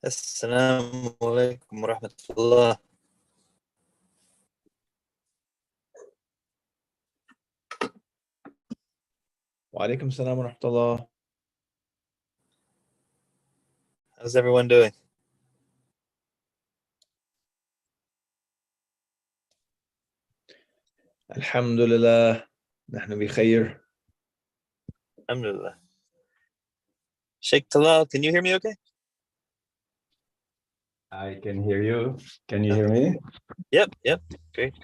السلام عليكم ورحمة الله. وعليكم السلام ورحمة الله. How's everyone doing? الحمد لله نحن بخير. Alhamdulillah. Sheikh Talal, can you hear me okay? I can hear you. Can you hear me? Yep, great.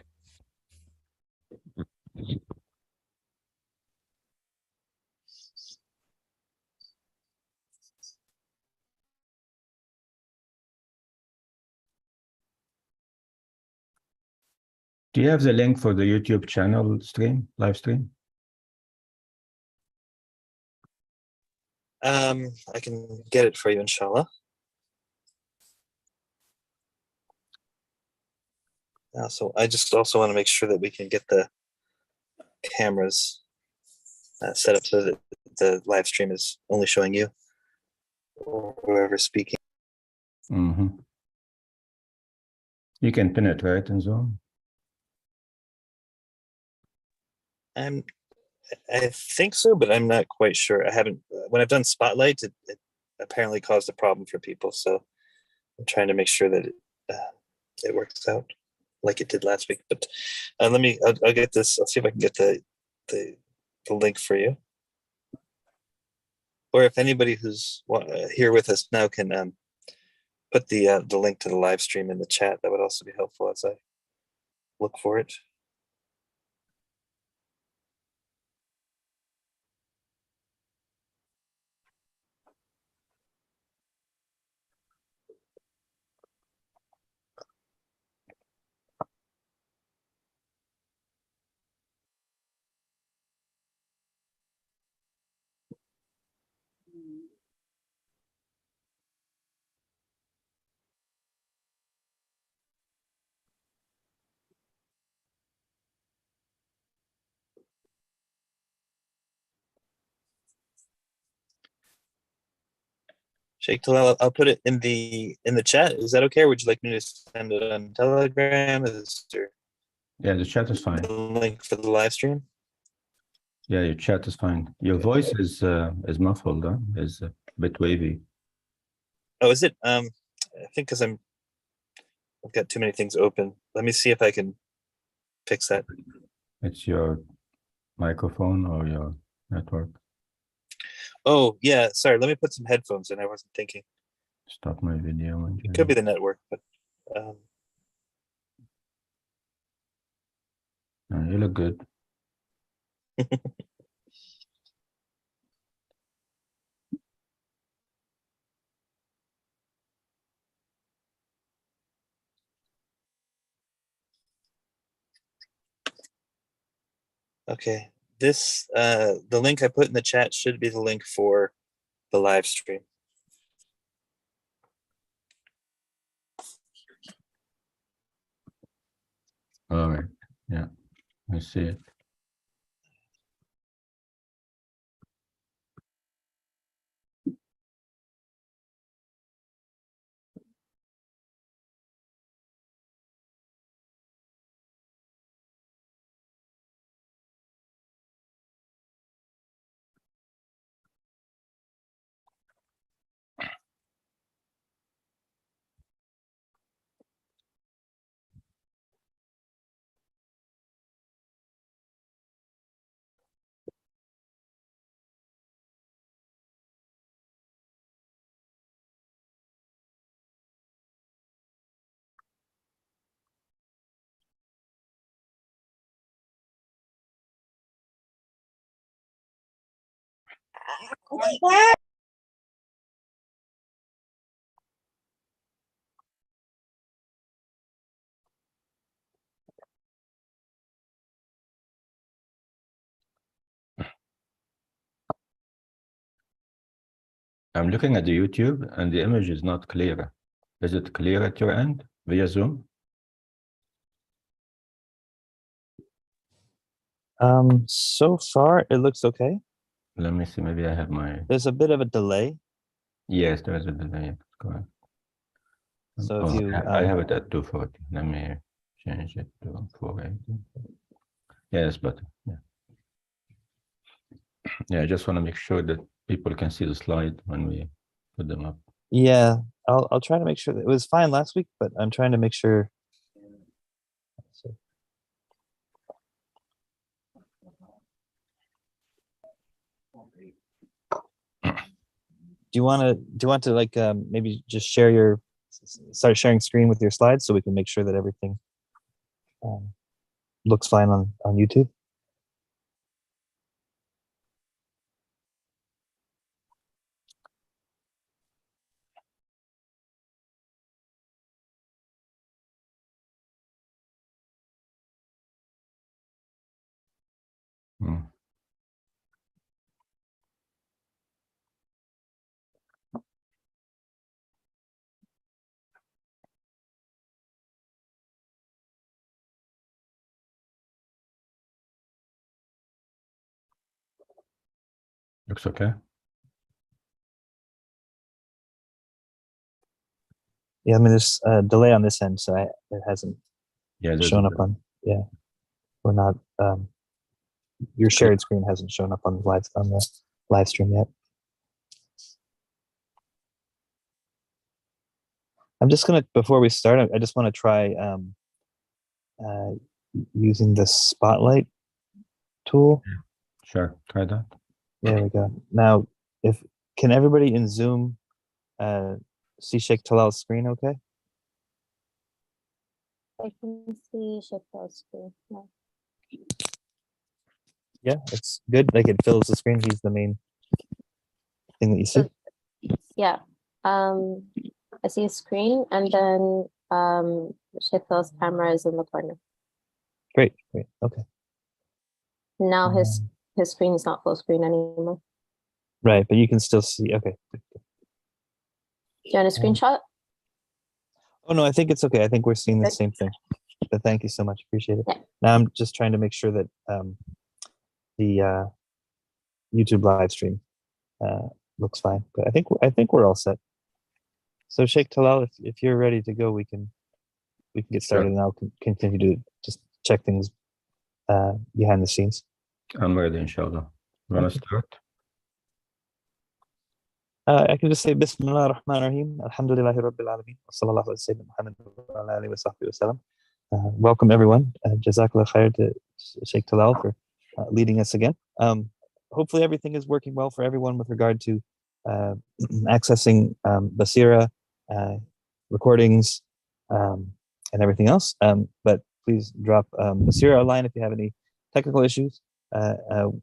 Do you have the link for the YouTube channel stream, live stream? I can get it for you, inshallah. So I just also want to make sure that we can get the cameras set up so that the live stream is only showing you or whoever's speaking. Mm-hmm. You can pin it, right, in Zoom? I think so, but I'm not quite sure. I haven't, when I've done Spotlight, it apparently caused a problem for people. So I'm trying to make sure that it works out like it did last week. But I'll get this. I'll see if I can get the link for you. Or if anybody who's here with us now can put the link to the live stream in the chat, that would also be helpful as I look for it. Sheikh Talal, I'll put it in the chat. Is that okay? Or would you like me to send it on Telegram? Yeah, the chat is fine. The link for the live stream? Yeah, your chat is fine. Your voice is muffled, huh? Is a bit wavy. Oh, is it? I think because I've got too many things open. Let me see if I can fix that. It's your microphone or your network. Oh, yeah. Sorry. Let me put some headphones in. I wasn't thinking. Stop my video. It could be the network, but. You look good. Okay. This, the link I put in the chat should be the link for the live stream. All right. Yeah, I see it. I'm looking at the YouTube and the image is not clear. Is it clear at your end via Zoom? So far it looks okay. Let me see, maybe I have my... There's a bit of a delay. Yes, there is a delay, correct. So if Oh, you, I have it at 240. Let me change it to 480. Yeah, it's better. Yeah. Yeah, I just want to make sure that people can see the slide when we put them up. yeah, I'll try to make sure that it was fine last week, but I'm trying to make sure. So, do you want to like maybe just start sharing screen with your slides so we can make sure that everything looks fine on YouTube? Mm. Looks okay. Yeah, I mean there's a delay on this end, so it hasn't Yeah, there's shown up on. Yeah, we're not. Your shared screen hasn't shown up on the live stream yet. I'm just gonna, before we start, I just want to try using the spotlight tool. Sure, try that. There we go. Now, can everybody in Zoom see Sheikh Talal's screen? Okay. I can see Shepard's screen. Yeah. Yeah, it's good. Like it fills the screen. He's the main thing that you see. Yeah. I see a screen, and then Shepard's camera is in the corner. Great. Okay. Now his screen is not full screen anymore. Right, but you can still see. Okay. Do you want a screenshot? Oh no, I think it's okay. I think we're seeing the Good. same thing. But thank you so much. Appreciate it. Yeah. Now I'm just trying to make sure that the YouTube live stream looks fine. But I think we're all set. So Sheikh Talal, if you're ready to go, we can get started, and I'll continue to just check things behind the scenes. I'm ready, inshallah. You want to start? I can just say Bismillah ar-Rahman ar-Rahim, Alhamdulillahi Rabbil Alameen, wa sallallahu ala Sayyidina Muhammad wa ala alihi wa sahbihi wa sallam. Welcome everyone. Jazakallah khair to Sheikh Talal for leading us again. Hopefully everything is working well for everyone with regard to accessing Basira, recordings, and everything else. But please drop Basira a line if you have any technical issues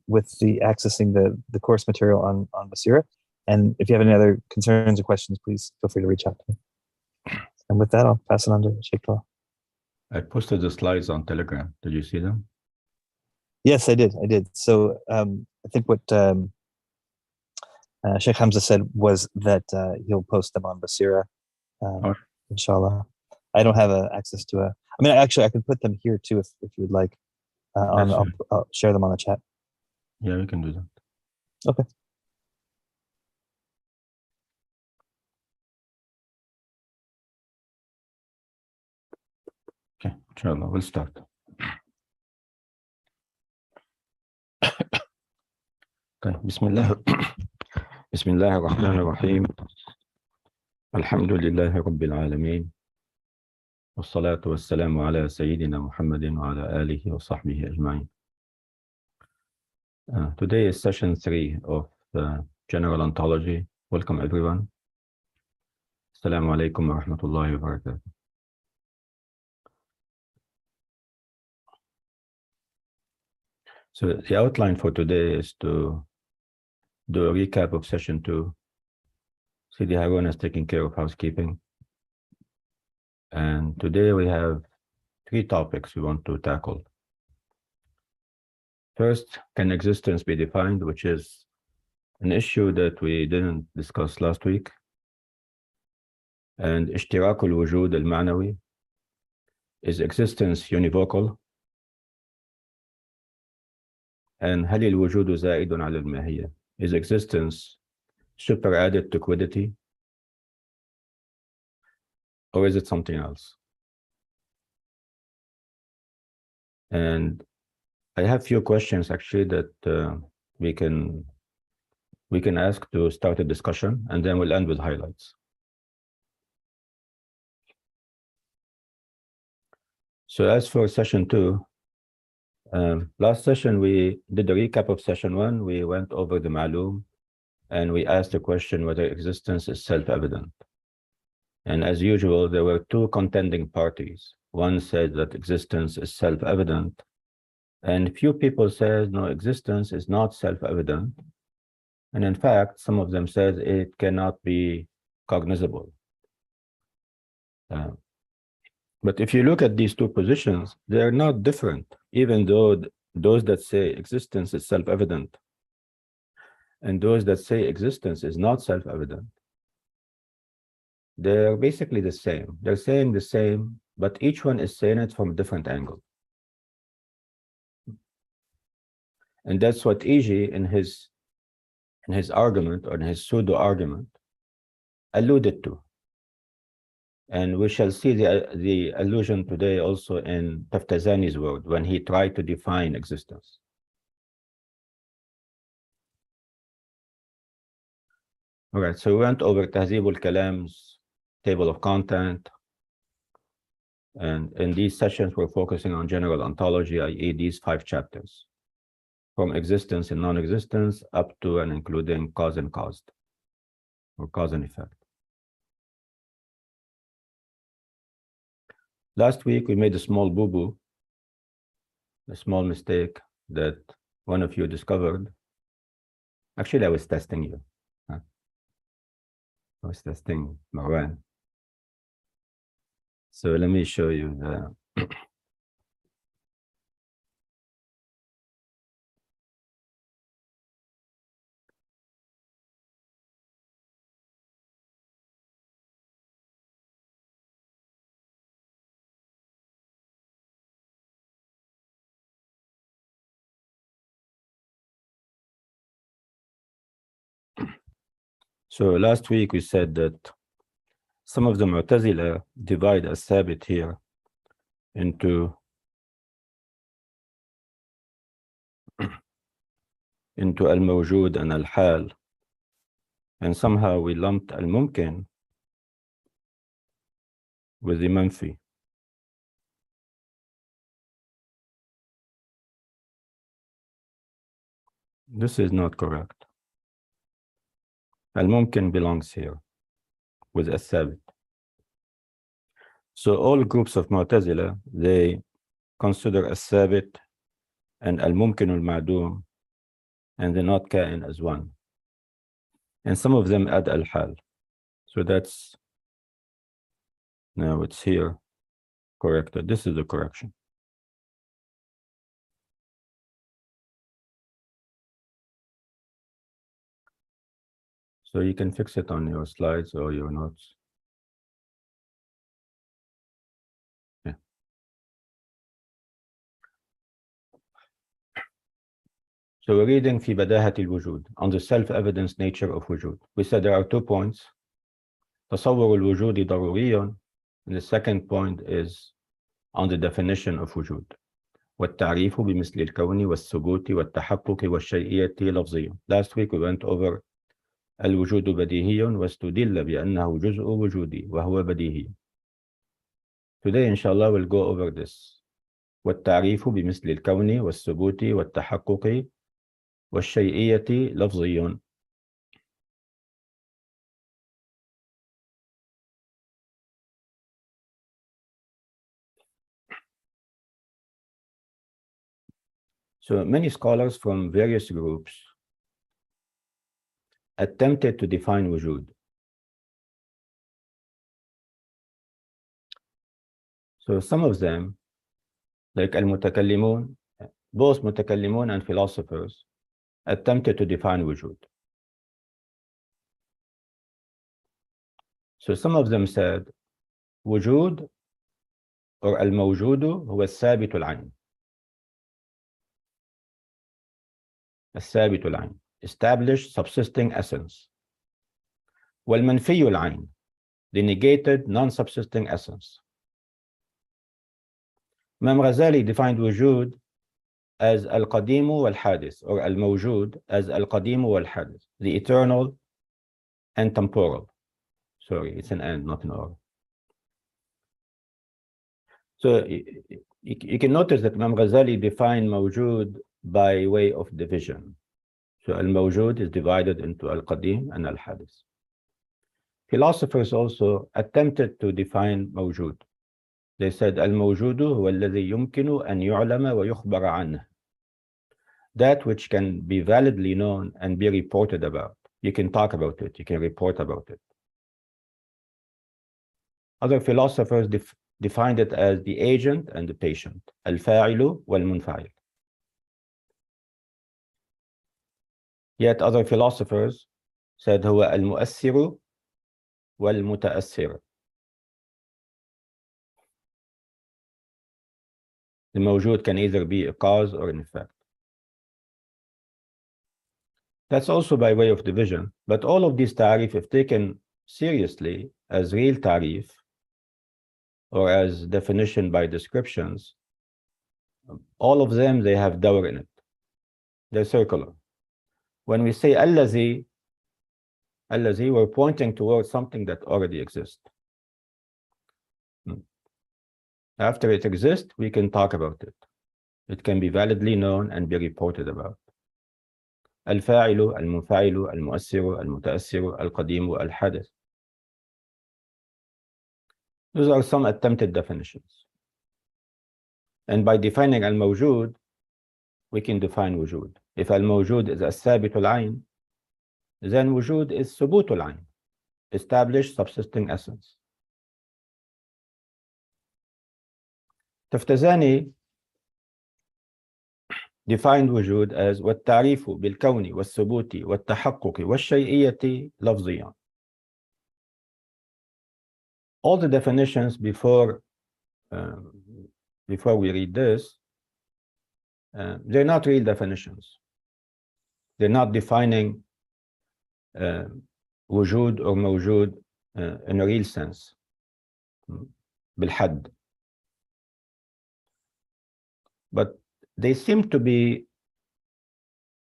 with the accessing the course material on Basira. And if you have any other concerns or questions, please feel free to reach out to me. And with that, I'll pass it on to Sheikh Talal. I posted the slides on Telegram. Did you see them? Yes, I did. So I think what Sheikh Hamza said was that he'll post them on Basira, inshallah. I don't have access to I mean, actually, I could put them here too if you would like. I'll share them on the chat. Yeah, we can do that. Okay. Okay, inshallah, we'll start. Okay, Bismillah. Bismillah ar-Rahman ar-Rahim. Alhamdulillahi Rabbil Alameen. والصلاة والسلام على سيدنا محمد وعلى آله وصحبه أجمعين. Today is session 3 of General Ontology. Welcome everyone. Assalamu alaikum wa rahmatullahi wa barakatuh. So the outline for today is to do a recap of session 2. Sidi Harun is taking care of housekeeping. And today we have 3 topics we want to tackle. First, can existence be defined, which is an issue that we didn't discuss last week. And اشتراك الوجود المعنوي, is existence univocal? And هل الوجود زائد على الماهية, is existence superadded to quiddity? or is it something else? And I have few questions actually that we can ask to start a discussion, and then we'll end with highlights. So as for session 2, last session we did a recap of session 1. We went over the ma'lum, and we asked the question whether existence is self-evident. And as usual, there were two contending parties. One said that existence is self-evident, and few people said, no, existence is not self-evident. And in fact, some of them said it cannot be cognizable. But if you look at these two positions, they are not different, even though those that say existence is self-evident and those that say existence is not self-evident, they're basically the same. They're saying the same, but each one is saying it from a different angle. And that's what Iji in his argument, or in his pseudo-argument, alluded to. And we shall see the allusion today also in Taftazani's word, when he tried to define existence. All right, so we went over Tahzib al-Kalam's table of content. And in these sessions, we're focusing on general ontology, i.e. these 5 chapters, from existence and non-existence up to and including cause and caused, or cause and effect. Last week, we made a small boo-boo, a small mistake that one of you discovered. Actually, I was testing you. I was testing Marwan. So let me show you the So last week we said that some of the Mu'tazila divide as-sabit here into al-mawjud and al-hal, and somehow we lumped al-mumkin with the manfi. This is not correct. Al-mumkin belongs here with as-sabit. So all groups of Mu'tazila, they consider as-sabit and al-mumkin al-ma'dum and the not kain as one. And some of them add al-hal. So that's, now it's here corrected. This is the correction. So you can fix it on your slides or your notes. Yeah. So we're reading في بداهة الوجود, on the self-evidence nature of wujud. We said there are 2 points. تصور الوجود ضروري, and the second point is on the definition of wujud. والتعريف بمثل الكون والثبوت والتحقق والشيئية لفظي. Last week we went over الوجود بديهي واستدل بأنه جزء وجودي وهو بديهي. Today inshallah we'll go over this. والتعريف بمثل الكون والثبوت والتحقق والشيئية لفظي. So many scholars from various groups attempted to define wujud. So some of them, like al-mutakallimun, both mutakallimun and philosophers, attempted to define wujud. So some of them said, wujud or al-mawjudu huwa al-thabit al-ayn. الثابت العين, established subsisting essence. والمنفي العين, the negated non-subsisting essence. Imam Ghazali defined wujud as al-qadim wal-hadith, or al-mawjud as al-qadim wal-hadith, the eternal and temporal. Sorry, it's an and, not an or. So you can notice that Imam Ghazali defined mawjud by way of division. So al-mawjud is divided into al-qadim and al-hadith. Philosophers also attempted to define mawjud. They said al-mawjudu huwa alladhi yumkinu an yu'lama wa yukhbara anhu. That which can be validly known and be reported about. You can talk about it, you can report about it. Other philosophers defined it as the agent and the patient, al-fa'ilu wal-munfa'il. Yet other philosophers said huwa al-mu'assiru wal-muta'assir. The mawjud can either be a cause or an effect. That's also by way of division, but all of these ta'rif, if taken seriously as real ta'rif, or as definition by descriptions, all of them, they have dawr in it. They're circular. When we say allazi, we're pointing towards something that already exists. After it exists, we can talk about it. It can be validly known and be reported about. Al-fa'ilu, al-munfa'ilu, al-mu'assiru, al-muta'assiru, al-qadimu, al-hadith. Those are some attempted definitions. And by defining al-mawjud, we can define wujud. If al-mawjud is as-sabit al-ayn, then wujud is subut al-ayn, established subsisting essence. Taftazani defined wujud as وَالتَّعْرِيفُ بِالْكَوْنِ وَالثُّبُوتِ وَالتَّحَقُّقِ وَالشَّيْئِيَّةِ لَفْظِيًا. All the definitions before we read this, they're not real definitions. They're not defining wujud or mawjud in a real sense, بالحد. But they seem to be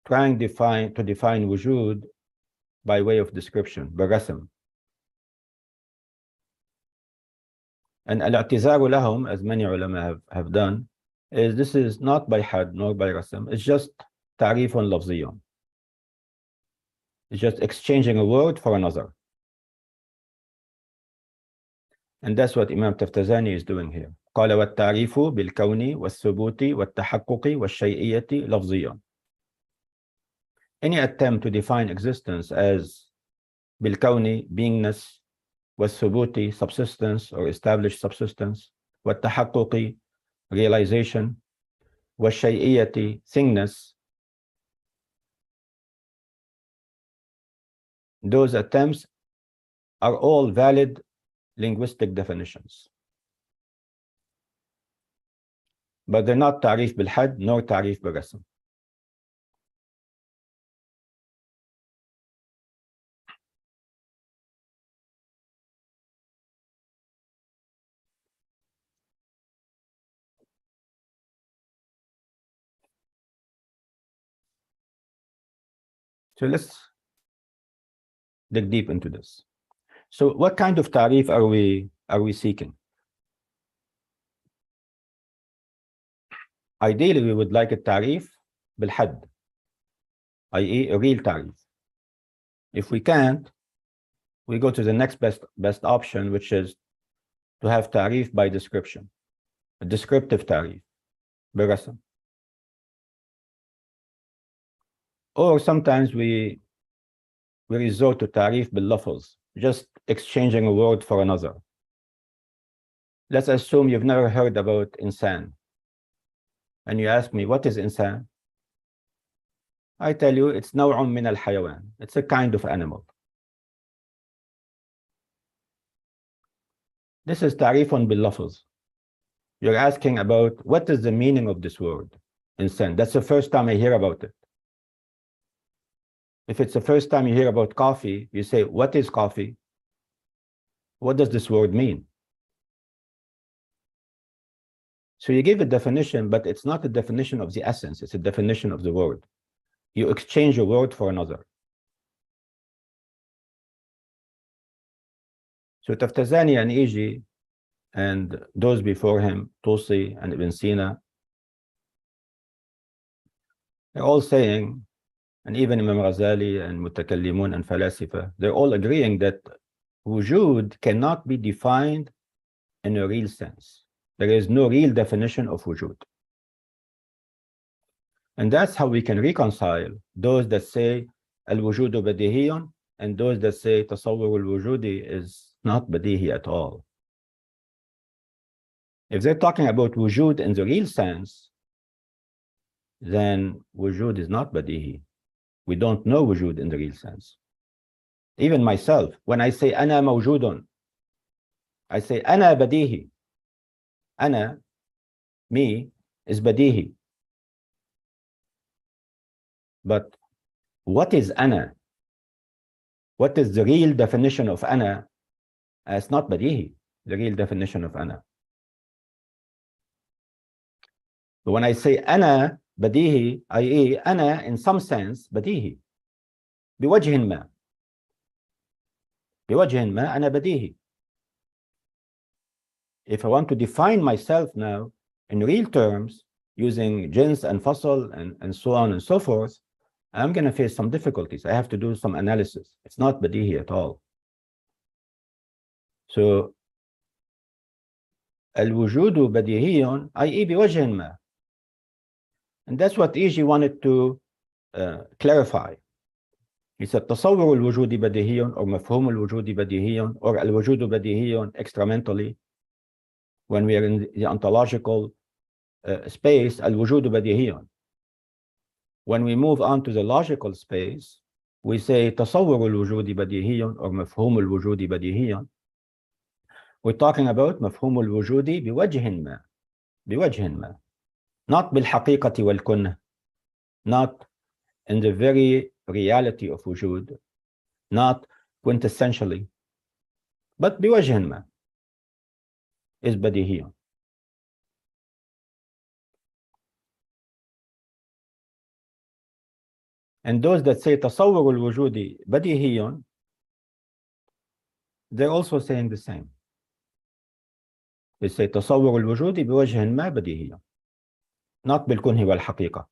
trying to define wujud by way of description, برسم. And al-i'tizaru lahum, as many ulama have done, is this is not by had nor by rasm. It's just ta'rifun lafziyun. It's just exchanging a word for another. And that's what Imam Taftazani is doing here. قال والتعريف بالكون والثبوت والتحقق والشيئية لفظيا. Any attempt to define existence as بالكون, beingness, والثبوت, subsistence or established subsistence, والتحقق, realization, والشيئية, thingness, those attempts are all valid linguistic definitions. But they're not ta'rif bil-had nor ta'rif bil-rasm. So let's dig deep into this. So what kind of ta'rif are we seeking? Ideally, we would like a ta'rif bil-had, i.e. a real ta'rif. If we can't, we go to the next best option, which is to have ta'rif by description, a descriptive ta'rif, bil-rasm. Or sometimes we resort to ta'rif bil-lafz, just exchanging a word for another. Let's assume you've never heard about insan. And you ask me, what is insan? I tell you, it's naw'un min al-hayawan. It's a kind of animal. This is ta'rifun bil-lafz. You're asking about what is the meaning of this word, insan. That's the first time I hear about it. If it's the first time you hear about coffee, you say, what is coffee? What does this word mean? So you give a definition, but it's not a definition of the essence, it's a definition of the word. You exchange a word for another. So Taftazani and Iji and those before him, Tusi and Ibn Sina, they're all saying, and even Imam Ghazali and Mutakallimun and Falasifa, they're all agreeing that wujud cannot be defined in a real sense. There is no real definition of wujud. And that's how we can reconcile those that say al-wujudu badihiyun and those that say tasawwur al-wujudi is not badihi at all. If they're talking about wujud in the real sense, then wujud is not badihi. We don't know wujud in the real sense. Even myself, when I say ana mawjudun, I say ana badihi. Ana, me, is badihi. But what is ana? What is the real definition of ana? It's not badihi, the real definition of ana. But when I say ana badihi, i.e. ana in some sense badihi. بوجه ما. بوجه ما أنا بديهي. If I want to define myself now in real terms, using jins and fasl and so on and so forth, I'm going to face some difficulties. I have to do some analysis. It's not badihi at all. So, al-wujudu badihiyun, i.e. بوجه ما. And that's what Iji wanted to clarify. He said, تصور الوجود بديهي or مفهوم الوجود بديهي or الوجود بديهي extramentally. When we are in the ontological space, الوجود بديهي. When we move on to the logical space, we say تصور الوجود بديهي or مفهوم الوجود بديهي. We're talking about مفهوم الوجود بوجه ما. بوجه ما. Not بالحقيقة والكنه. Not in the very reality of wujud, not quintessentially, but بوجه ما is بديهي. And those that say تصور الوجود بديهي, they're also saying the same. They say تصور الوجود بوجه ما بديهي, not بالكنه والحقيقة.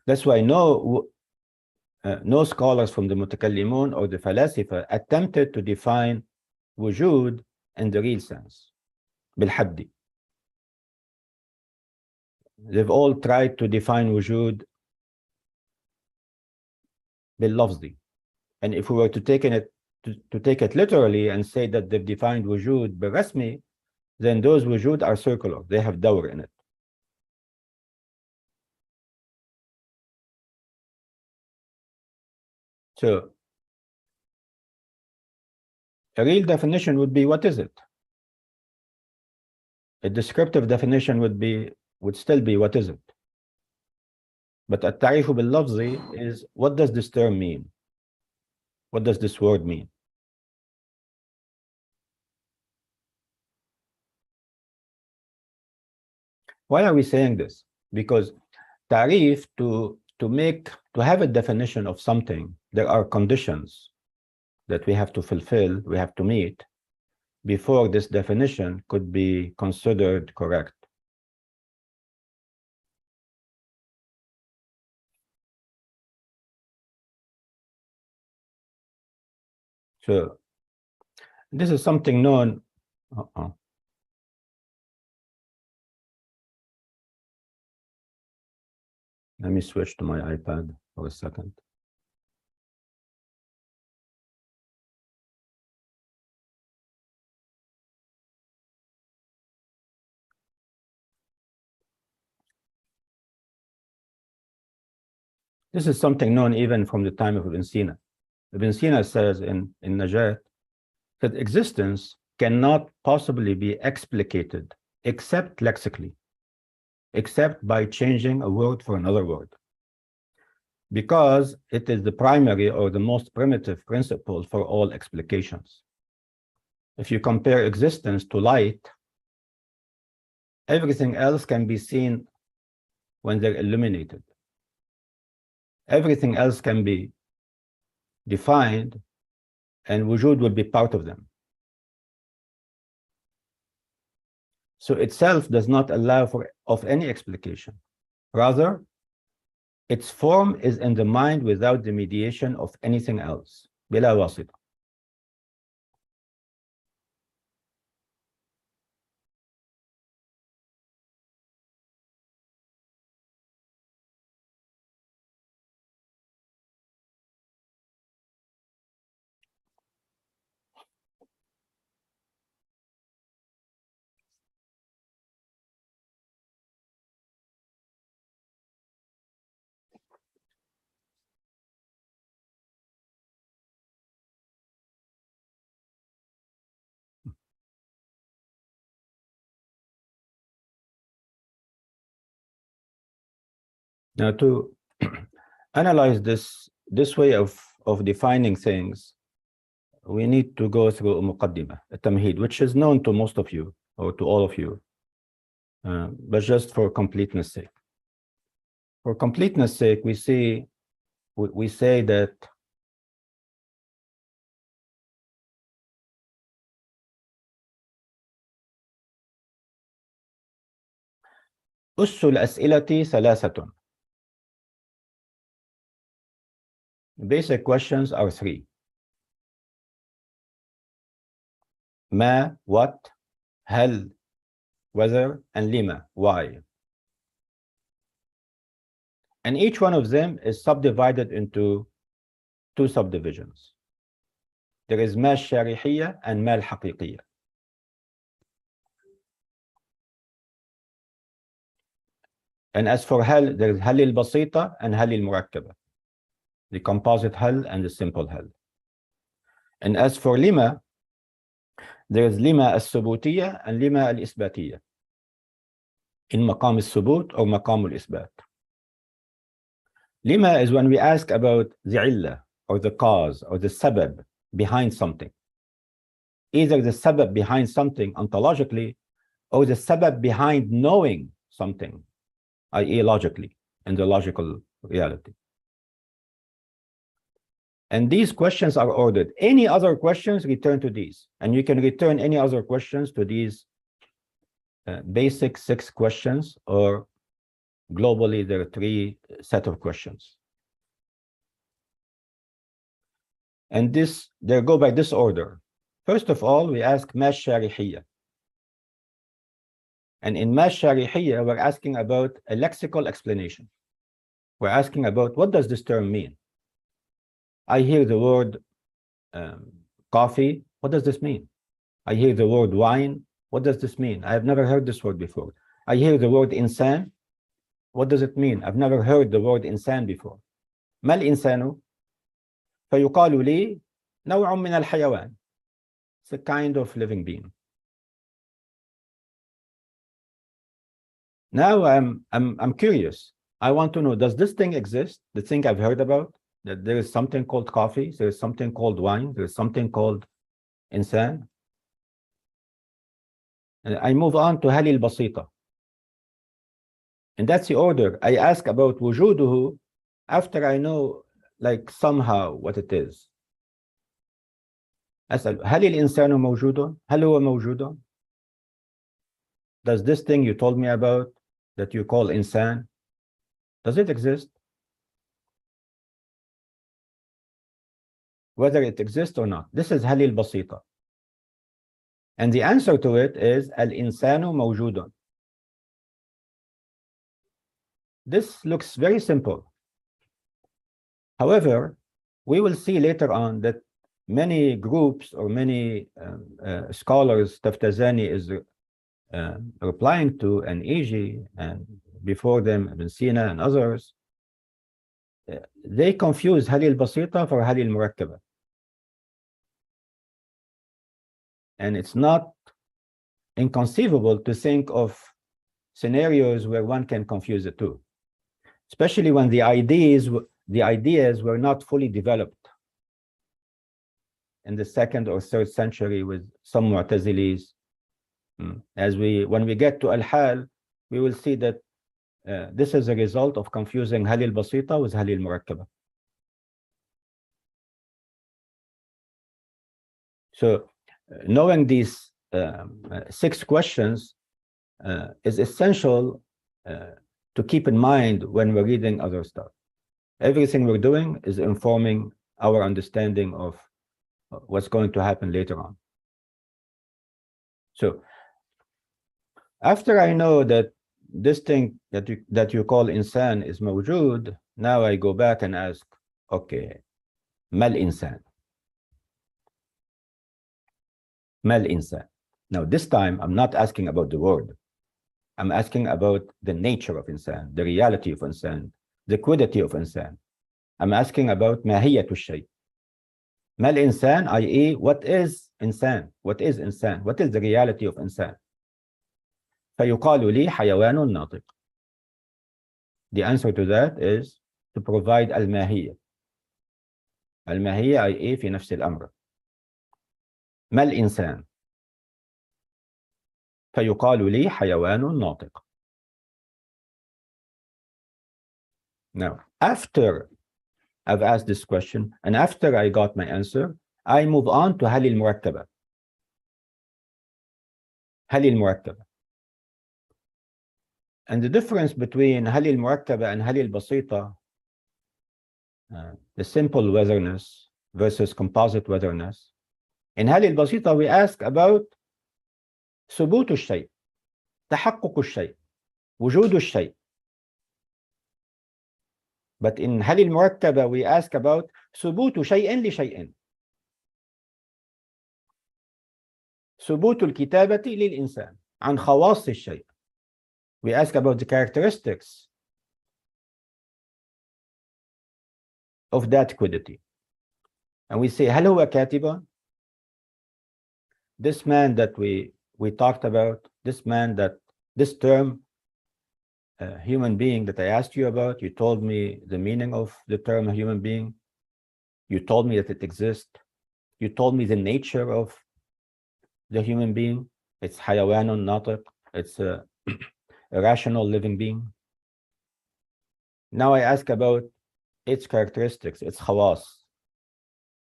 That's why no scholars from the Mutakallimun or the Falasifa attempted to define wujud in the real sense, بالحد. They've all tried to define wujud باللفظي. And if we were to take it literally and say that they've defined wujud بالرسمي, then those wujud are circular. They have dawr in it. So a real definition would be, what is it? A descriptive definition would still be, what is it? But التعريف باللفظي is, what does this term mean? What does this word mean? Why are we saying this? Because تعريف, to have a definition of something, there are conditions that we have to fulfill, we have to meet, before this definition could be considered correct. So this is something known. Let me switch to my iPad for a second. This is something known even from the time of Ibn Sina. Ibn Sina says in Najat that existence cannot possibly be explicated except lexically, except by changing a word for another word. because it is the primary or the most primitive principle for all explications. If you compare existence to light, everything else can be seen when they're illuminated. Everything else can be defined, and wujud will be part of them. So itself does not allow of any explication. Rather, its form is in the mind without the mediation of anything else. بلا واسطة. Now, to analyze this way of defining things, we need to go through a muqaddimah, a tamheed, which is known to most of you or to all of you, but just for completeness sake. For completeness sake, we say that أس الأسئلة ثلاثة. Basic questions are three. ما, what, هل, whether, and lima, why. And each one of them is subdivided into two subdivisions. There is ما الشارحية and ما الحقيقية. And as for هل, there is هل البسيطة and هل المركبة. The composite هل and the simple هل. And as for lima, there is lima الثبوتية and lima الإثباتية. In مقام الثبوت or مقام الإثبات. Lima is when we ask about the illah or the cause or the sabab behind something. Either the sabab behind something ontologically or the sabab behind knowing something, i.e. logically, in the logical reality. And these questions are ordered. Any other questions, return to these. And you can return any other questions to these basic 6 questions, or globally there are 3 set of questions. And they go by this order. First of all, we ask ما الشارحية. And in ما الشارحية, we're asking about a lexical explanation. We're asking about, what does this term mean? I hear the word coffee. What does this mean? I hear the word wine. What does this mean? I have never heard this word before. I hear the word insan. What does it mean? I've never heard the word insan before. ما الإنسان؟ فيقال لي نوع من الحيوان. It's a kind of living being. Now I'm curious. I want to know, does this thing exist? The thing I've heard about? That there is something called coffee, there is something called wine, there is something called insan. And I move on to هل البسيطة. And that's the order. I ask about وجوده after I know, like, somehow what it is. أسأل هل الإنسان موجود؟ هل هو موجود؟ Does this thing you told me about that you call insan, does it exist? Whether it exists or not. This is هل البسيطة. And the answer to it is الإنسان موجود. This looks very simple. However, we will see later on that many groups or many scholars, Taftazani is replying to, and Iji, and before them Ibn Sina and others, they confuse هل البسيطة for هل المركبة. And it's not inconceivable to think of scenarios where one can confuse the two, especially when the the ideas were not fully developed in the 2nd or 3rd century with some Mu'tazilis. When we get to Al-Hal, we will see that this is a result of confusing هل البسيطة with هل المركبة. So knowing these 6 questions is essential to keep in mind when we're reading other stuff. Everything we're doing is informing our understanding of what's going to happen later on. So after I know that this thing that you call insan is mawjood, now I go back and ask, okay, mal insan. Mal insan. Now this time I'm not asking about the word. I'm asking about the nature of insan, the reality of insan, the quiddity of insan. I'm asking about mahiyatu shay. Mal insan, i.e., what is insan? What is insan? What is the reality of insan? فيقال لي حيوان ناطق. The answer to that is to provide الماهية. الماهية i.e. في نفس الأمر. ما الإنسان؟ فيقال لي حيوان ناطق. Now, after I've asked this question and after I got my answer, I move on to هل المركبة. هل المركبة. And the difference between هل المركبة and هل البسيطة, the simple weatherness versus composite weatherness. In هل البسيطة we ask about ثبوت الشيء, تحقق الشيء, وجود الشيء. But in هل المركبة we ask about ثبوت شيء لشيء. ثبوت الكتابة للإنسان عن خواص الشيء. We ask about the characteristics of that quiddity. And we say, هل هو كاتب? This man that we talked about, this term, human being that I asked you about, you told me the meaning of the term human being. You told me that it exists. You told me the nature of the human being. It's حيوان ناطق. It's a rational living being. Now I ask about its characteristics, its خواص.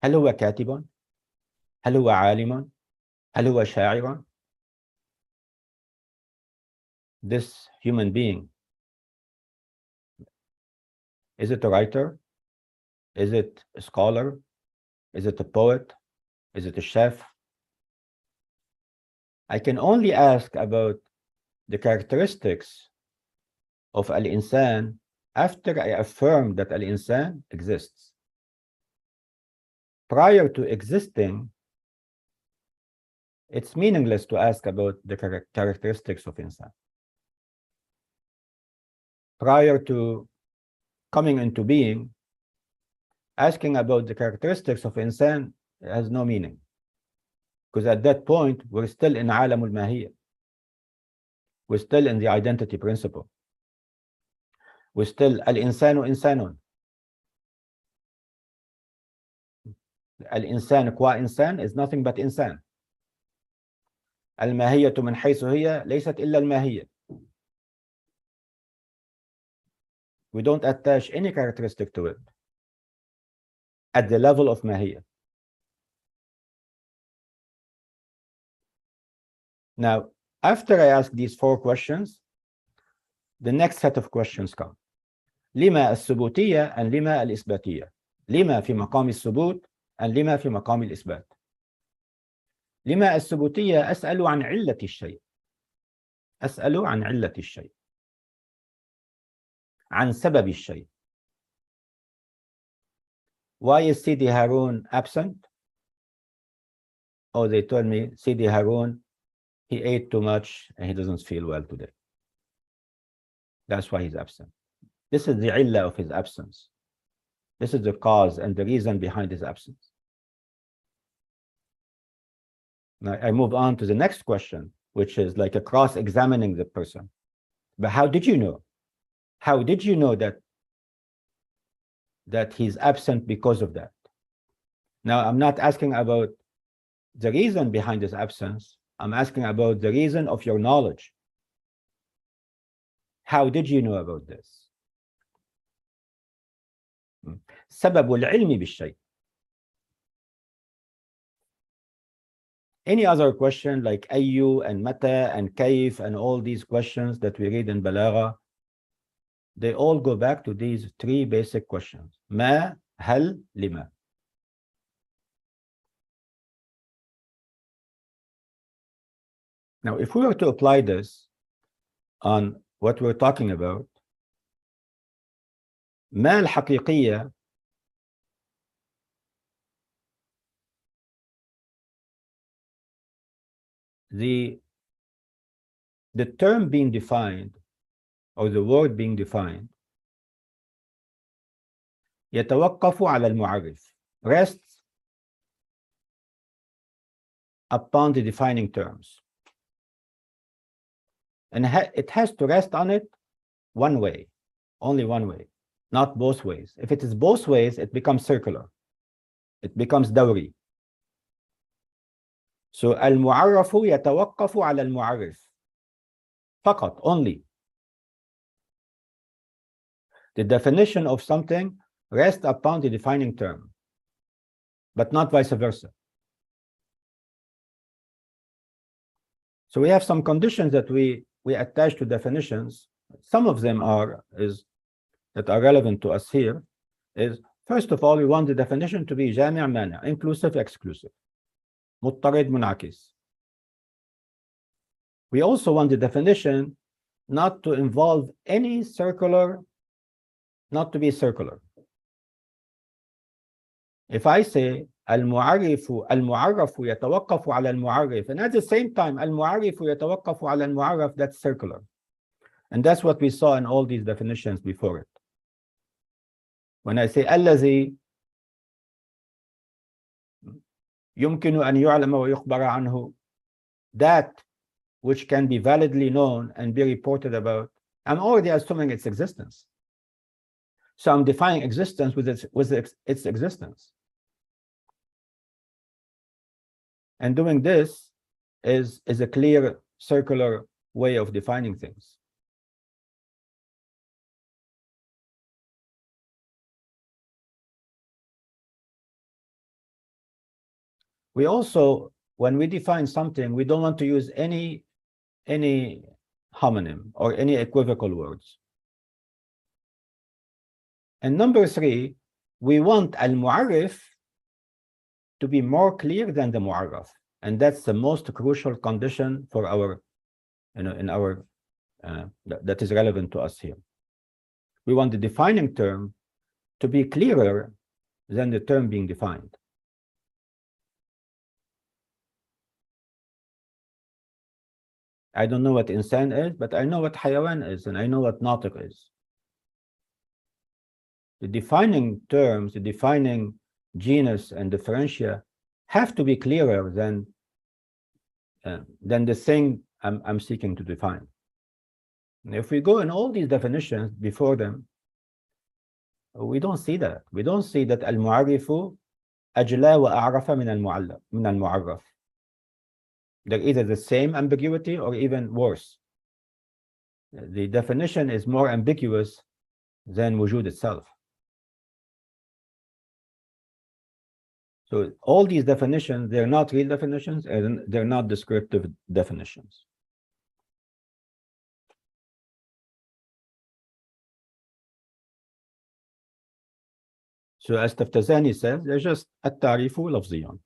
هل هو كاتب؟ هل هو عالم؟ هل هو شاعر؟ This human being, is it a writer? Is it a scholar? Is it a poet? Is it a chef? I can only ask about the characteristics of al-insan after I affirm that al-insan exists. Prior to existing, it's meaningless to ask about the characteristics of insan. Prior to coming into being, asking about the characteristics of insan has no meaning. Because at that point, we're still in عالم الماهية. We're still in the identity principle. We're still al-insanu insanun. Al-insan qua insan is nothing but insan. الماهية من حيث هي ليست إلا الماهية. We don't attach any characteristic to it at the level of mahiyya. Now, after I ask these 4 questions, the next set of questions come. لما الثبوتية and لما الإثباتية. لما في مقام الثبوت and لما في مقام الإثبات. لما الثبوتية أسأل عن علة الشيء. أسأل عن علة الشيء. عن سبب الشيء. Why is Sidi Harun absent? Oh, they told me Sidi Harun, he ate too much and he doesn't feel well today. That's why he's absent. This is the illah of his absence. This is the cause and the reason behind his absence. Now I move on to the next question, which is like a cross-examining the person. But how did you know? How did you know that that he's absent because of that. Now, I'm not asking about the reason behind his absence. I'm asking about the reason of your knowledge. How did you know about this? سبب العلم بالشيء. Any other question like أي and متى and كيف and all these questions that we read in Balagha, they all go back to these three basic questions. ما, هل, لما. Now, if we were to apply this on what we're talking about, ما الحقيقية the term being defined or the word being defined يتوقف على المعرف, rests upon the defining terms, and it has to rest on it one way, only one way, not both ways. If it is both ways, it becomes circular, it becomes دوري. So المعرف يتوقف على المعرف فقط, only. The definition of something rests upon the defining term, but not vice versa. So we have some conditions that we attach to definitions. Some of them that are relevant to us here is, first of all, we want the definition to be جامع مانع, inclusive, exclusive, مضطرد, منعكس. We also want the definition not to involve any circular, not to be circular. If I say المعرف يتوقف على المعرف, and at the same time المعرف يتوقف على المعرف, that's circular. And that's what we saw in all these definitions before it. When I say الذي يمكن أن يعلم ويخبر عنه, that which can be validly known and be reported about, I'm already assuming its existence. So I'm defining existence with its existence. And doing this is a clear circular way of defining things. We also, when we define something, we don't want to use any homonym or any equivocal words. And number three, we want al-mu'arrif to be more clear than the mu'arraf. And that's the most crucial condition for our, that is relevant to us here. We want the defining term to be clearer than the term being defined. I don't know what insan is, but I know what hayawan is, and I know what natiq is. The defining terms, the defining genus and differentia have to be clearer than the thing I'm seeking to define. And if we go in all these definitions before them, we don't see that. We don't see that al-mu'arrifu ajla wa a'rafa min al-mu'arraf. They're either the same ambiguity or even worse. The definition is more ambiguous than wujud itself. So all these definitions, they're not real definitions and they're not descriptive definitions. So as Taftazani says, they're just at-tarifu lafziyan,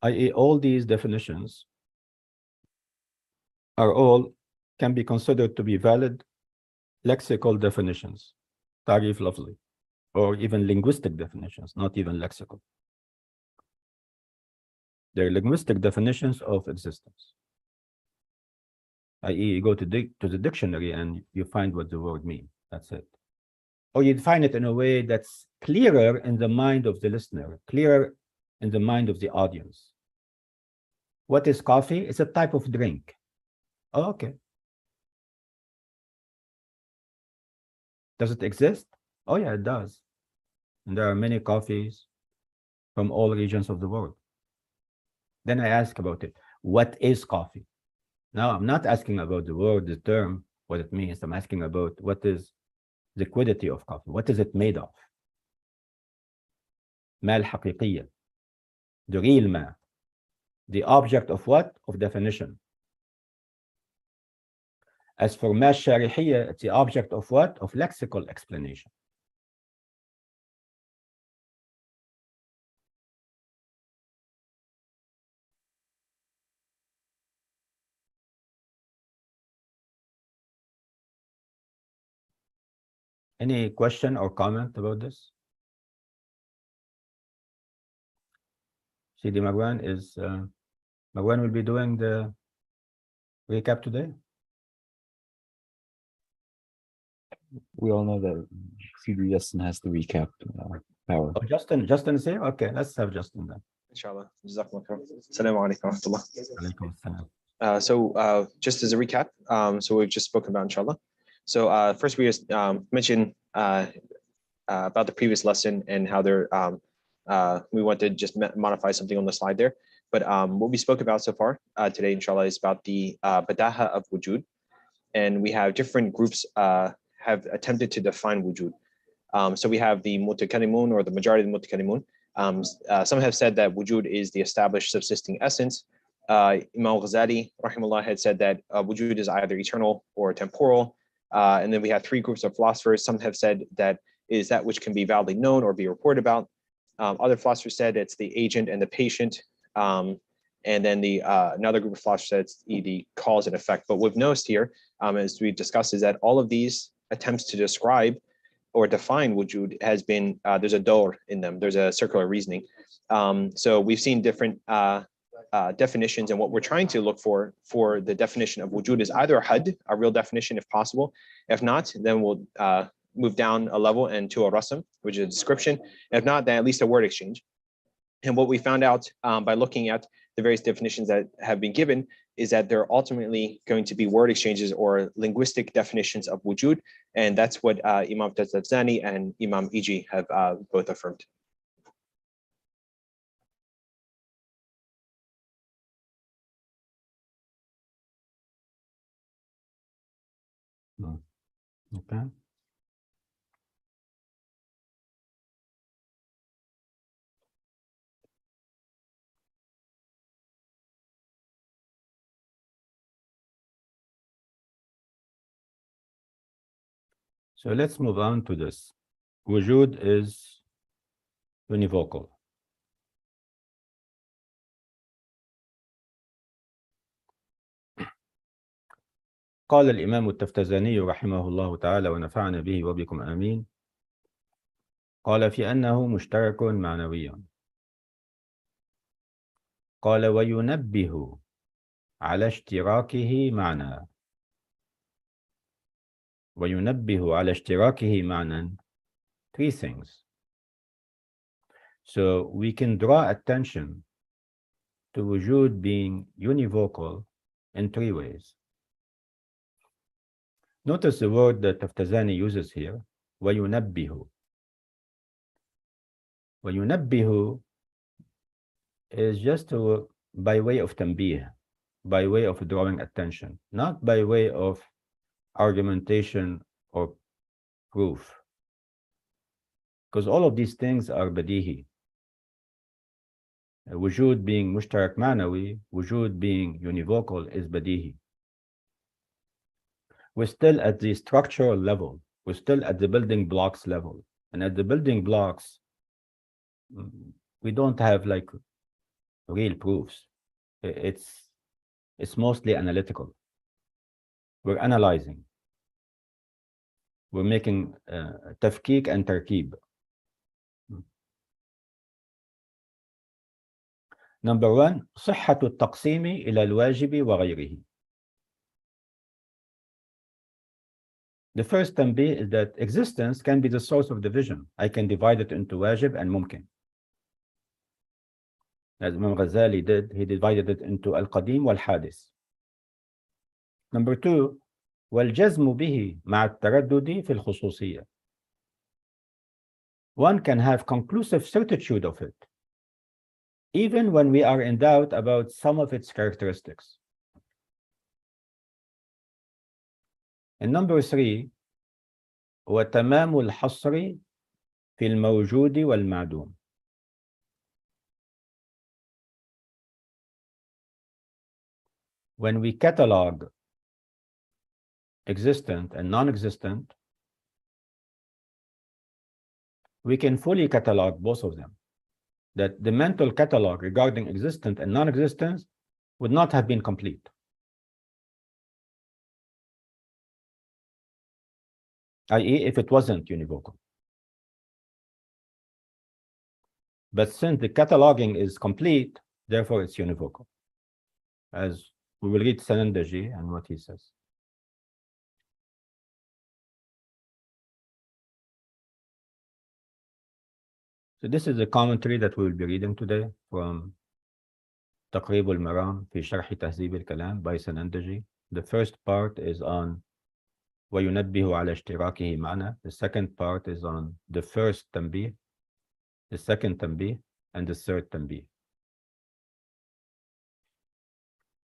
i.e. all these definitions can be considered to be valid lexical definitions, tarif lafzi, or even linguistic definitions, not even lexical. They're linguistic definitions of existence, i.e. you go to the dictionary and you find what the word means, that's it. Or you define it in a way that's clearer in the mind of the listener, clearer in the mind of the audience. What is coffee? It's a type of drink. Oh, okay. Does it exist? Oh yeah, it does. And there are many coffees from all regions of the world. Then I ask about it. What is coffee? Now, I'm not asking about the word, the term, what it means. I'm asking about what is the quiddity of coffee. What is it made of? ما الحقيقية. The real ما. The object of what? Of definition. As for ما الشارحية, it's the object of what? Of lexical explanation. Any question or comment about this? Sidi Marwan Marwan will be doing the recap today. We all know that CD Justin has the recap power. Oh, Justin is here? Okay, let's have Justin then. Inshallah. Jazakumullah khair. Assalamu alaikum wa rahmatullah. Alaikum assalam. So just as a recap, so we've just spoken about inshallah. So first we just mentioned about the previous lesson and how there we want to just modify something on the slide there. But what we spoke about so far today inshallah is about the badaha of wujud. And we have different groups have attempted to define wujud. So we have the mutakallimun, or the majority of the mutakallimun. Some have said that wujud is the established subsisting essence. Imam Ghazali, rahimahullah, had said that wujud is either eternal or temporal. And then we have three groups of philosophers. Some have said that is that which can be validly known or be reported about. Other philosophers said it's the agent and the patient. And then another group of philosophers said it's the cause and effect. But what we've noticed here, as we discussed, is that all of these attempts to describe or define wujud has been, there's a door in them. There's a circular reasoning. So we've seen different definitions, and what we're trying to look for the definition of wujud is either a had, a real definition if possible. If not, then we'll move down a level and to a rasm, which is a description. If not, then at least a word exchange. And what we found out by looking at the various definitions that have been given is that they're ultimately going to be word exchanges or linguistic definitions of wujud. And that's what Imam Tazabzani and Imam Iji have both affirmed. Okay. So let's move on to this. Wujud is univocal. قال الإمام التفتزاني رحمه الله تعالى ونفعنا به وبكم آمين. قال في أنه مشترك معنوي. قال وينبه على اشتراكه معنى. وينبه على اشتراكه معنى. Three things. So we can draw attention to wujud being univocal in three ways. Notice the word that Taftazani uses here, وَيُنَبِّهُ. وَيُنَبِّهُ is just by way of tanbih, by way of drawing attention, not by way of argumentation or proof. Because all of these things are badihi. Wujud being mushtarak ma'nawi, wujud being univocal is badihi. We're still at the structural level. We're still at the building blocks level. And at the building blocks, we don't have like real proofs. It's mostly analytical. We're analyzing. We're making tafkik and tarkib. Number one, صحة التقسيم إلى الواجب وغيره. The first tanbih is that existence can be the source of division. I can divide it into wajib and mumkin. As Imam Ghazali did, he divided it into al-qadim wal-hadis. Number two, والجزم به مع التردد في الخصوصية. One can have conclusive certitude of it, even when we are in doubt about some of its characteristics. And number 3 هو تمام الحصر في الموجود والمعدوم. When we catalog existent and non-existent, we can fully catalog both of them. That the mental catalog regarding existent and non-existence would not have been complete. i.e., if it wasn't univocal. But since the cataloging is complete, therefore it's univocal. As we will read Sanandaji and what he says. So this is the commentary that we will be reading today from تقريب المرام في شرح تهذيب الكلام by Sanandaji. The first part is on وينبه على اشتراكه معنا. The second part is on the first تنبيه, the second تنبيه, and the third تنبيه.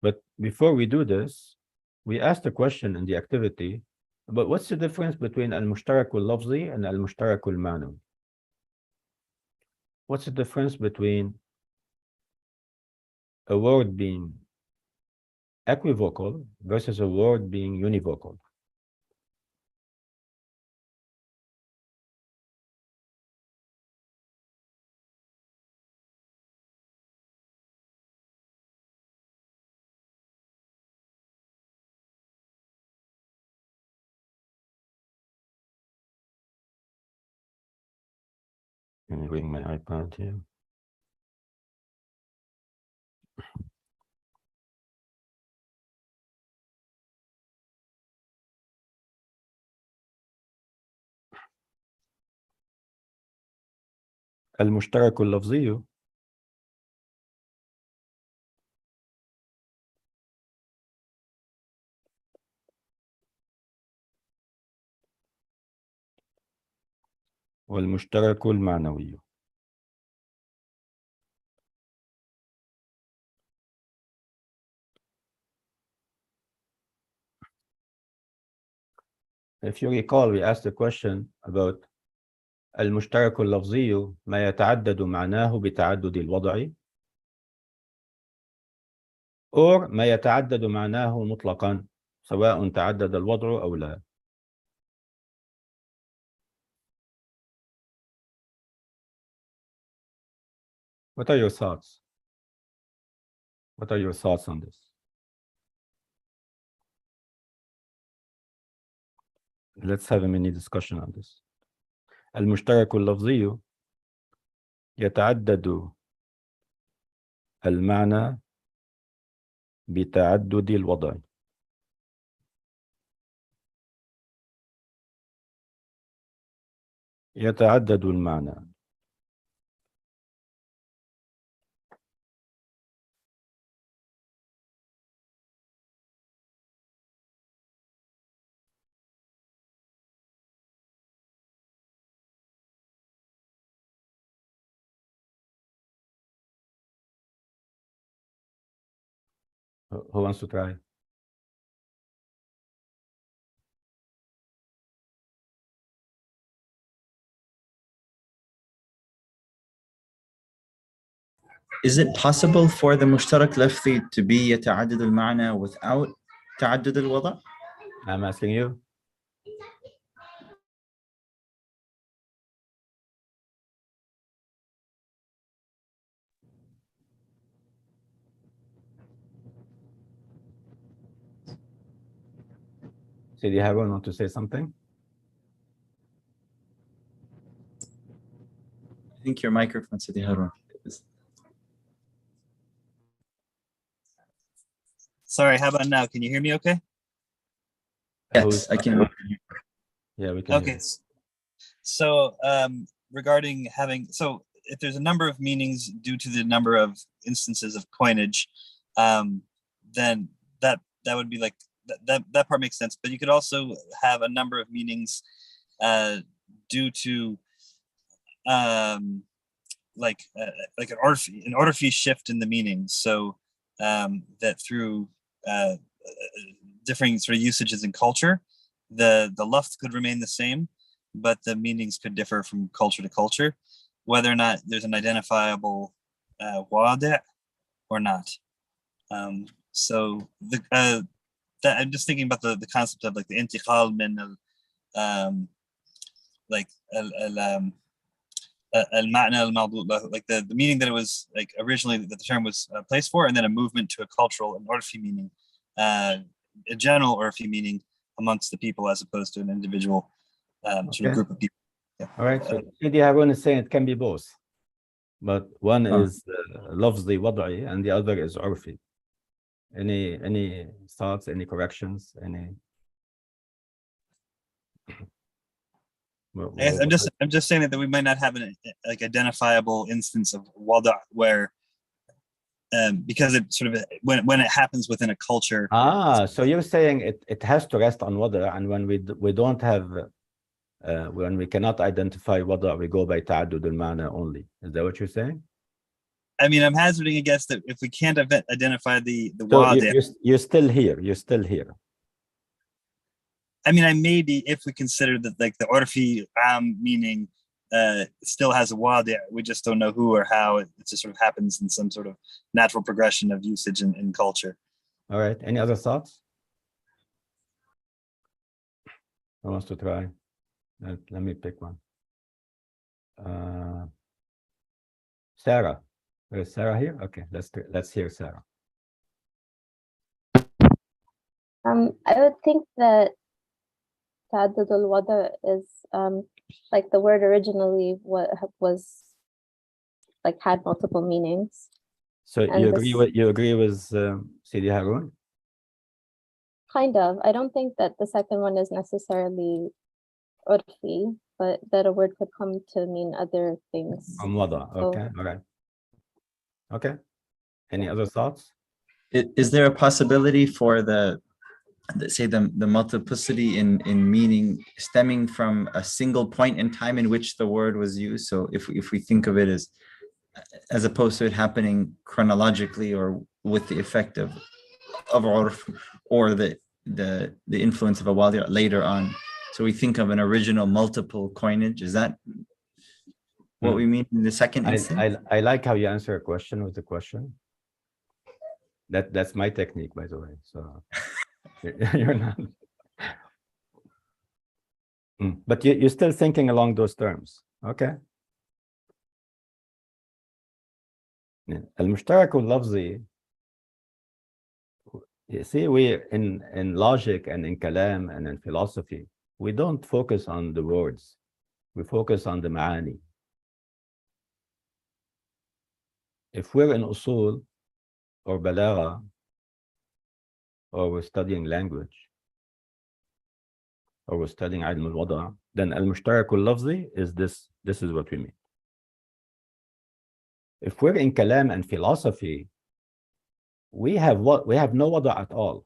But before we do this, we asked a question in the activity about what's the difference between المشترك اللفظي and المشترك المعنوي. What's the difference between a word being equivocal versus a word being univocal? Let me bring my iPad here. المشترك اللفظي والمشترك المعنوي. If you recall, we asked a question about المشترك اللفظي ما يتعدد معناه بتعدد الوضع or ما يتعدد معناه مطلقا سواء تعدد الوضع أو لا. What are your thoughts? What are your thoughts on this? Let's have a mini discussion on this. المشترك اللفظي يتعدد المعنى بتعدد الوضع. يتعدد المعنى. Who wants to try? Is it possible for the مشترك لفظي to be يتعدد المعنى without تعدد الوضع? I'm asking you. Sidi Harun, want to say something? I think your microphone, Sidi Harun. Sorry, how about now? Can you hear me okay? Yes, I can. Yeah, we can. Okay. So regarding having, so if there's a number of meanings due to the number of instances of coinage, then that would be like that part makes sense. But you could also have a number of meanings due to like an orphy shift in the meaning. So that through differing sort of usages in culture, the lafz could remain the same, but the meanings could differ from culture to culture, whether or not there's an identifiable wadi' or not. So that I'm just thinking about the concept of like the intiqal min like al-ma'na al-mawdu' lahu, like the meaning that it was like originally that the term was placed for, and then a movement to a cultural and orfi meaning, a general orfi meaning amongst the people as opposed to an individual sort of group of people. Yeah. All right, so Sidi Harun is saying it can be both, but one is lafzi wad'i and the other is urfi. Any thoughts, any corrections, any? I'm just saying that we might not have an like identifiable instance of wada' where because it sort of when it happens within a culture. So you're saying it has to rest on wada', and when we don't have when we cannot identify wada', we go by ta'addud al-ma'na only. Is that what you're saying? I mean, I'm hazarding a guess that if we can't identify the So wadi', you're still here. You're still here. I mean, I maybe if we consider that like the orfi meaning still has a wadi', we just don't know who or how. It just sort of happens in some sort of natural progression of usage in culture. All right. Any other thoughts? Who wants to try? Let me pick one. Sarah. Is Sarah here? Okay, let's hear Sarah. I would think that ta'addud al-wada' is like the word originally was like had multiple meanings. So And you agree with Sidi Harun? Kind of. I don't think that the second one is necessarily urfi, but that a word could come to mean other things. Wada. Okay. All right. Okay. Any other thoughts? Is there a possibility for the multiplicity in meaning stemming from a single point in time in which the word was used? So if we think of it as opposed to it happening chronologically or with the effect of urf or the influence of a wadi' later on. So we think of an original multiple coinage. Is that what we mean in the second instance? I like how you answer a question with a question. That's my technique, by the way. So you're not. But you're still thinking along those terms. Okay. Al-mushtarak al-lafzi. You see, we in logic and in kalam and in philosophy, we don't focus on the words. We focus on the ma'ani. If we're in usul or balagha, or we're studying language, or we're studying ilm al-wada', then al-mushtarak al-lafzi is this is what we mean. If we're in kalam and philosophy, we have no wada' at all.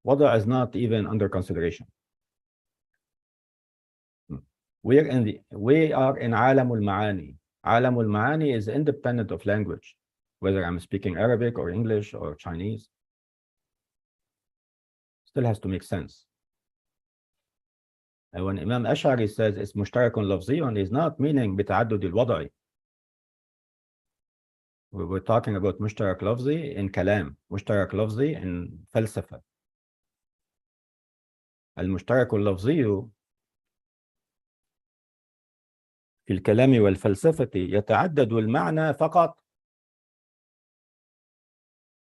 Wada' is not even under consideration. We are in alam al-ma'ani. Alam al-ma'ani is independent of language, whether I'm speaking Arabic or English or Chinese. Still has to make sense. And when Imam Ash'ari says it's mushtarakun lafziyun, he's not meaning bita'addud al-wada'i. We're talking about mushtarak lafzi in kalam, mushtarak lafzi in falsafa. المشترك اللفظي في الكلام والفلسفة يتعدد المعنى فقط.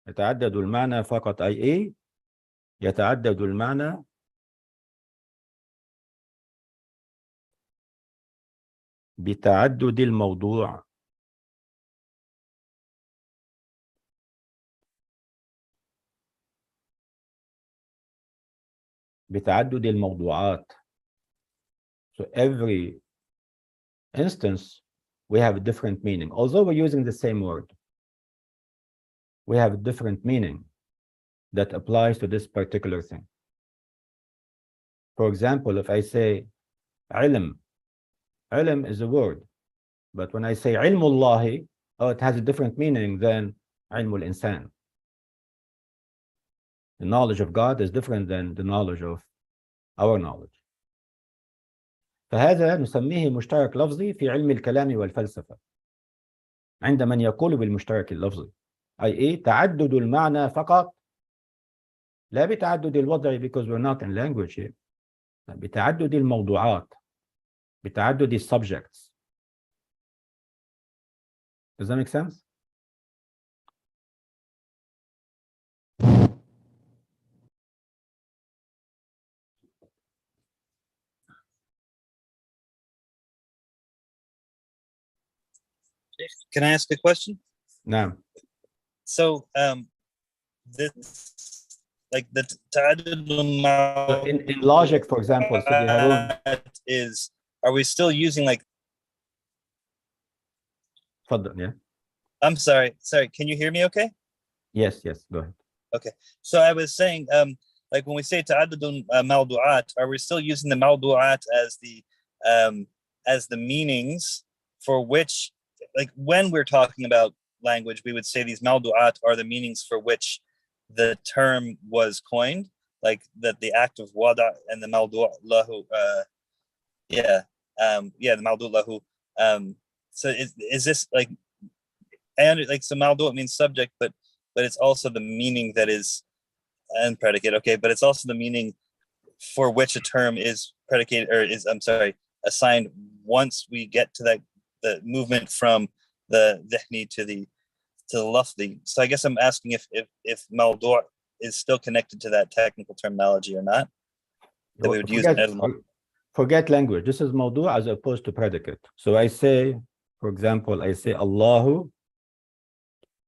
يتعدد المعنى فقط أي إيه؟ يتعدد المعنى بتعدد الموضوع. بتعدد الموضوعات. So every instance we have a different meaning. Although we're using the same word, we have a different meaning that applies to this particular thing. For example, if I say ilm, ilm is a word, but when I say ilmullahi, oh, it has a different meaning than ilmul insan. The knowledge of God is different than the knowledge of our knowledge. فهذا نسميه مشترك لفظي في علم الكلام والفلسفة عند من يقول بالمشترك اللفظي، أي تعدد المعنى فقط، لا بتعدد الوضع because we're not in language here، بتعدد الموضوعات، بتعدد subjects. Does that make sense? Can I ask a question? نعم. So this like the تعدد In logic, for example, Sidi Harun, is, are we still using like, تفضل, yeah. I'm sorry, can you hear me okay? Yes, go ahead. Okay, so I was saying, like when we say تعدد موضوعات, are we still using the موضوعات as the meanings for which, like when we're talking about language, we would say these موضوعات are the meanings for which the term was coined, like that the act of wada and the موضوع له, the موضوع له. So is this like, and like, so موضوع means subject, but it's also the meaning that is, and predicate, okay, but it's also the meaning for which a term is predicated, or is, I'm sorry, assigned once we get to that, the movement from the dhni to the lafzi. So I guess I'm asking if موضوع is still connected to that technical terminology or not, that we would use in ilm. Forget language. This is موضوع as opposed to predicate. So I say, for example, I say Allahu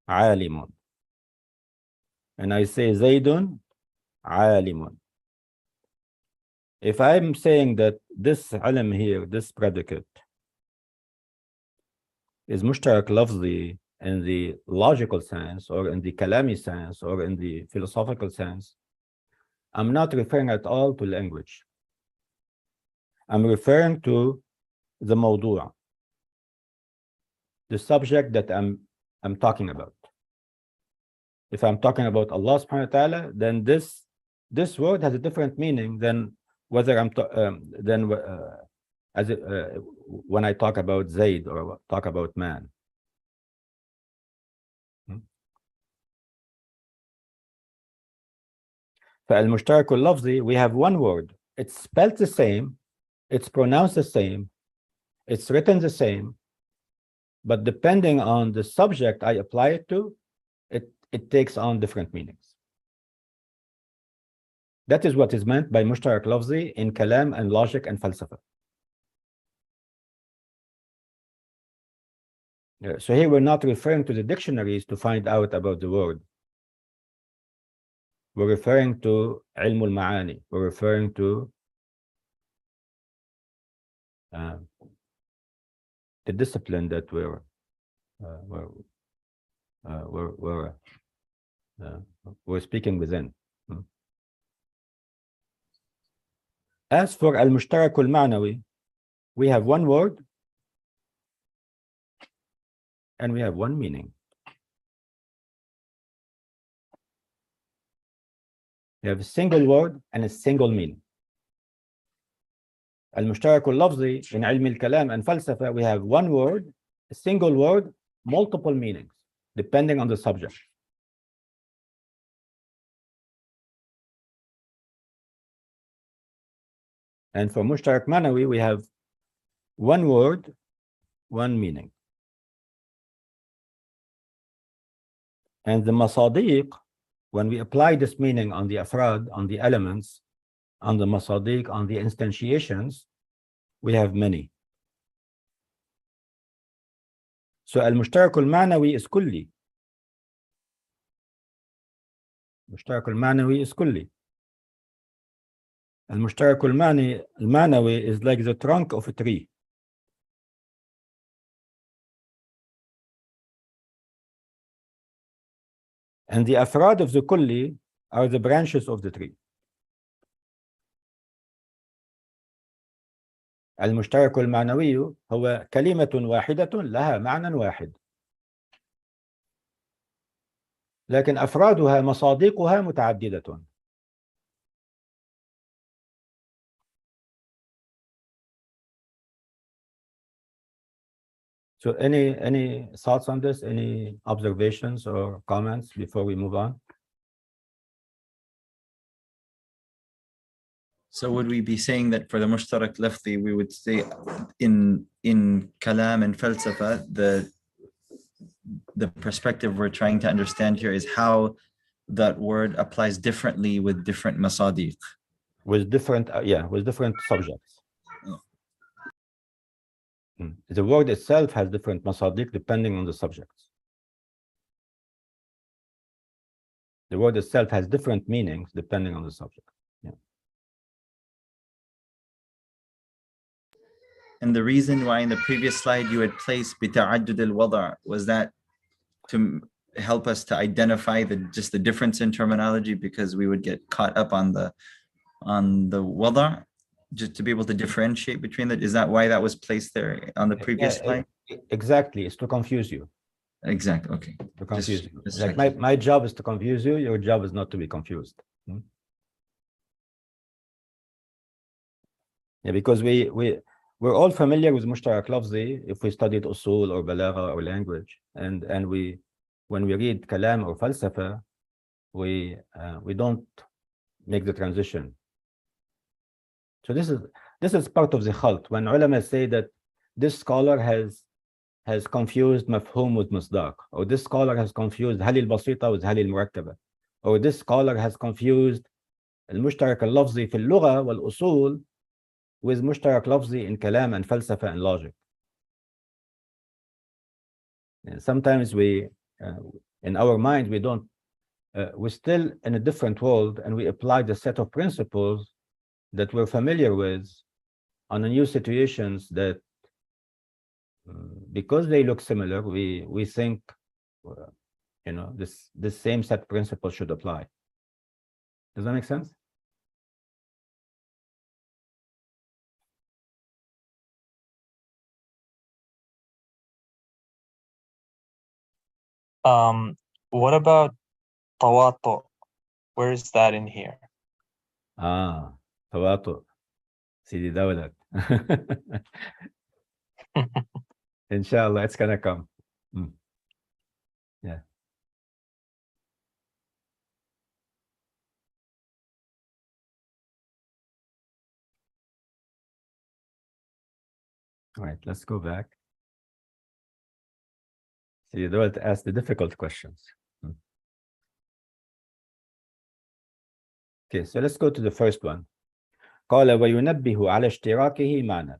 alimun, and I say Zaydun alimun. If I'm saying that this ilm here, this predicate, is mushtarak lafzi in the logical sense, or in the kalami sense, or in the philosophical sense, I'm not referring at all to language. I'm referring to the mawdu', the subject that I'm talking about. If I'm talking about Allah subhanahu wa ta'ala, then this word has a different meaning than whether when I talk about Zayd or talk about man. فالمشترك اللفظي, we have one word. It's spelled the same, it's pronounced the same, it's written the same, but depending on the subject I apply it to, it takes on different meanings. That is what is meant by mushtarak lafzi in kalam and logic and falsafa. So here we're not referring to the dictionaries to find out about the word. We're referring to ilm al-ma'ani. We're referring to the discipline that we're speaking within. As for al-mushtarak al-ma'nawi, we have one word and we have one meaning. We have a single word and a single meaning. Al-mushtarak al-lafzi in ilm al-kalam and falsafa, we have one word, a single word, multiple meanings, depending on the subject. And for mushtarak manawi, we have one word, one meaning. And the masadiq, when we apply this meaning on the afrad, on the elements, on the masadiq, on the instantiations, we have many. So al-mushtarak al-ma'nawi is kulli. Mushtarak al-ma'nawi is kulli. Al-mushtarak al-ma'nawi is like the trunk of a tree. And the afrad of the kulli are the branches of the tree. المشترك المعنوي هو كلمة واحدة لها معنى واحد، لكن أفرادها مصادقها متعددة. So any thoughts on this? Any observations or comments before we move on? So would we be saying that for the mushtarak lafzi, we would say in kalam and falsafa, the perspective we're trying to understand here is how that word applies differently with different masadiq. With different, with different subjects. The word itself has different masadiq depending on the subjects. The word itself has different meanings depending on the subject. And the reason why in the previous slide you had placed bita'addud al-wada' was that to help us to identify just the difference in terminology, because we would get caught up on the wada', just to be able to differentiate between that. Is that why that was placed there on the previous slide? Exactly, it's to confuse you. Exactly. Okay. To confuse you. Just Like my job is to confuse you. Your job is not to be confused. Yeah, because we're all familiar with mushtarak lafzi if we studied usul or balagha or language, and when we read kalam or falsafa, we don't make the transition. So this is part of the khalt. When ulama say that this scholar has confused mafhum with misdaq, or this scholar has confused halil basita with halil murakkaba, or this scholar has confused al-mushtarak al-lafzi fi al-lugha wal-usul with mushtarak lafzi in kalam and falsafa and logic. And sometimes we, in our mind, we're still in a different world, and we apply the set of principles that we're familiar with on the new situations that, because they look similar, we think, this same set of principles should apply. Does that make sense? What about tawatu? Where is that in here? Tawatu. Sidi Dawlat. Inshallah, it's gonna come. Yeah. All right, let's go back. So you don't ask the difficult questions. Okay, so let's go to the first one. قال وينبه على اشتراكه معنى.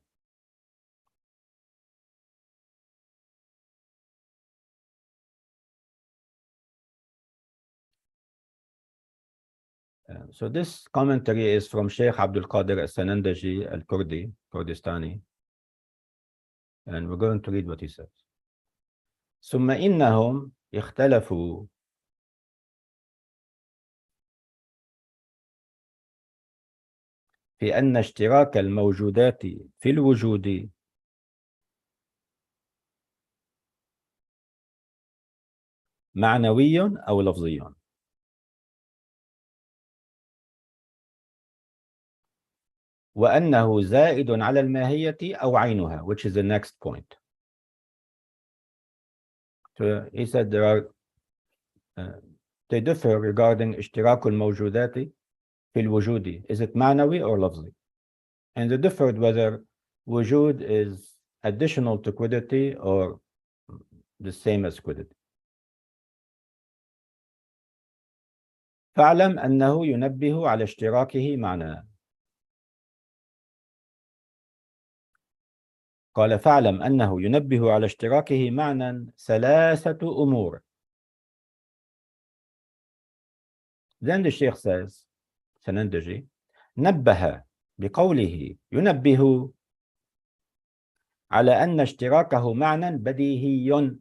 So this commentary is from Sheikh Abdul Qadir al-Sanandaji al-Kurdi, Kurdistani. And we're going to read what he says. ثم إنهم اختلفوا في أن اشتراك الموجودات في الوجود معنوي أو لفظي. وأنه زائد على الماهية أو عينها, which is the next point. So he said they differ regarding اشتراك الموجودات في الوجود. Is it معنوي or لفظي? And they differed whether wujud is additional to quiddity or the same as quiddity. فاعلم أنه ينبه على اشتراكه معنى. قال فاعلم أنه ينبه على اشتراكه معنى ثلاثة أمور. Then the Sheikh says, Sanandaji, نبه بقوله ينبه على أن اشتراكه معنى بديهي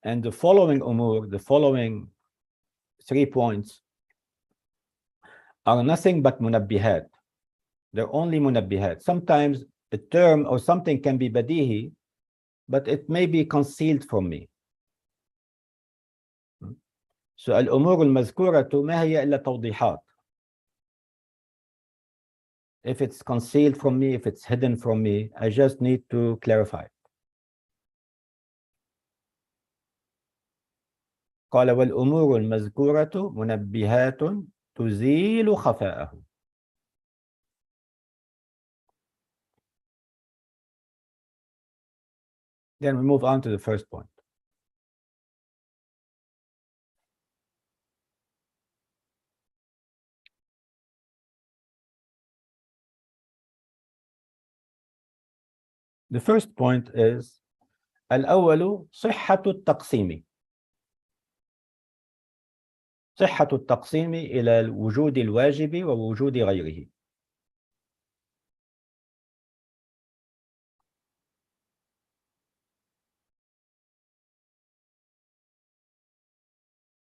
And the following umur, the following 3 points, are nothing but munabbihat. They're only munabbihat. Sometimes a term or something can be badihi, but it may be concealed from me. So الأمور المذكورة ما هي إلا توضيحات. If it's concealed from me, if it's hidden from me, I just need to clarify it. قال والأمور المذكورة منبهات تزيل خفاءه. Then we move on to the first point. The first point is الأول صحة التقسيم. صحة التقسيم إلى وجود الواجب ووجود غيره.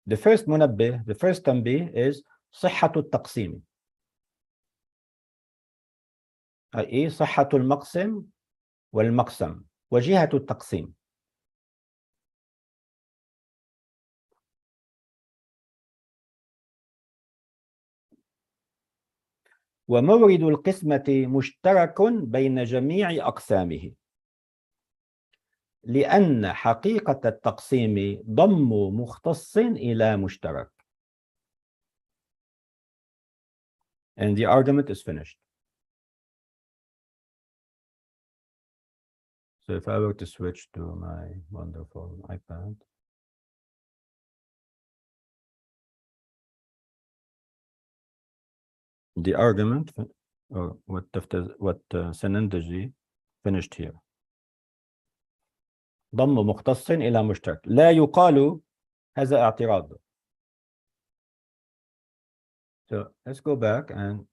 The first منبه, the first تنبيه is صحة التقسيم. أي صحة المقسم والمقسم وجهة التقسيم. ومورد القسمة مشترك بين جميع أقسامه لأن حقيقة التقسيم ضم مختص إلى مشترك. And the argument is finished. So if I were to switch to my wonderful iPad. The argument, or what Senendaji finished here. ضم مختص إلى مشترك. لا يقال هذا اعتراض. So let's go back and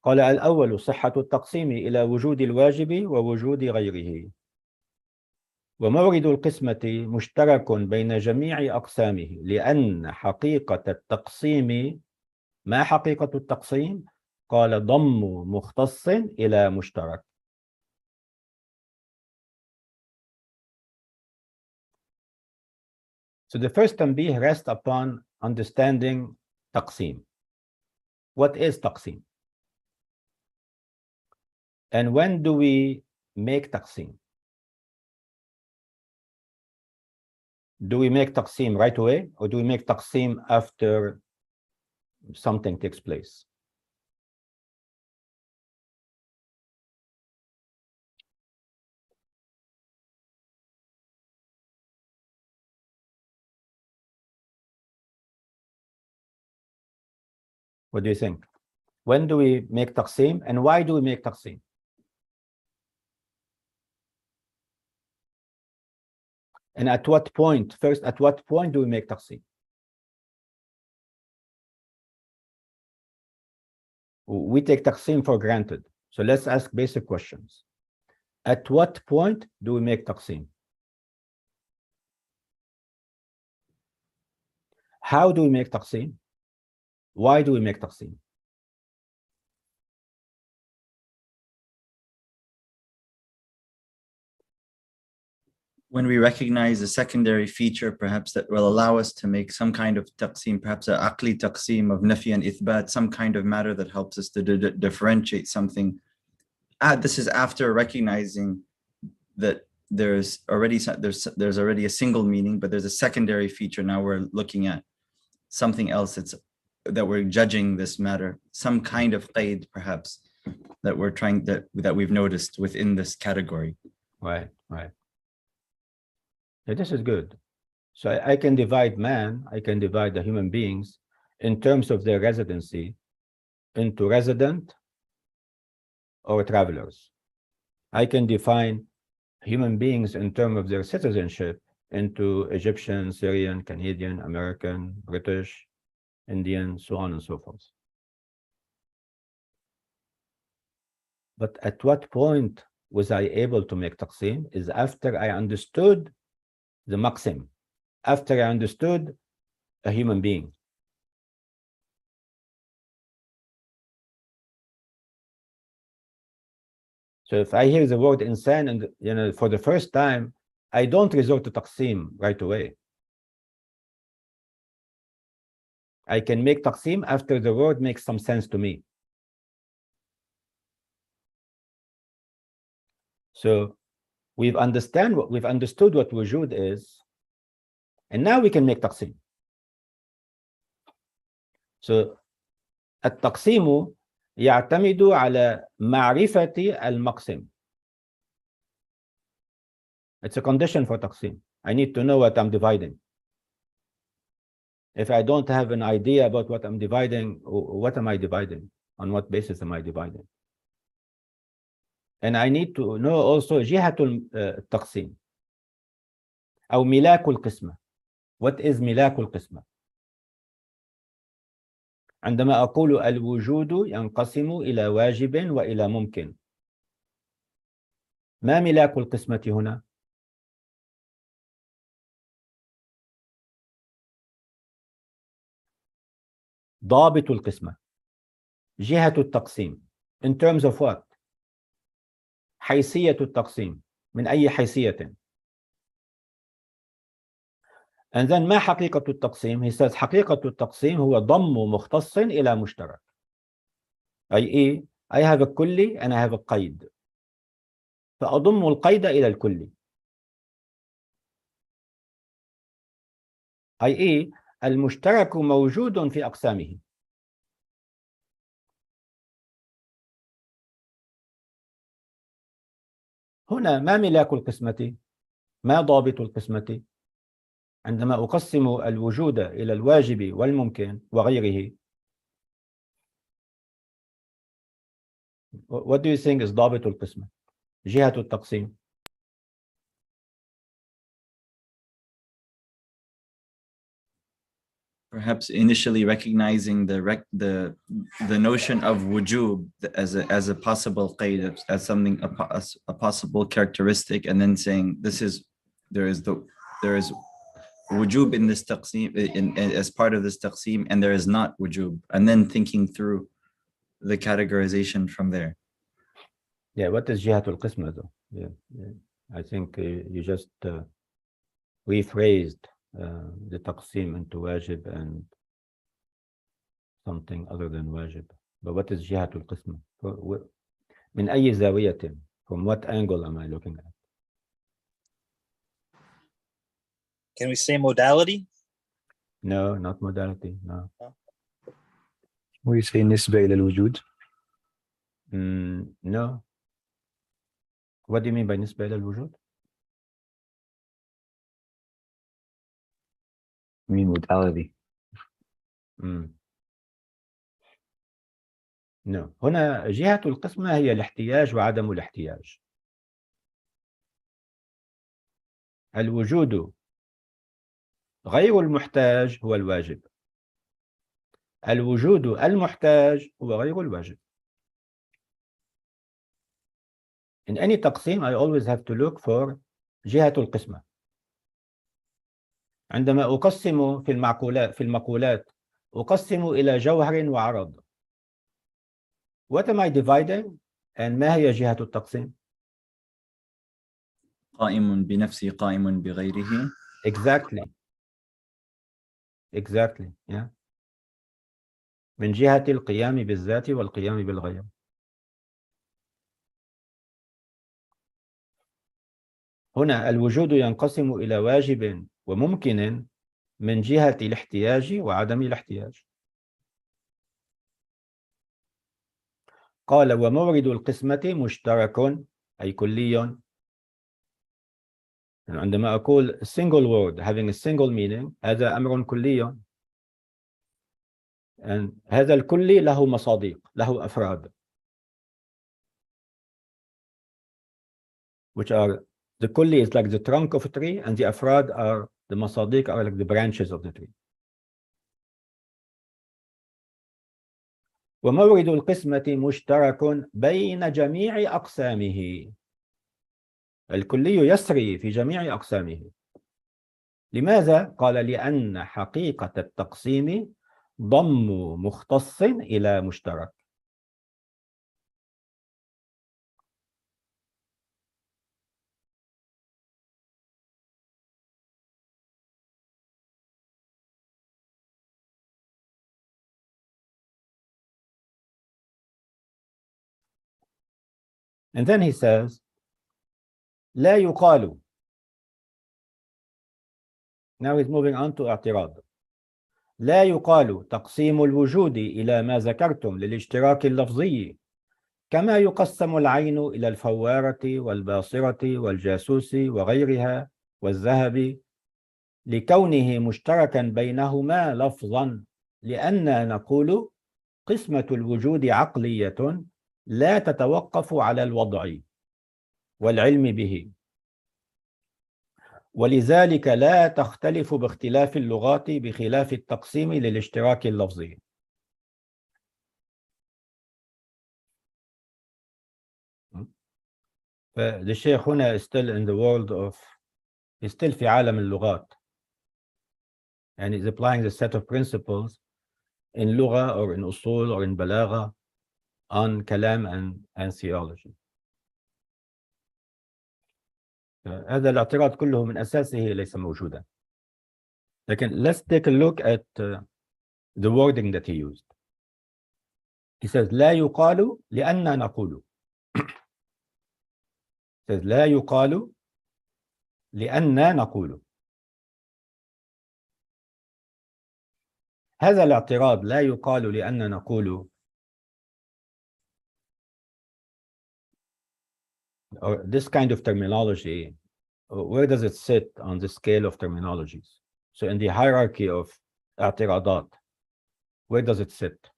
قال الأول صحة التقسيم إلى وجود الواجب ووجود غيره. ومورد القسمة مشترك بين جميع أقسامه لأن حقيقة التقسيم ما حقيقة التقسيم؟ قال ضم مختص إلى مشترك. So the first تنبيه rests upon understanding تقسيم. What is تقسيم? And when do we make تقسيم? Do we make تقسيم right away or do we make تقسيم after something takes place? What do you think? When do we make تقسيم and why do we make تقسيم? And at what point, first, at what point do we make تقسيم? We take تقسيم for granted. So let's ask basic questions. At what point do we make تقسيم? How do we make تقسيم? Why do we make تقسيم? When we recognize a secondary feature, perhaps that will allow us to make some kind of taqsim, perhaps an aqli taqsim of nafi and ithbat, some kind of matter that helps us to differentiate something. This is after recognizing that there's already a single meaning, but there's a secondary feature. Now we're looking at something else that we're judging this matter, some kind of qaid perhaps that we're trying that we've noticed within this category. Right. Yeah, this is good. So I can divide I can divide the human beings in terms of their residency into resident or travelers. I can define human beings in terms of their citizenship into Egyptian, Syrian, Canadian, American, British, Indian, so on and so forth. But at what point was I able to make taqsim is after I understood the maqsim, after I understood a human being. So if I hear the word insan and for the first time, I don't resort to taqsim right away. I can make taqsim after the word makes some sense to me. So we've understood what wujud is, and now we can make taqsim. So التقسيم يعتمد على معرفة المقسم. It's a condition for taqsim. I need to know what I'm dividing. If I don't have an idea about what I'm dividing, what am I dividing? On what basis am I dividing? And I need to know also جهة التقسيم أو ملاك القسمة. What is ملاك القسمة? عندما أقول الوجود ينقسم إلى واجب وإلى ممكن. ما ملاك القسمة هنا؟ ضابط القسمة. جهة التقسيم. In terms of what? حيثية التقسيم. من أي حيثية؟ And then ما حقيقة التقسيم? He says حقيقة التقسيم هو ضم مختص إلى مشترك. أي I have a كلي and I have a قيد. فأضم القيد إلى الكلي. أي المشترك موجود في أقسامه. هنا ما ملاك القسمة؟ ما ضابط القسمة؟ عندما أقسم الوجود إلى الواجب والممكن وغيره. What do you think is ضابط القسمة؟ جهة التقسيم. Perhaps initially recognizing the notion of wujub as a possible qaid, as something a possible characteristic, and then saying there is wujub in this taqsim as part of this taqsim, and there is not wujub, and then thinking through the categorization from there. Yeah, what is جهة القسمة though? Yeah. I think you just rephrased the taqsim into wajib and something other than wajib. But what is جهة القسمة? من أي زاوية? From what angle am I looking at? Can we say modality? No, not modality. No. We say نسبة إلى الوجود. No. What do you mean by نسبة إلى الوجود? I mean modality. No. هنا جهة القسمة هي الاحتياج وعدم الاحتياج. الوجود غير المحتاج هو الواجب. الوجود المحتاج هو غير الواجب. In any تقسيم I always have to look for جهة القسمة. عندما أقسم في المقولات أقسم إلى جوهر وعرض. What am I dividing? And ما هي جهة التقسيم? قائم بنفسه قائم بغيره. Exactly. Yeah. من جهة القيام بالذات والقيام بالغير. هنا الوجود ينقسم إلى واجب وممكن من جهة الاحتياج وعدم الاحتياج. قال ومورد القسمة مشترك أي كلي. عندما أقول single word having a single meaning هذا أمر كلي. And هذا الكلي له مصادق له أفراد. Which are the kulli is like the trunk of a tree and the afrad are the masaddiq are like the branches of the tree. ومورد القسمة مشترك بين جميع أقسامه. الكلي يسري في جميع أقسامه. لماذا؟ قال لأن حقيقة التقسيم ضم مختص إلى مشترك. And then he says, لا يقال. Now he's moving on to اعتراض. لا يقال تقسيم الوجود إلى ما ذكرتم للاشتراك اللفظي كما يقسم العين إلى الفوارة والباصرة والجاسوس وغيرها والذهب لكونه مشتركا بينهما لفظا، لأن نقول قسمة الوجود عقلية لا تتوقف على الوضع والعلم به، ولذلك لا تختلف باختلاف اللغات بخلاف التقسيم للاشتراك اللفظي. فالشيخ هنا still in the world of still في عالم اللغات and is applying the set of principles in لغة or in أصول or in بلاغة on كلام and theology. هذا الاعتراض كله من أساسه ليس موجودا. لكن let's take a look at the wording that he used. He says لا يقال لأن نقول. He says لا يقال لأن نقول. هذا الاعتراض لا يقال لأن نقول or this kind of terminology, where does it sit on the scale of terminologies? So in the hierarchy of اعتراضات, where does it sit?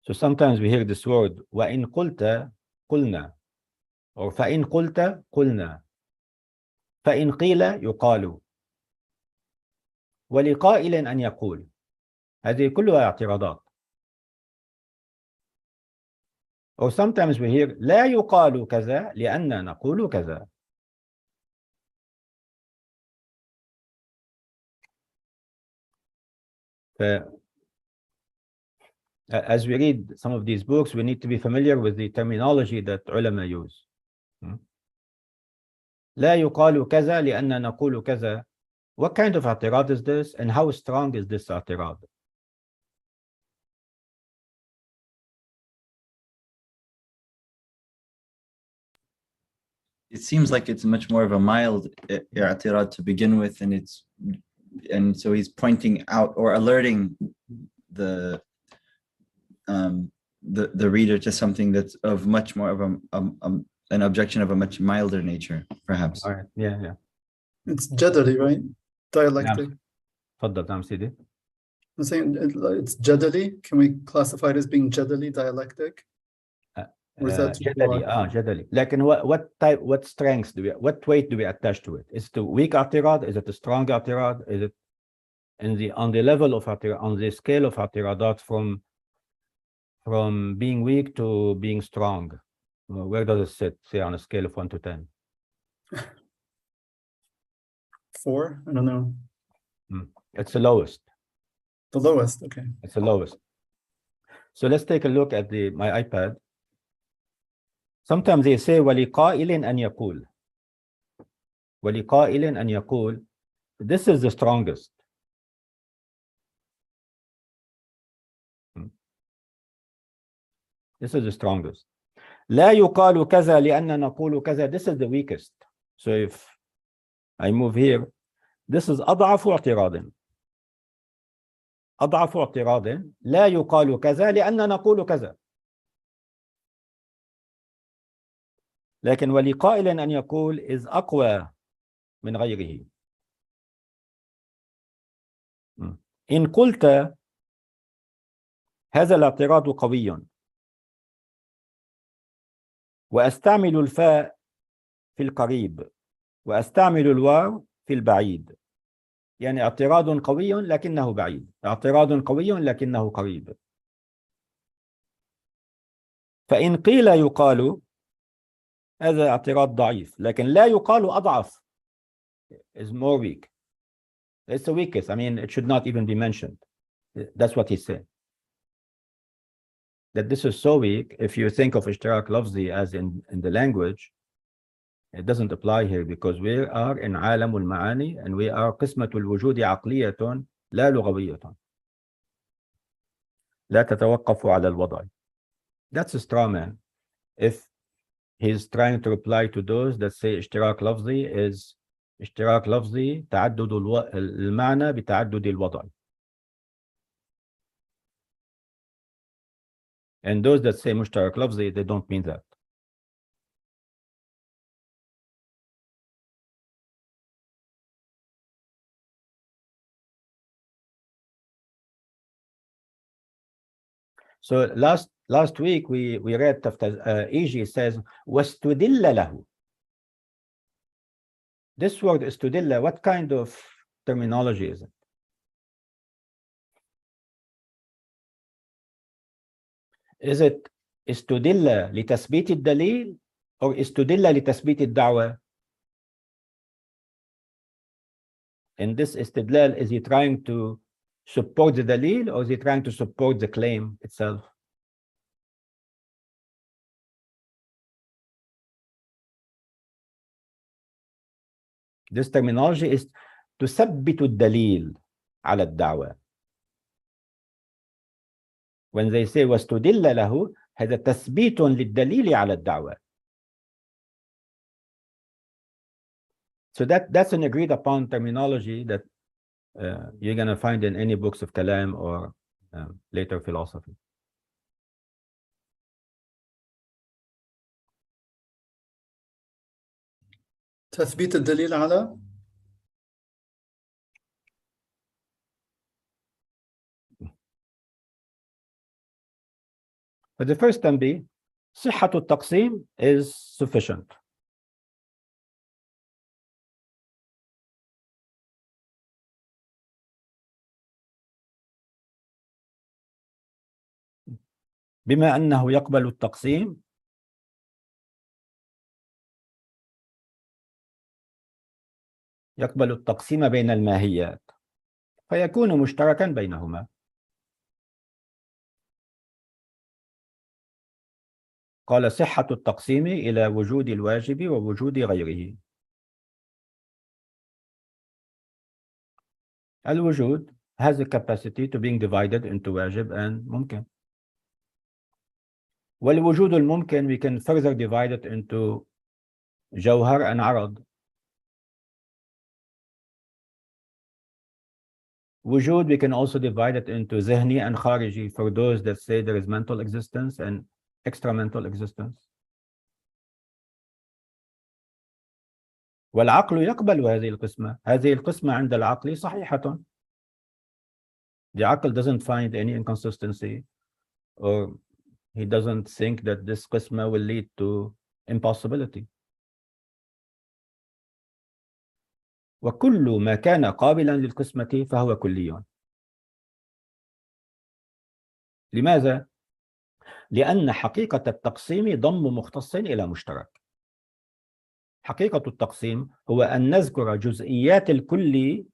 So sometimes we hear this word وإن قلت قلنا, or فإن قلت قلنا, فإن قيل يقال, ولقائل أن يقول. هذه كلها اعتراضات. Or sometimes we hear لا يقال كذا لأن نقول كذا. As we read some of these books, we need to be familiar with the terminology that ulama use. لا يقال كذا لأن نقول كذا. What kind of اعتراض is this, and how strong is this اعتراض? It seems like it's much more of a mild i'tirad to begin with, and so he's pointing out or alerting the reader to something that's of much more of an objection of a much milder nature, perhaps. All right. Yeah. It's jadali, right? Dialectic. تفضل نعم سيدي. I'm saying it's jadali. Can we classify it as being jadali, dialectic? Or is that too جدلي broad? جدلي. لكن what strengths what weight do we attach to it? Is it a weak اعتراض? Is it a strong اعتراض? Is it on the level of اعتراض, on the scale of اعتراضات from being weak to being strong? Where does it sit, say, on a scale of 1 to 10? 4? I don't know. It's the lowest. The lowest, okay. It's the lowest. So let's take a look at my iPad. Sometimes they say ولقائل أن يقول. ولقائل أن يقول. This is the strongest. This is the strongest. لا يقال كذا لأن نقول كذا. This is the weakest. So if I move here, this is أضعف اعتراض. أضعف اعتراض لا يقال كذا لأن نقول كذا. لكن ولقائل أن يقول is أقوى من غيره. إن قلت هذا الاعتراض قوي وأستعمل الفاء في القريب وأستعمل الواو في البعيد، يعني اعتراض قوي لكنه بعيد، اعتراض قوي لكنه قريب. فإن قيل يقال هذا اعتراض ضعيف، لكن لا يقال أضعف is more weak. It's the weakest. I mean, it should not even be mentioned. That's what he's saying. That this is so weak, if you think of اشتراك لفظي as in the language, it doesn't apply here because we are in عالم المعاني and we are قسمة الوجود عقلية لا لغوية. لا تتوقف على الوضع. That's a straw man. If he's trying to reply to those that say اشتراك لفظي is اشتراك لفظي تعدد المعنى بتعدد الوضع. And those that say مشترك لفظي, they don't mean that. So last week we read Iji says واستدل له. This word استدل, what kind of terminology is it? Is it استدل لتثبيت الدليل or استدل لتثبيت الدعوة? In this استدلال, is he trying to support the dalil or is he trying to support the claim itself? This terminology is تثبت الدليل على الدعوة. When they say واستدل له, هذا تثبيت للدليل على الدعوة. So that's an agreed upon terminology that you're going to find in any books of Kalam or later philosophy. تثبيت الدليل على But the first تنبيه, صحة التقسيم is sufficient. بما أنه يقبل التقسيم بين الماهيات فيكون مشتركا بينهما. قال صحة التقسيم إلى وجود الواجب ووجود غيره. الوجود has a capacity to being divided into واجب and ممكن. والوجود الممكن we can further divide it into جوهر and عرض. وجود we can also divide it into ذهني and خارجي for those that say there is mental existence and extra mental existence. والعقل يقبل هذه القسمة. هذه القسمة عند العقل صحيحة. The عقل doesn't find any inconsistency or he doesn't think that this قسمة will lead to impossibility. وكل ما كان قابلا للقسمة فهو كلي. لماذا؟ لأن حقيقة التقسيم ضم مختص إلى مشترك. حقيقة التقسيم هو أن نذكر جزئيات الكلي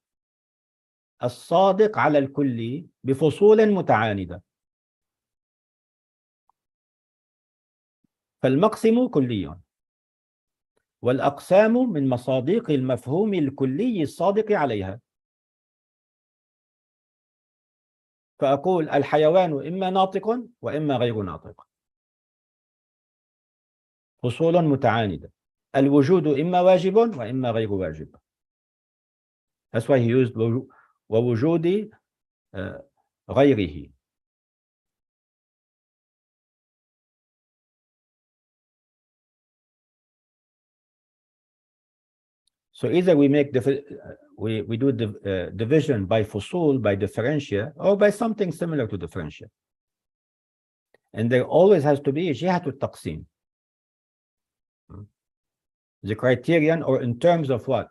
الصادق على الكلي بفصول متعاندة. فالمقسم كلي والأقسام من مصادق المفهوم الكلي الصادق عليها. فأقول الحيوان إما ناطق وإما غير ناطق. فصول متعاندة. الوجود إما واجب وإما غير واجب. That's why he used ووجود غيره. So either we make we do the division by فصول, by differentia, or by something similar to differentia. And there always has to be جهة التقسيم. The criterion, or in terms of what?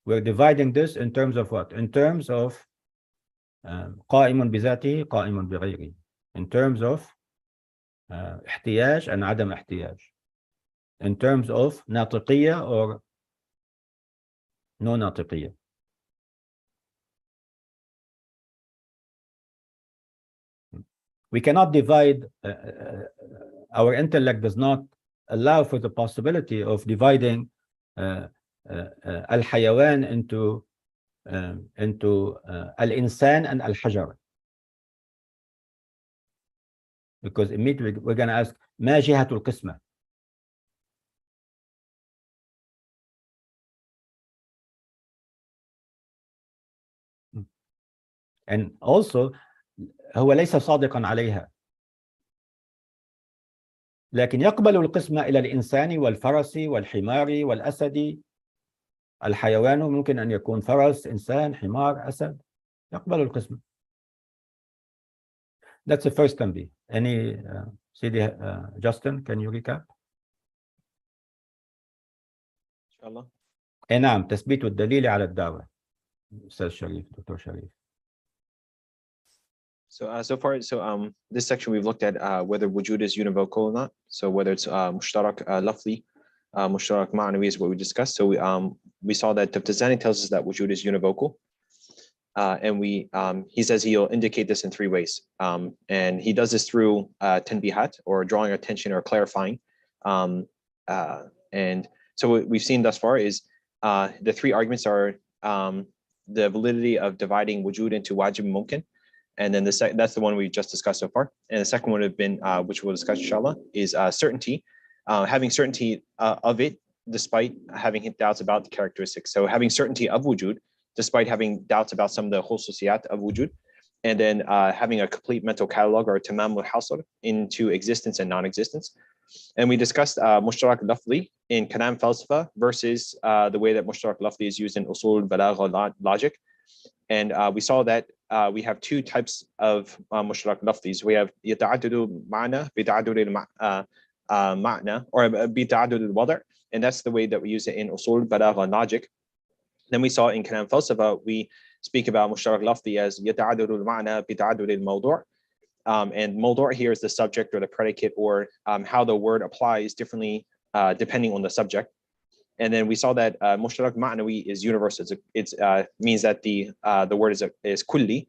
We're dividing this in terms of what? In terms of قائم بذاته قائم بغيره. In terms of احتياج and عدم احتياج. in terms of ناطقية or no ناطقية. We cannot divide, our intellect does not allow for the possibility of dividing الحيوان into الإنسان and الحجر. Because immediately we're going to ask ما جهة القسمة. And also هو ليس صادقا عليها، لكن يقبل القسمة إلى الإنسان والفرس والحمار والأسد. الحيوان ممكن أن يكون فرس، إنسان، حمار، أسد، يقبل القسمة. That's the first تنبيه. Any Sidi Justin, can you recap? إن شاء الله. نعم، تثبيت الدليل على الدعوة. أستاذ شريف، دكتور شريف. So far, this section we've looked at whether wujud is univocal or not. So whether it's mushtarak lafzi, mushtarak ma'nawi is what we discussed. So we saw that Taftazani tells us that wujud is univocal, and he says he'll indicate this in three ways, and he does this through tanbihat, or drawing attention or clarifying. And so what we've seen thus far is the three arguments are the validity of dividing wujud into wajib and mumkin. And then that's the one we just discussed so far. And the second one would have been, which we'll discuss inshallah, is certainty, having certainty of it despite having doubts about the characteristics. So having certainty of wujud despite having doubts about some of the khususiyat of wujud, and then having a complete mental catalog, or tamam al-hasr, into existence and non-existence. And we discussed mushtarak lafzi in kalam falsafa versus the way that mushtarak lafzi is used in usul balagha logic. And we saw that we have two types of mushtarak lafzis. We have yata'addudu ma'na bita'addud ma'na, or bita'addud al-wad', and that's the way that we use it in usul balagha logic. Then we saw in kalam falsafa, we speak about mushtarak lafzi as yata'addud al-ma'na bita'addud al-mawdu'. And mawdu' here is the subject or the predicate, or how the word applies differently depending on the subject. And then we saw that mushtarak ma'nawi is universal. It means that the word is kulli,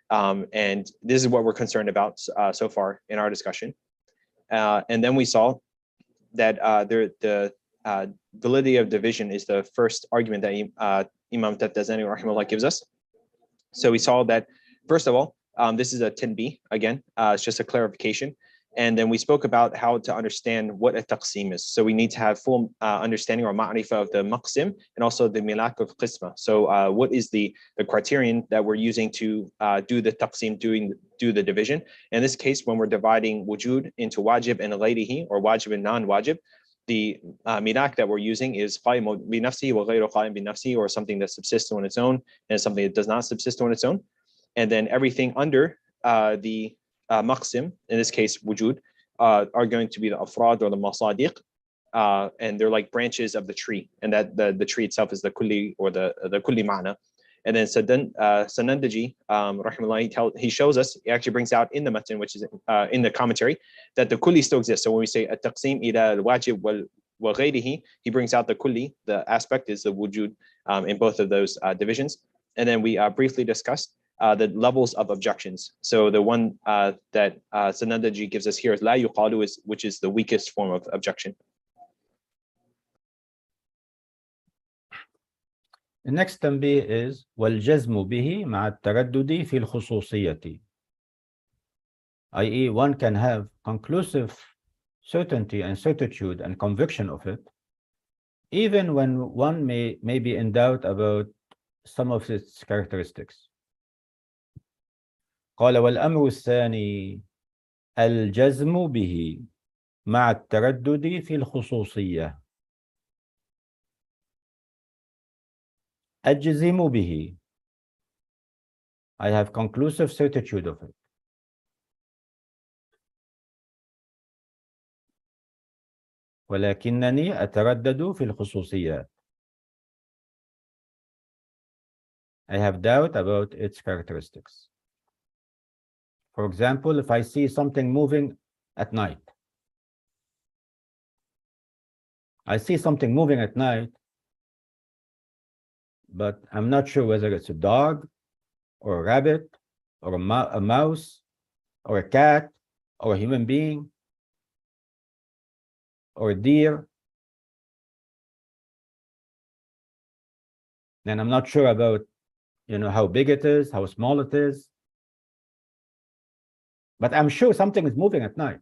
and this is what we're concerned about so far in our discussion. And then we saw that the validity of division is the first argument that Imam Taftazani rahimahullah gives us. So we saw that, first of all, this is a tanbih, again, it's just a clarification. And then we spoke about how to understand what a taqsim is. So we need to have full understanding or ma'rifah of the maqsim and also the milak of qisma. So what is the criterion that we're using to do the taqsim, do the division? In this case, when we're dividing wujud into wajib and ghayrihi, or wajib and non-wajib, the milak that we're using is qaim bi nafsi wa ghayru qaim bi nafsi, or something that subsists on its own and something that does not subsist on its own. And then everything under the maqsim, in this case wujud, are going to be the afrad or the masadiq, and they're like branches of the tree, and that the tree itself is the kulli, or the kulli ma'na. And then Sanandaji rahimahullah, he shows us, he actually brings out in the matan, which is in the commentary, that the kulli still exists. So when we say at-taqsim ila al-wajib wa ghayrihi, he brings out the kulli, the aspect is the wujud in both of those divisions. And then we briefly discussed the levels of objections. So the one that Sanandaji gives us here is la yuqalu, which is the weakest form of objection. The next tanbih is والجزم به مع التردد في الخصوصية, i.e. one can have conclusive certainty and certitude and conviction of it, even when one may be in doubt about some of its characteristics. قال والأمر الثاني الجزم به مع التردد في الخصوصية. أجزم به, I have conclusive certitude of it. ولكنني أتردد في الخصوصيات, I have doubt about its characteristics. For example, if I see something moving at night, I see something moving at night, but I'm not sure whether it's a dog or a rabbit or a mouse or a cat or a human being or a deer. And I'm not sure about, how big it is, how small it is. But I'm sure something is moving at night.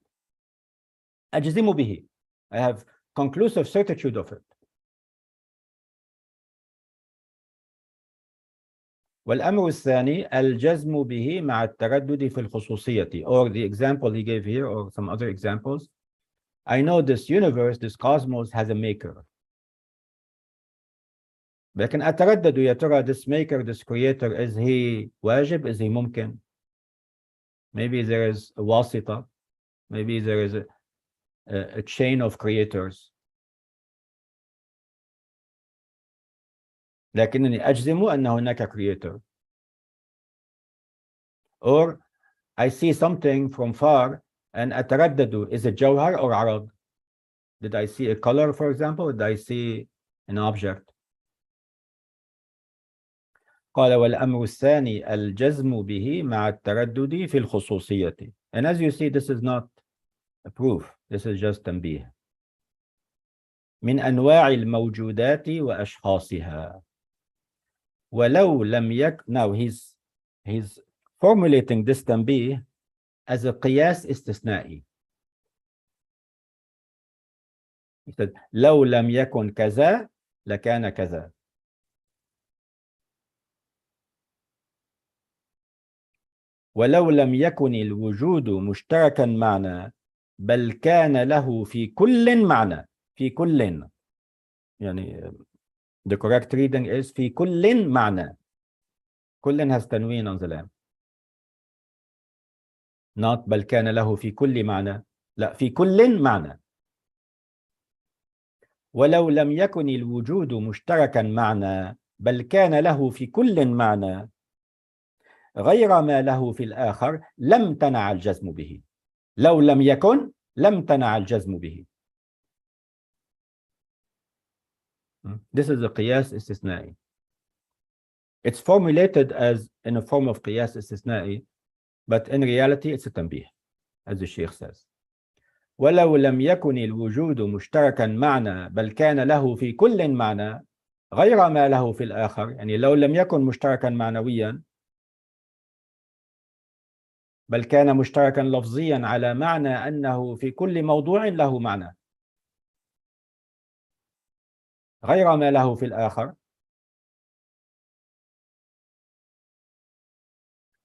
أجزم به. I have conclusive certitude of it. والأمر الثاني الجزم به مع التردد في الخصوصية. Or the example he gave here, or some other examples. I know this universe, this cosmos has a maker. لكن أتردد يا ترى this maker, this creator, is he واجب? Is he ممكن? Maybe there is a wasita. Maybe there is a chain of creators. لكنني أجزم أن هناك creator. Or I see something from far and أتردد, is it جوهر or عرض? Did I see a color, for example? Did I see an object? قال والأمر الثاني الجزم به مع التردد في الخصوصية. And as you see, this is not a proof. This is just تنبيه. من أنواع الموجودات وأشخاصها. ولو لم يكن. Now he's formulating this تنبيه as a قياس استثنائي. He said لو لم يكن كذا لكان كذا. ولو لم يكن الوجود مشتركا معنا بل كان له في كل معنى. في كل. يعني the correct reading is في كل معنى. كل has تنوين on the lamb. Not بل كان له في كل معنى. لا، في كل معنى. ولو لم يكن الوجود مشتركا معنا بل كان له في كل معنى غير ما له في الآخر لم تنع الجزم به. لو لم يكن لم تنع الجزم به. This is a قياس استثنائي. It's formulated as in a form of قياس استثنائي, but in reality it's a تنبيه, as the Sheikh says. ولو لم يكن الوجود مشتركا معنا بل كان له في كل معنى غير ما له في الآخر. يعني لو لم يكن مشتركا معنويا بل كان مشتركا لفظيا على معنى أنه في كل موضوع له معنى غير ما له في الآخر.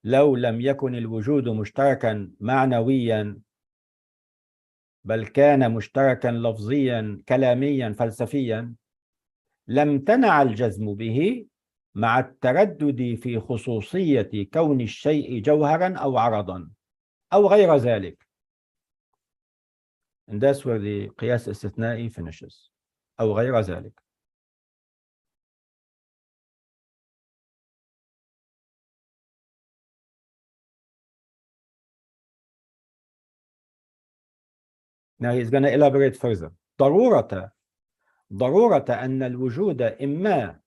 لو لم يكن الوجود مشتركا معنويا بل كان مشتركا لفظيا كلاميا فلسفيا لم تنع الجزم به مع التردد في خصوصية كون الشيء جوهرا أو عرضا أو غير ذلك. And that's where the قياس استثنائي finishes. أو غير ذلك. Now he's going to elaborate further. ضرورة أن الوجود إما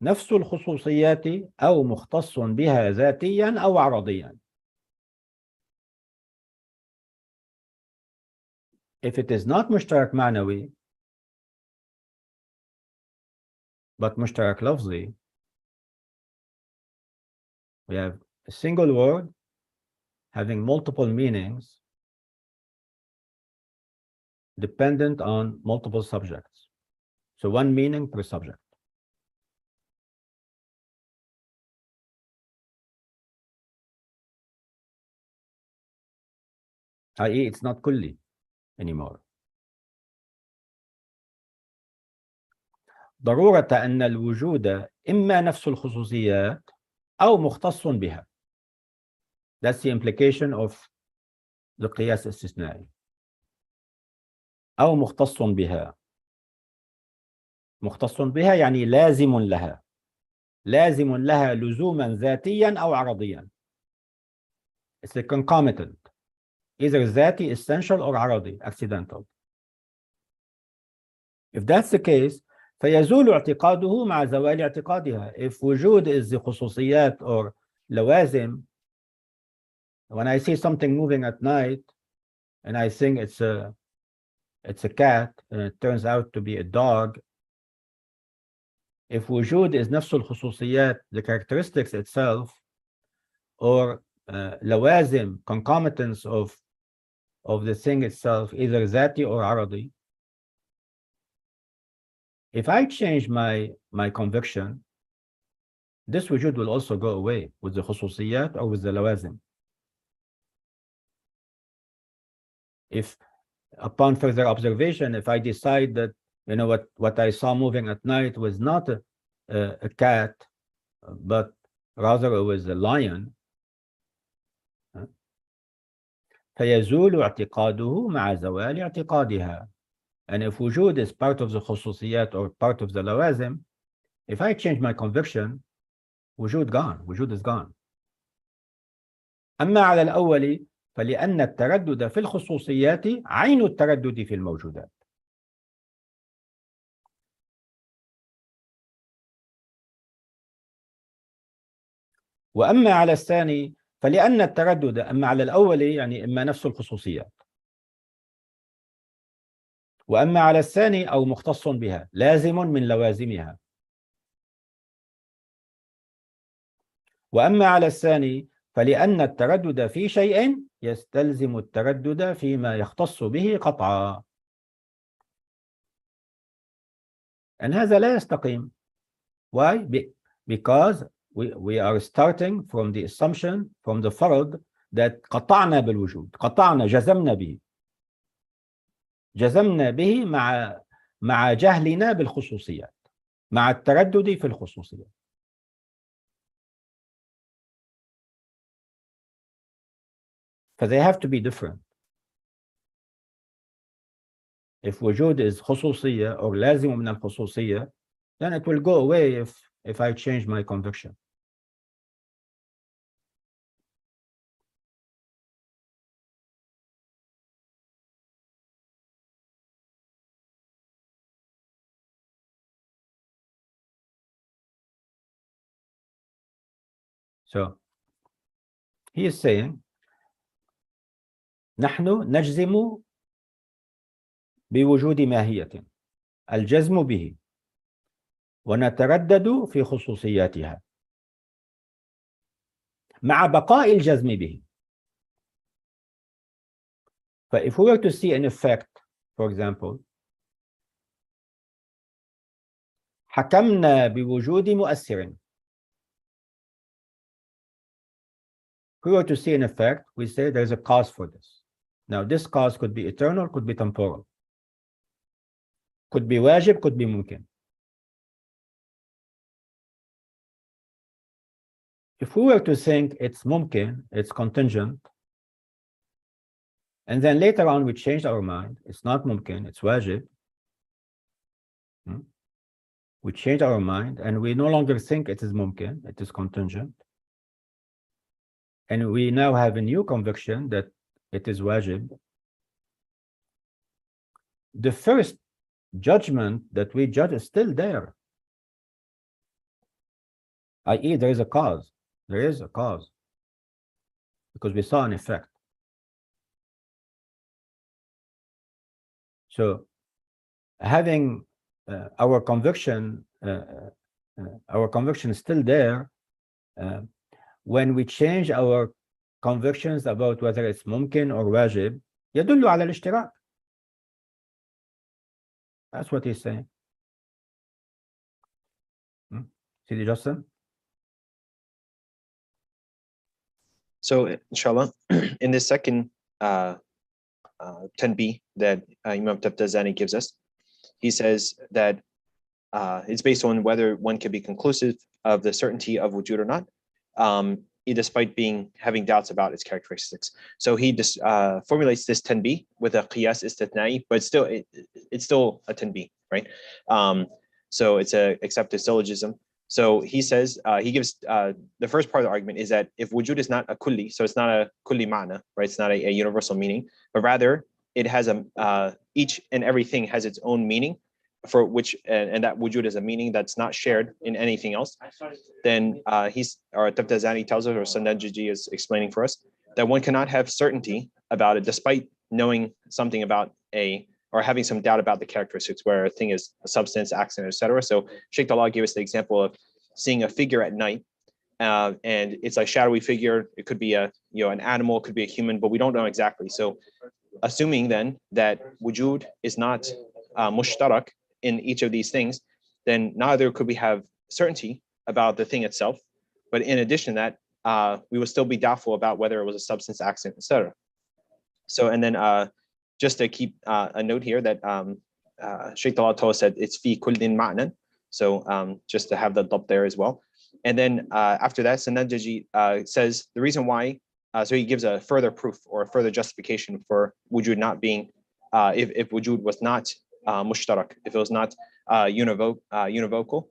نفس الخصوصيات أو مختص بها ذاتيا أو عرضيا. If it is not مشترك معنوي but مشترك لفظي, we have a single word having multiple meanings dependent on multiple subjects. So one meaning per subject. i.e. it's not كلي anymore. ضرورة أن الوجود إما نفس الخصوصيات أو مختص بها. That's the implication of the قياس الاستثنائي. أو مختص بها. مختص بها يعني لازم لها. لازم لها لزوما ذاتيا أو عرضيا. It's a concomitant. Either ذاتي essential or عرضي accidental. If that's the case, فيزول اعتقاده مع زوال اعتقادها. If وجود is the خصوصيات or لوازم, when I see something moving at night and I think it's a cat and it turns out to be a dog, if وجود is نفس الخصوصيات, the characteristics itself, or لوازم, concomitants of the thing itself, either ذاتي or عرضي, if I change my conviction, this wujud will also go away with the khususiyat or with the lawazim. If upon further observation, if I decide that, you know, what I saw moving at night was not a cat, but rather it was a lion, فيزول اعتقاده مع زوال اعتقادها. And if wujud is part of the khususiyat or part of the lawazim, if I change my conviction, wujud gone, wujud is gone. أما على الأول فلأن التردد في الخصوصيات عين التردد في الموجودات. وأما على الثاني فلأن التردد، أما على الأول يعني إما نفس الخصوصيات، وأما على الثاني أو مختص بها، لازم من لوازمها. وأما على الثاني فلأن التردد في شيء يستلزم التردد فيما يختص به قطعا. And هذا لا يستقيم. Why? Because we are starting from the assumption, from the فرض that قطعنا بالوجود، قطعنا، جزمنا به. جزمنا به مع جهلنا بالخصوصيات، مع التردد في الخصوصيات. فthey have to be different. If وجود is خصوصية or لازم من الخصوصية, then it will go away if I change my conviction. So he is saying نحن نجزم بوجود ماهية، الجزم به، ونتردد في خصوصياتها مع بقاء الجزم به. If we were to see an effect, for example, حكمنا بوجود مؤثر. If we were to see an effect, we say there's a cause for this. Now, this cause could be eternal, could be temporal, could be wajib, could be mumkin. If we were to think it's mumkin, it's contingent, and then later on we changed our mind, it's not mumkin, it's wajib. We change our mind and we no longer think it is mumkin, it is contingent. And we now have a new conviction that it is wajib. The first judgment that we judge is still there. I.e., there is a cause. There is a cause. Because we saw an effect. So, having our conviction is still there, when we change our convictions about whether it's mumkin or wajib, يدل على الاشتراك. That's what he's saying. Sidi Justin? So, inshallah, in the second 10b that Imam Tabtazani gives us, he says that it's based on whether one can be conclusive of the certainty of wujud or not, despite having doubts about its characteristics. So he just formulates this 10b with a qiyas istithna'i, but it's still a 10b, right? So it's a accepted syllogism. So he says, he gives the first part of the argument is that if wujud is not a kulli, so it's not a kulli ma'na, right? It's not a universal meaning, but rather it has each and everything has its own meaning for which, and that wujud is a meaning that's not shared in anything else, then Taftazani tells us, or Sandanjiji is explaining for us, that one cannot have certainty about it despite knowing something about or having some doubt about the characteristics, where a thing is a substance, accident, etc. So Sheikh Talal gave us the example of seeing a figure at night, and it's a shadowy figure. It could be an animal, it could be a human, but we don't know exactly. So assuming then that wujud is not mushtarak in each of these things, then neither could we have certainty about the thing itself. But in addition to that, we would still be doubtful about whether it was a substance, accident, etc. So, and then just to keep a note here that Sheikh Talal told us that it's fi kullin ma'nan. So just to have the dabt there as well. And then after that, Sandanjaji says the reason why, so he gives a further proof or a further justification for wujud not being, if wujud was not mushtarak, if it was not univocal.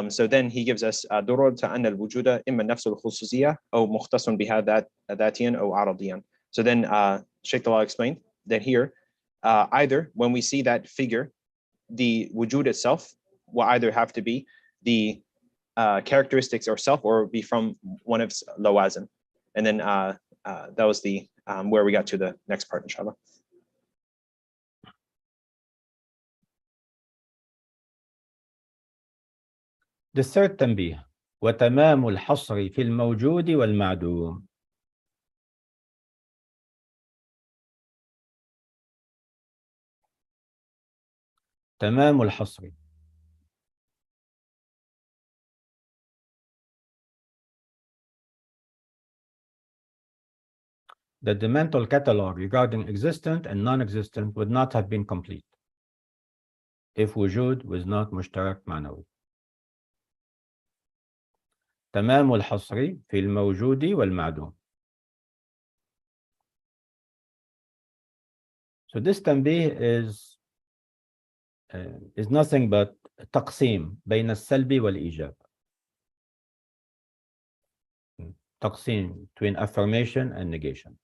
So then he gives us durur to anna al-wujuda imma nafs al-khususiyya aw mukhtasun biha dhatiyan aw aradiyan. So then Sheikh Talal explained that here, either when we see that figure, the wujud itself will either have to be the characteristics or self, or be from one of its lawazim. And then that was the where we got to the next part, inshallah. The third تنبيه وتمام الحصر في الموجود والمعدوم. تمام الحصر. That the mental catalog regarding existent and non-existent would not have been complete if wujud was not mushtarak معنوي. تمام الحصر في الموجود والمعدوم. So this تنبيه is nothing but تقسيم بين السلب والإيجاب. تقسيم between affirmation and negation.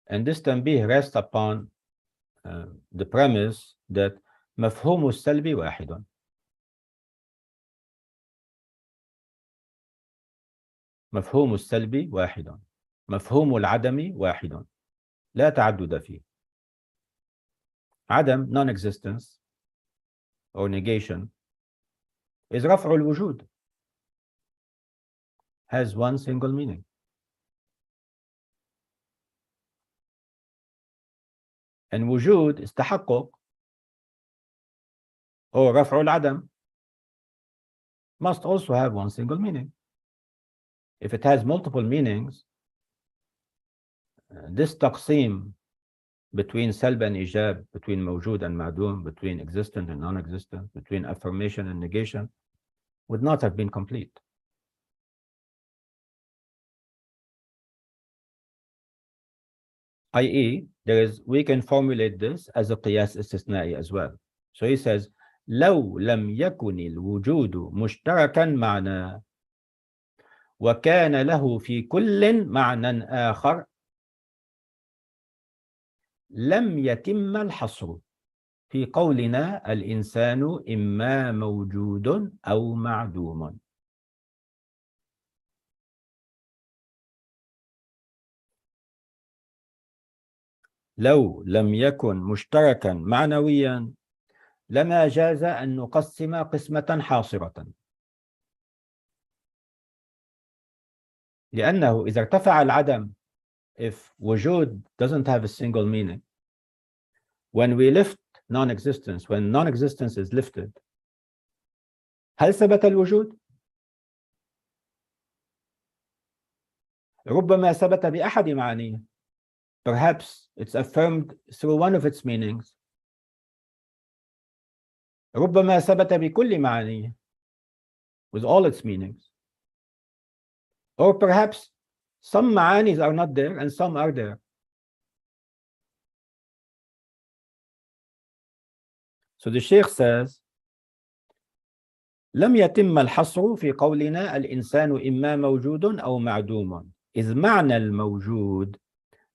And this تنبيه rests upon the premise that مفهوم السلب واحد. مفهوم السلب واحد. مفهوم العدم واحد. لا تعدد فيه. عدم, non-existence or negation, is رفع الوجود. Has one single meaning. And وجود is تحقق or رفع العدم must also have one single meaning. If it has multiple meanings, this تقسيم between سلب and إيجاب, between موجود and معدوم, between existent and non-existent, between affirmation and negation, would not have been complete. i.e., we can formulate this as a قياس استثنائي as well. So he says, لو لم يكن الوجود مشتركا معنا وكان له في كل معنى آخر لم يتم الحصر في قولنا الإنسان إما موجود أو معدوم. لو لم يكن مشتركا معنويا لما جاز أن نقسم قسمة حاصرة، لأنه إذا ارتفع العدم, if وجود doesn't have a single meaning, when we lift non-existence, when non-existence is lifted, هل ثبت الوجود؟ ربما ثبت بأحد معانيه. Perhaps it's affirmed through one of its meanings. ربما ثبت بكل معانيه, with all its meanings. Or perhaps some maanis are not there and some are there. So the Sheikh says, لم يتم الحصر في قولنا الإنسان إما موجود أو معدوم، إذ معنى الموجود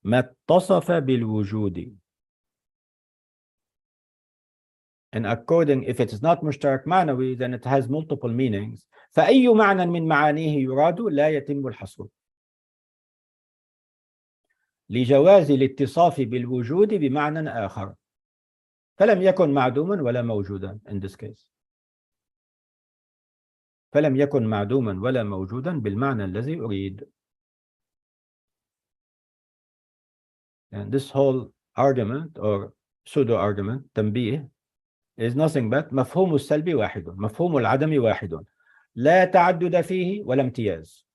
ما اتصف بالوجود And according, if it's not مشترك معنوي, then it has multiple meanings. فأي معنى من معانيه يراد لا يتم الحصر. لجواز الاتصاف بالوجود بمعنى آخر. فلم يكن معدوما ولا موجودا in this case. فلم يكن معدوما ولا موجودا بالمعنى الذي أريد. And this whole argument or pseudo argument تنبيه is nothing but مفهوم السلب واحد، مفهوم العدم واحد، لا تعدد فيه ولا امتياز.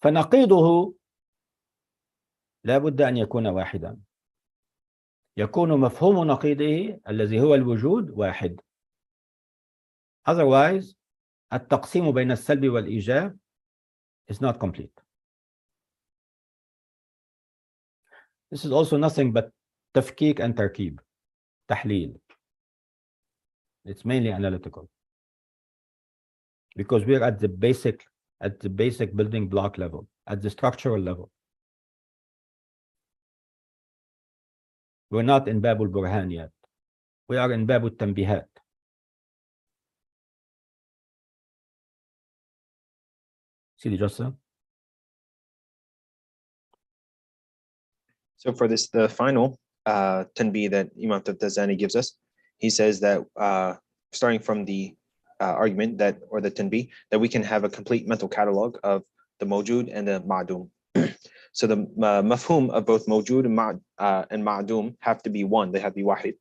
فنقيضه لا بد أن يكون واحدا. يكون مفهوم نقيضه الذي هو الوجود واحد. Otherwise التقسيم بين السلب والإيجاب is not complete. This is also nothing but تفكيك and تركيب، تحليل. It's mainly analytical because we're at the basic building block level, at the structural level. We're not in باب البرهان yet. We are in باب التنبيهات. See the So for this, the final tanbih that Imam Taftazani gives us, he says that starting from the argument that, or the tanbih, that we can have a complete mental catalog of the mawjud and the ma'dum. So the mafhum of both mawjud and ma'dum have to be one, they have to be wahid.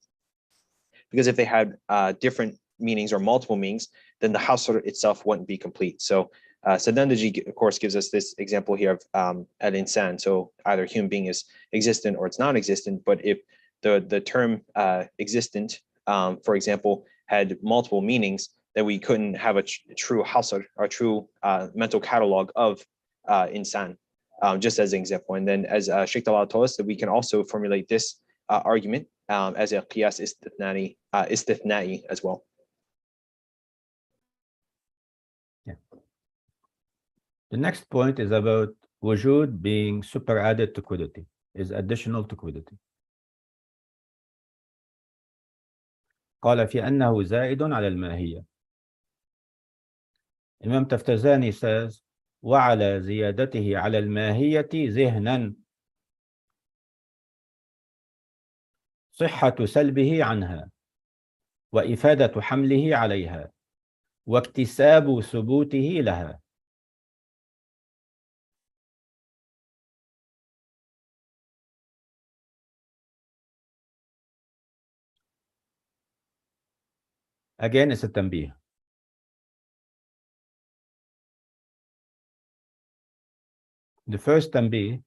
Because if they had different meanings or multiple meanings, then the hasr itself wouldn't be complete. So Sadandaji, of course, gives us this example here of al-insan. So either human being is existent or it's non-existent. But if the term existent, for example, had multiple meanings, then we couldn't have a true hasr or true mental catalog of insan, just as an example. And then as Sheikh Talal told us, that we can also formulate this argument as a qiyas istithna'i as well. The next point is about wujud being superadded to quiddity, is additional to quiddity. قال في أنه زائد على الماهية. Imam Taftazani says وعلى زيادته على الماهية ذهنا صحة سلبه عنها وإفادة حمله عليها واكتساب ثبوته لها. Again, it's a tanbih. The first tanbih,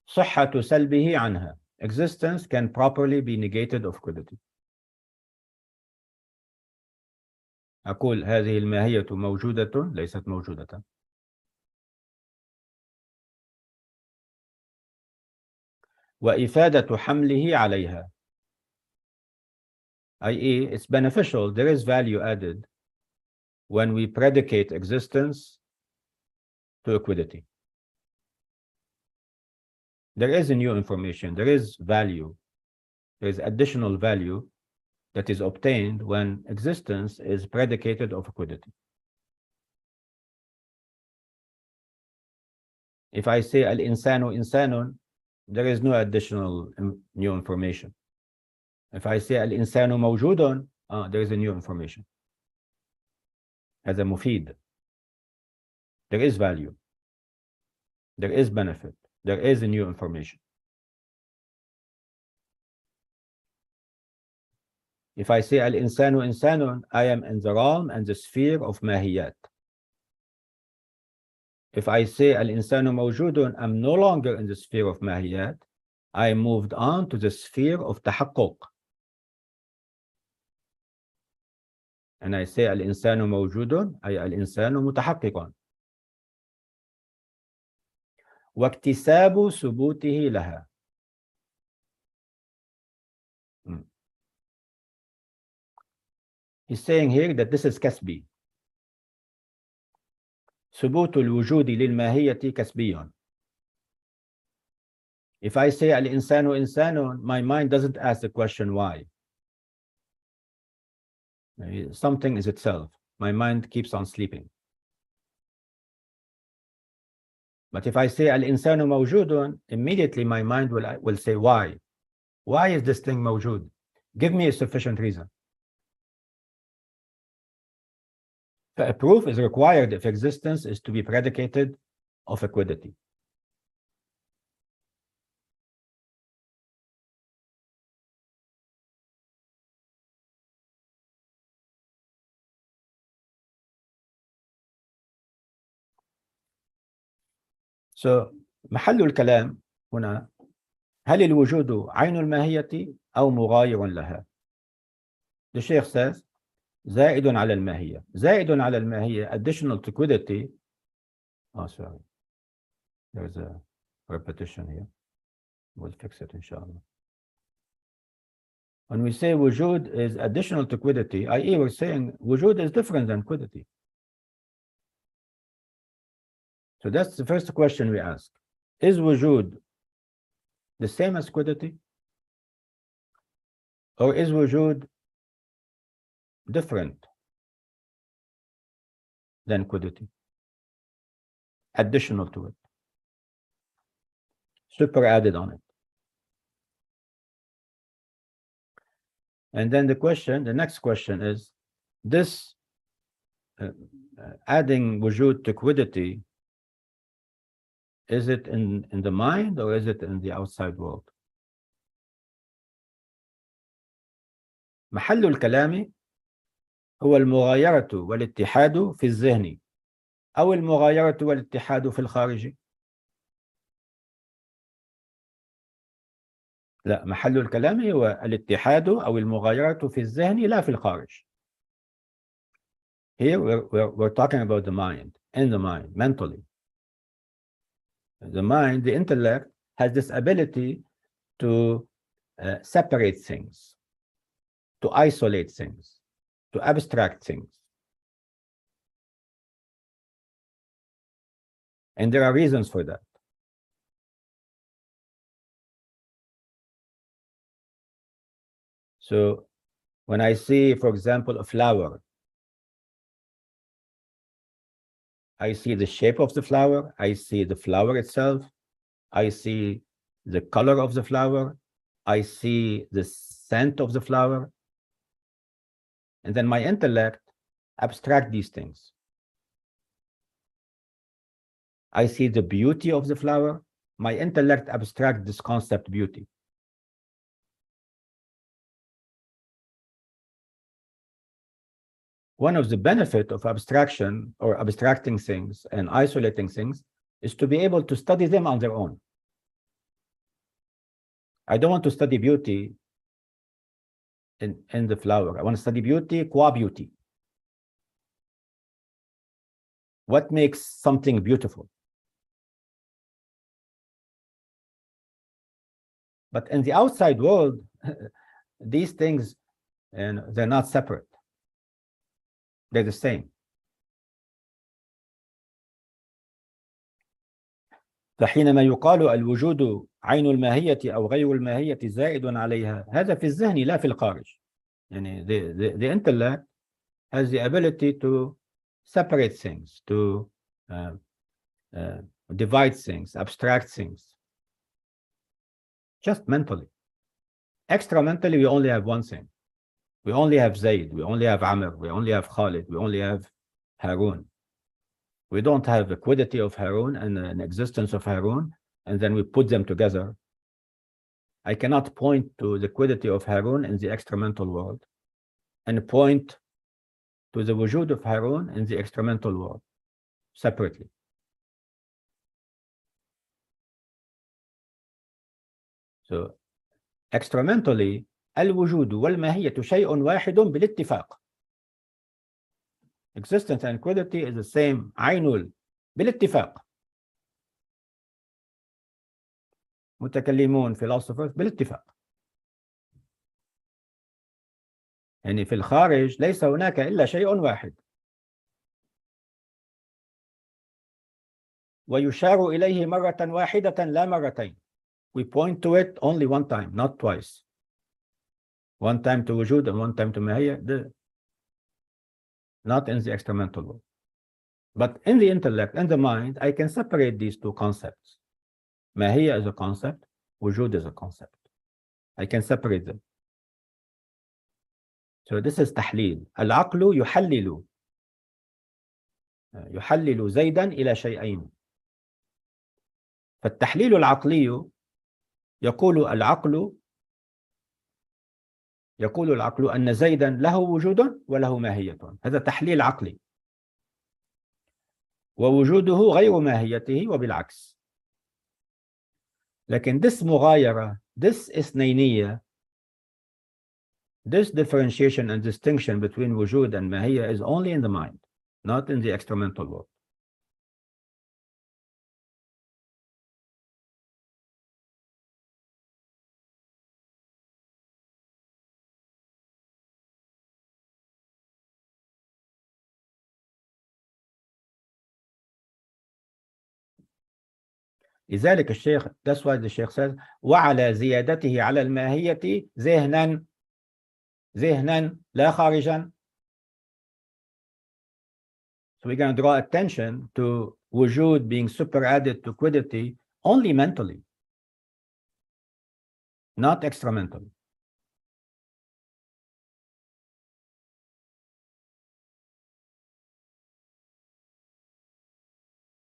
صحة سلبه عنها. Existence can properly be negated of quiddity. أقول هذه الماهية موجودة ليست موجودة. وإفادة حمله عليها. i.e., it's beneficial, there is value added when we predicate existence to a quiddity. There is a new information, there is value, there is additional value that is obtained when existence is predicated of a quiddity. If I say al-insanu insanun, there is no additional new information. If I say al-insanu mawjudun, there is a new information. As a mufid, there is value, there is benefit, there is a new information. If I say al-insanu insanun, I am in the realm and the sphere of mahiyat. If I say al-insanu mawjudun, I'm no longer in the sphere of mahiyat. I moved on to the sphere of tahaqquq. And I say al-insanu mawjudun, ay al-insanu mutahaqqiqun. واكتساب ثبوته لها. He's saying here that this is kasbi. ثبوت الوجود للماهية كسبي. If I say al-insanu insanun, my mind doesn't ask the question why. Something is itself. My mind keeps on sleeping. But if I say al-insanu mawjudun, immediately my mind will say why. Why is this thing mawjud? Give me a sufficient reason. A proof is required if existence is to be predicated of a quiddity. So محل الكلام هنا هل الوجود عين الماهية أو مغاير لها؟ The Sheikh says زائد على الماهية. زائد على الماهية, additional to quiddity. Oh, sorry. There's a repetition here. We'll fix it, inshallah. When we say wujud is additional to quiddity, i.e. we're saying wujud is different than quiddity. So that's the first question we ask. Is wujud the same as quiddity? Or is wujud different than quiddity? Additional to it. Super added on it. And then the next question is, this adding wujud to quiddity, is it in the mind or is it in the outside world? محل الكلام هو المغايرة والاتحاد في الذهن أو المغايرة والاتحاد في الخارج. لا، محل الكلام هو الاتحاد أو المغايرة في الذهن لا في الخارج. Here we're talking about the mind, in the mind, mentally. The mind, the intellect, has this ability to separate things, to isolate things, to abstract things. And there are reasons for that. So when I see, for example, a flower, I see the shape of the flower, I see the flower itself, I see the color of the flower, I see the scent of the flower, and then my intellect abstract these things. I see the beauty of the flower, my intellect abstract this concept beauty. One of the benefits of abstraction or abstracting things and isolating things is to be able to study them on their own. I don't want to study beauty in the flower. I want to study beauty qua beauty. What makes something beautiful? But in the outside world, these things, and they're not separate. They're the same. فحينما يقال الوجود عين الماهية أو غير الماهية زائد عليها، هذا في الذهن لا في الخارج. يعني the intellect has the ability to separate things, to divide things, abstract things, just mentally. Extra mentally, we only have one thing. We only have Zaid, we only have Amr, we only have Khalid, we only have Harun. We don't have the quiddity of Harun and an existence of Harun, and then we put them together. I cannot point to the quiddity of Harun in the extramental world and point to the wujud of Harun in the extramental world separately. So extramentally, الوجود والماهية شيء واحد بالاتفاق. Existence and quiddity is the same. عين بالاتفاق. متكلمون philosophers بالاتفاق. يعني في الخارج ليس هناك إلا شيء واحد. ويشار إليه مرة واحدة لا مرتين. we point to it only one time, not twice. One time to wujud and one time to mahiyya, not in the experimental world. But in the intellect, in the mind, I can separate these two concepts. Mahiyya is a concept, wujud is a concept. I can separate them. So this is تحليل. العقل يحلل زيدا إلى شيئين. فالتحليل العقلي يقول العقل أن زيدا له وجود وله ماهية. هذا تحليل عقلي. ووجوده غير ماهيته وبالعكس. لكن this مغايرة, this اثنينية, this differentiation and distinction between wujud and mahiyya is only in the mind, not in the experimental world. لذلك الشيخ, that's why the Sheikh says, وعلى زيادته على الماهية ذهنا لا خارجا. So we're going to draw attention to wujud being superadded to quiddity only mentally, not extramentally.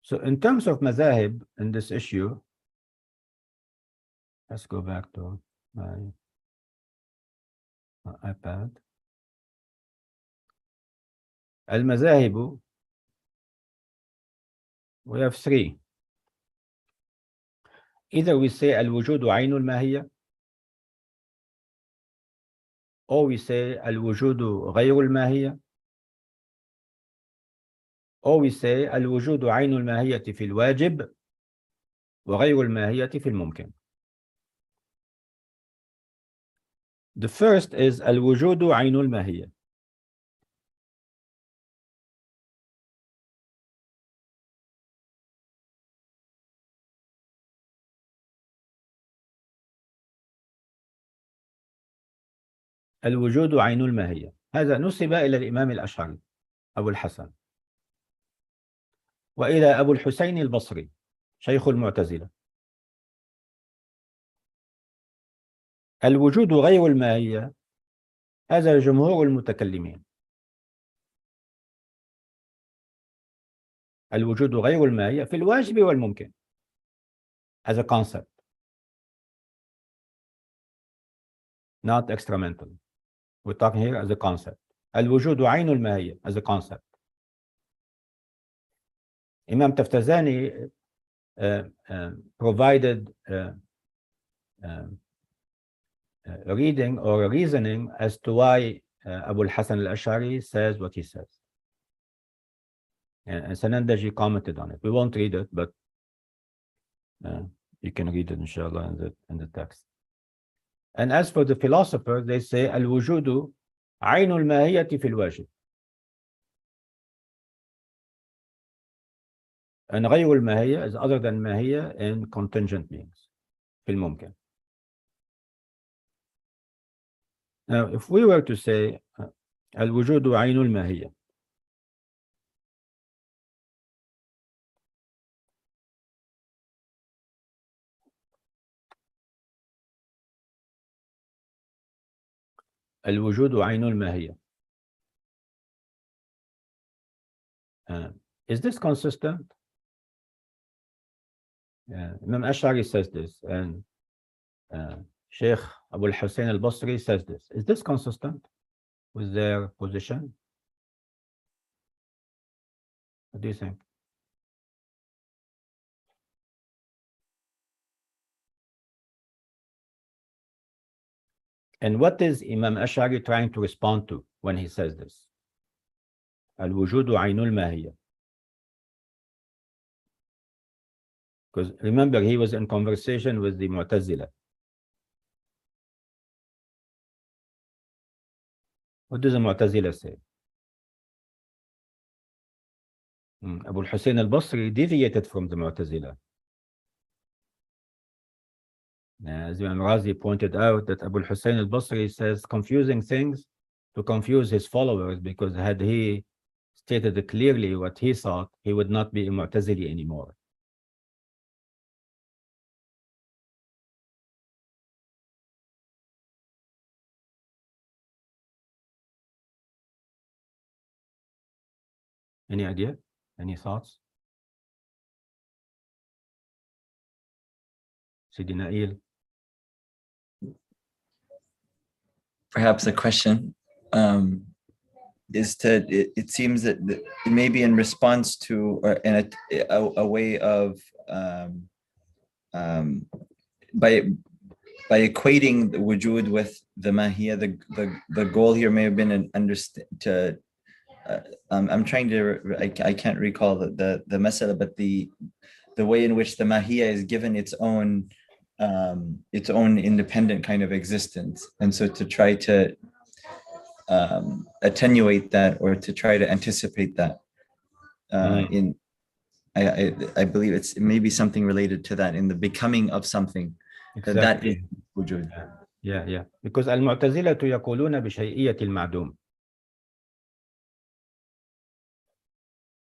So in terms of mazahib in this issue, let's go back to my iPad. Al-mazahib, we have three. Either we say al-wujudu aynul mahiyya, or we say al-wujudu ghayrul mahiyya, or we say al-wujudu aynul mahiyyati fil wajib wa ghayrul mahiyyati fil mumkin. The first is al-wujudu aynul mahiyya. الوجود عين الماهية. هذا نسب إلى الإمام الأشعري أبو الحسن وإلى أبو الحسين البصري شيخ المعتزلة. الوجود غير الماهية هذا جمهور المتكلمين. الوجود غير الماهية في الواجب والممكن as a concept, not experimental. We're talking here as a concept. الوجود عين الماهية as a concept. Imam Taftazani provided a reading or a reasoning as to why Abu al-Hasan al-Ash'ari says what he says. And Sanandaji commented on it. We won't read it, but you can read it, inshallah, in the text. And as for the philosophers, they say al-wujudu aynul mahiyati fil wajib. And ghayrul mahiyya is other than mahiyya in contingent beings, fil mumkin. Now, if we were to say al-wujudu aynul mahiyya, الوجود عين الماهية. Is this consistent? Imam Ash'ari says this, and Sheikh Abu al-Hussein al-Basri says this. Is this consistent with their position? What do you think? And what is Imam Ash'ari trying to respond to when he says this? Al-wujudu aynul mahiyya. Because remember, he was in conversation with the Mu'tazila. What does the Mu'tazila say? Abu al-Hussein al-Basri deviated from the Mu'tazila. As Imam Razi pointed out, that Abu al-Hussein al-Basri says confusing things to confuse his followers, because had he stated clearly what he thought, he would not be a Mu'tazili anymore. Any idea? Any thoughts? Sidi Nail? Perhaps a question is it seems that maybe in response to, or in a way of by equating the wujud with the mahiyya, the goal here may have been I'm trying to, I can't recall the masala, but the way in which the mahiyya is given its own independent kind of existence, and so to try to attenuate that, or to try to anticipate that I believe it may be something related to that in the becoming of something. Exactly. That is wujud. Yeah. Because al-Mu'tazila يقولون بشيئية المعدوم.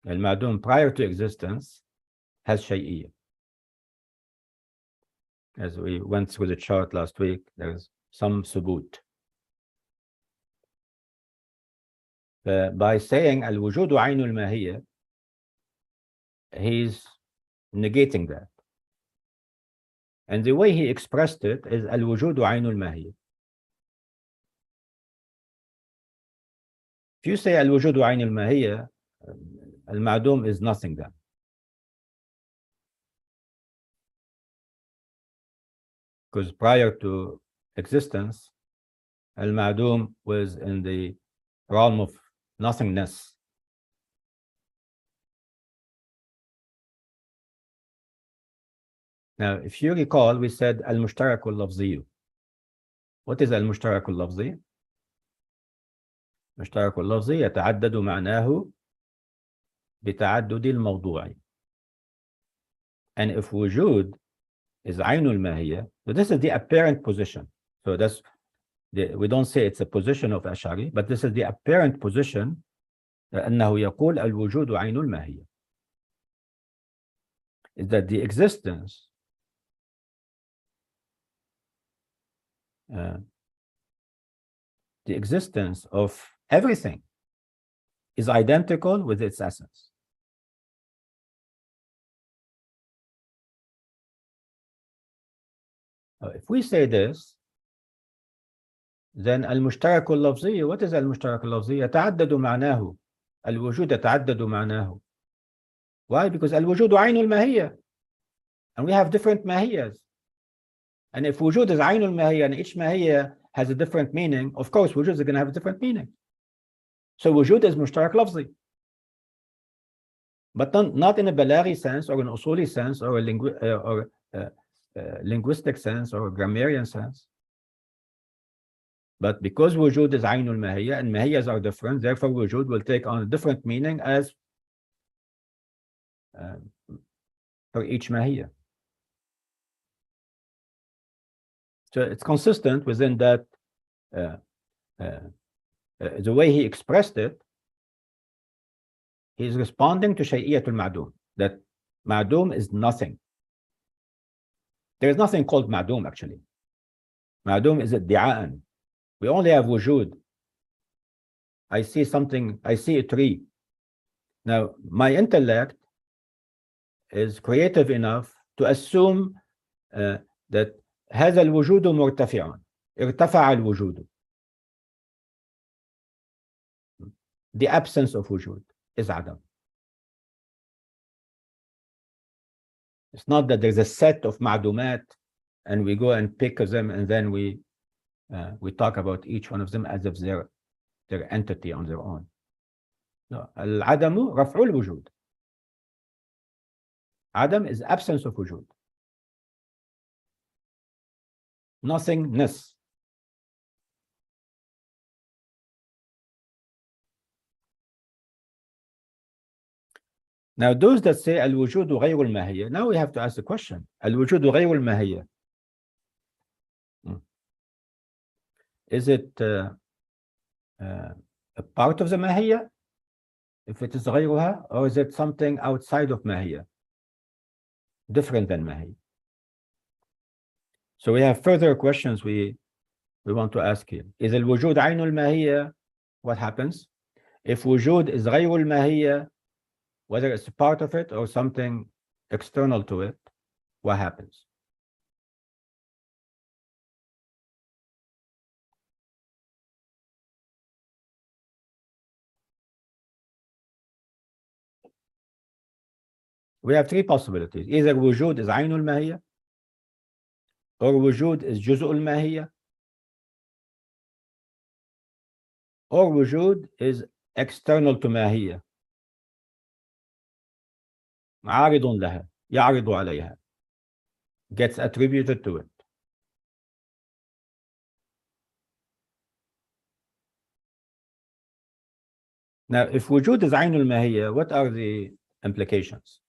المعدوم prior to existence has شيئية. As we went through the chart last week, there's some subut. By saying al-wujud عين الماهية, he's negating that. And the way he expressed it is al-wujud عين الماهية. If you say al-wujud عين الماهية, al-ma'dum is nothing then. Because prior to existence, al-ma'dum was in the realm of nothingness. Now, if you recall, we said al-mushtarak al-lafzi. What is al-mushtarak al-lafzi? المشترك اللفظي يتعدد معناه بتعدد الموضوع. And if وجود is عين الماهية, so this is the apparent position. So that's we don't say it's a position of Ash'ari, but this is the apparent position, أنه يقول الوجود عين الماهية. Is that the existence of everything is identical with its essence. If we say this, then المشترك اللفظي, what is المشترك اللفظي? يتعدد معناه. الوجود يتعدد معناه. Why? Because الوجود عين الماهية, and we have different mahiyas. And if wujud is عين الماهية and each mahiyya has a different meaning, of course wujud is going to have a different meaning. So wujud is mushtarak lafzi, but not in a balaghi sense or an usuli sense or a linguistic sense or a grammarian sense. But because wujud is عين الماهية and mahiyyas are different, therefore wujud will take on a different meaning as for each mahiyya. So it's consistent within that, the way he expressed it, he's responding to شيئية المعدوم, that معدوم is nothing. There is nothing called معدوم actually. معدوم is ادعاء. We only have wujud. I see something, I see a tree. Now, my intellect is creative enough to assume that هذا الوجود مرتفع. ارتفع الوجود. The absence of wujud is Adam. It's not that there's a set of ma'dumat and we go and pick them and then we talk about each one of them as if they're entity on their own. No, العدم رفع الوجود. Adam is absence of wujud. Nothingness. Now those that say الوجود غير الماهية, now we have to ask the question, الوجود غير الماهية, is it a part of the ماهية if it is غيرها, or is it something outside of ماهية different than ماهية? So we have further questions we want to ask here. Is الوجود عين الماهية? What happens? If وجود is غير الماهية, whether it's a part of it or something external to it, what happens? We have three possibilities. Either وجود is عين الماهية, or وجود is جزء الماهية, or وجود is external to ماهية, عارض لها, يعرض عليها, gets attributed to it. Now, if وجود is عين الماهية, what are the implications?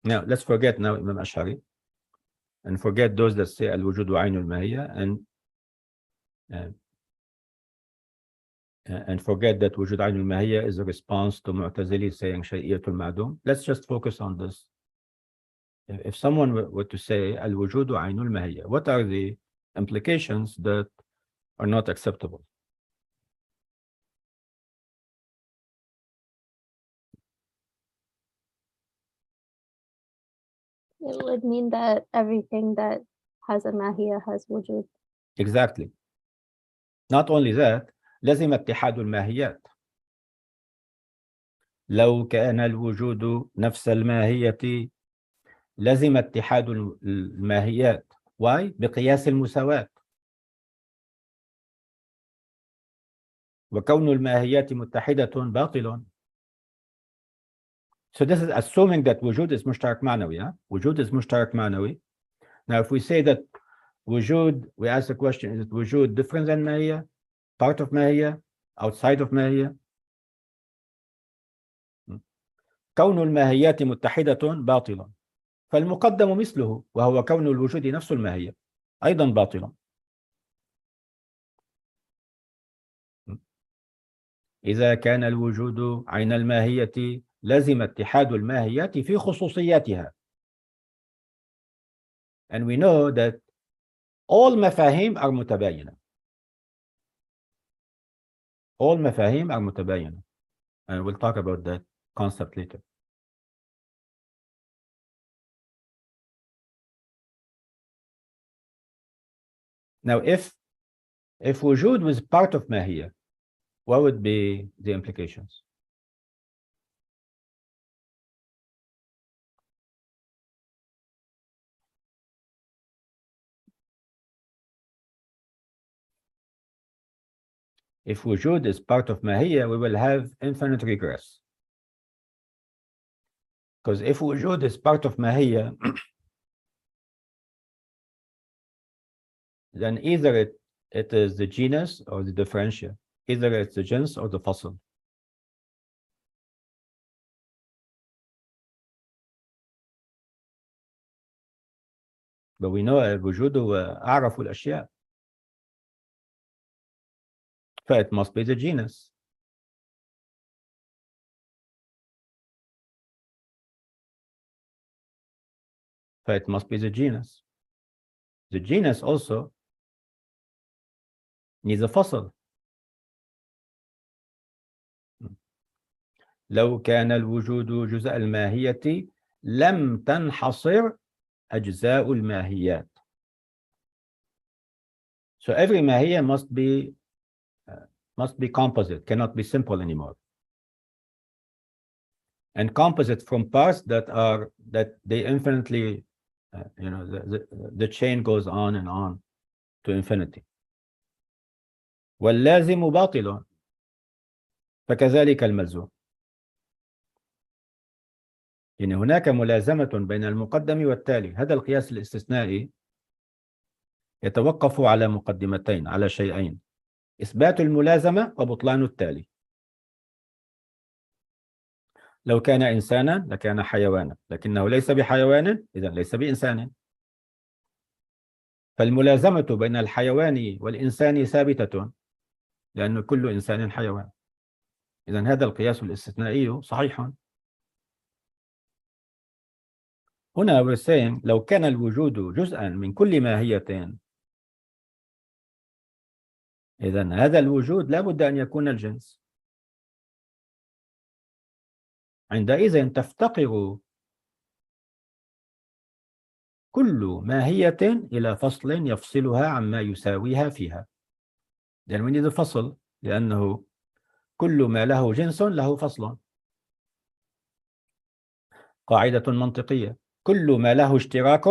Now, let's forget now Imam Ash'ari and forget those that say الوجود عين الماهية and forget that وجود عين الماهية is a response to Mu'tazili saying شيئية المعدوم. Let's just focus on this. If someone were to say الوجود عين الماهية, what are the implications that are not acceptable? It would mean that everything that has a mahiyah has wujud. Exactly. Not only that, لازم اتحاد الماهيات. لو كان الوجود نفس الماهية لازم اتحاد الماهيات. Why? بقياس المساواة. وكون الماهيات متحدة باطل. So this is assuming that وجود is مشترك معنوي. Huh? وجود is مشترك معنوي. Now if we say that وجود, we ask the question, is it وجود different than ماهية? Part of ماهية? Outside of ماهية? كون الماهيات متحدة باطل. فالمقدم مثله وهو كون الوجود نفس الماهية أيضا باطل. إذا كان الوجود عين الماهية لازم اتحاد الماهيات في خصوصياتها. And we know that all مفاهيم are متباينة. All مفاهيم are متباينة. And we'll talk about that concept later. Now, if وجود was part of ماهية, what would be the implications? If wujud is part of mahiyya, we will have infinite regress. Because if wujud is part of mahiyya, then either it is the genus or the differential. Either it's the jins or the fasl. But we know الوجود هو أعرف الأشياء. So it must be the genus. So it must be the genus. The genus also needs a fasl. لو كان الوجود جزء الماهية لم تنحصر أجزاء الماهيات. So every mahiyya must be composite, cannot be simple anymore. And composite from parts that they infinitely, the chain goes on and on to infinity. واللازم باطل فكذلك الملزوم. يعني هناك ملازمة بين المقدم والتالي. هذا القياس الاستثنائي يتوقف على مقدمتين، على شيئين: إثبات الملازمة وبطلان التالي. لو كان إنسانا لكان حيوانا، لكنه ليس بحيوان إذن ليس بإنسان. فالملازمة بين الحيوان والإنسان ثابتة لأن كل إنسان حيوان. إذن هذا القياس الاستثنائي صحيح. هنا we're saying لو كان الوجود جزءا من كل ماهية، إذن هذا الوجود لا بد أن يكون الجنس. عندئذ تفتقر كل ماهية إلى فصل يفصلها عما يساويها فيها. لأن we need a فصل، لأنه كل ما له جنس له فصل. قاعدة منطقية: كل ما له اشتراك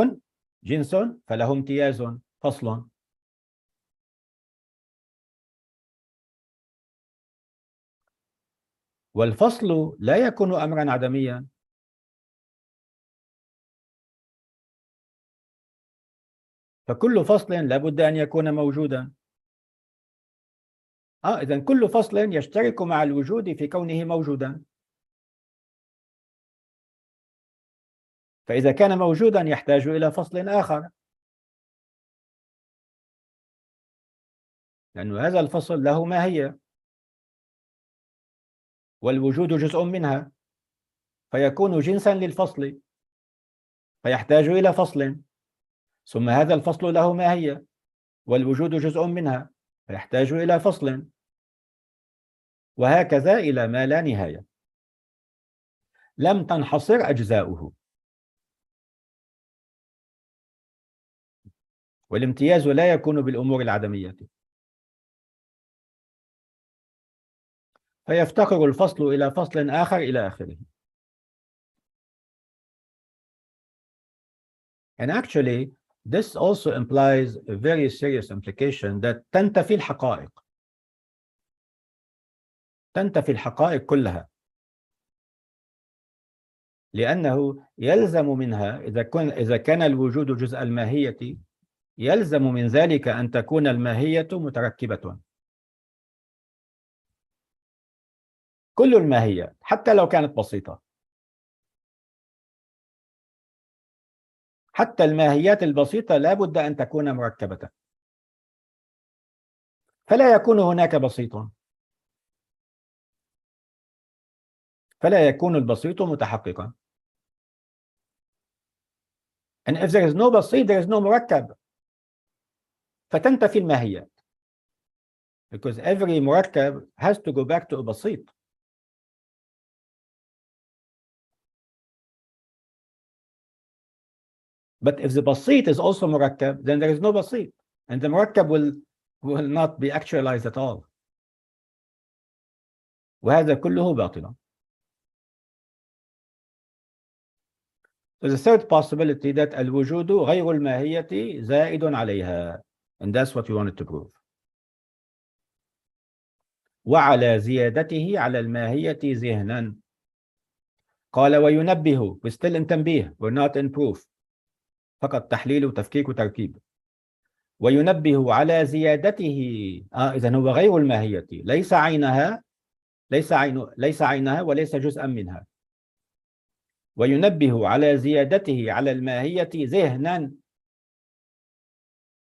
جنس فله امتياز فصل. والفصل لا يكون أمرا عدميا. فكل فصل لا بد أن يكون موجودا. إذن كل فصل يشترك مع الوجود في كونه موجودا. فإذا كان موجودا يحتاج إلى فصل آخر، لأن هذا الفصل له ماهية والوجود جزء منها، فيكون جنسا للفصل فيحتاج إلى فصل، ثم هذا الفصل له ماهية والوجود جزء منها فيحتاج إلى فصل، وهكذا إلى ما لا نهاية. لم تنحصر أجزاؤه. والامتياز لا يكون بالأمور العدمية. فيفتقر الفصل إلى فصل آخر إلى آخره. And actually, this also implies a very serious implication that تنتفي الحقائق. تنتفي الحقائق كلها. لأنه يلزم منها إذا كان الوجود جزء الماهية، يلزم من ذلك أن تكون الماهية متركبة. كل الماهيات حتى لو كانت بسيطة، حتى الماهيات البسيطة لا بد أن تكون مركبة. فلا يكون هناك بسيط، فلا يكون البسيط متحققا. And if there is no بسيط, there is no مركب. فتنتفي الماهيات. Because every مركب has to go back to a بسيط. But if the بسيط is also مركب, then there is no بسيط. And the مركب will not be actualized at all. وهذا كله باطل. So the third possibility that الوجود غير الماهية زائد عليها. And that's what we wanted to prove. وعلى زيادته على الماهية ذهنا. قال وينبه. We're still in تنبيه. We're not in proof. فقط تحليل وتفكيك وتركيب. وينبه على زيادته. إذن هو غير الماهية، ليس عينها، ليس عينها وليس جزءا منها. وينبه على زيادته على الماهية ذهنا.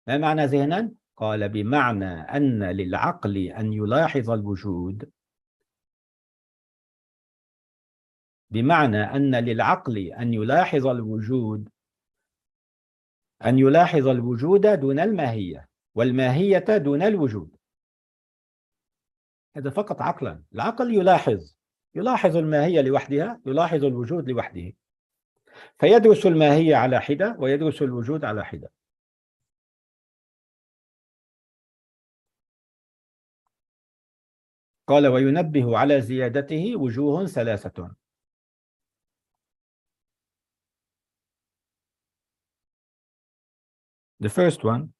ما معنى ذهنا؟ قال بمعنى أن للعقل أن يلاحظ الوجود. بمعنى أن للعقل أن يلاحظ الوجود، أن يلاحظ الوجود دون الماهية، والماهية دون الوجود. هذا فقط عقلا. العقل يلاحظ الماهية لوحدها، يلاحظ الوجود لوحده. فيدرس الماهية على حدة ويدرس الوجود على حدة. قال وينبه على زيادته وجوه ثلاثة. The first one,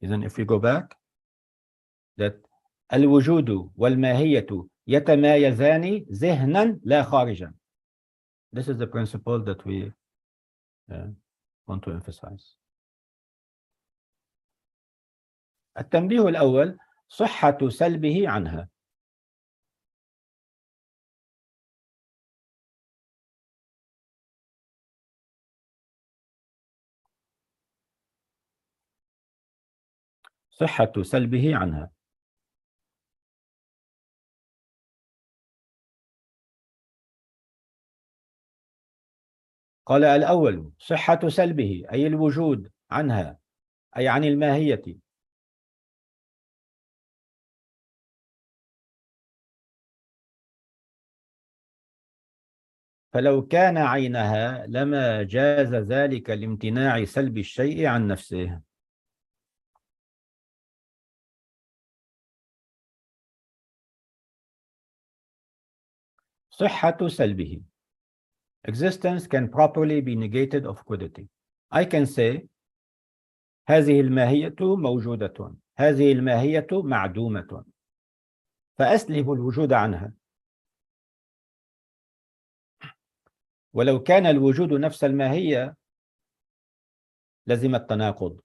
إذن if we go back, that الوجود والماهية يتمايزان ذهنا لا خارجا. This is the principle that we want to emphasize. التنبيه الأول صحة سلبه عنها. صحة سلبه عنها. قال الأول صحة سلبه أي الوجود عنها أي عن الماهية. فلو كان عينها لما جاز ذلك لامتناع سلب الشيء عن نفسه. صحة سلبه. Existence can properly be negated of quiddity. I can say هذه الماهية موجودة، هذه الماهية معدومة، فأسلب الوجود عنها. ولو كان الوجود نفس الماهية لزم التناقض.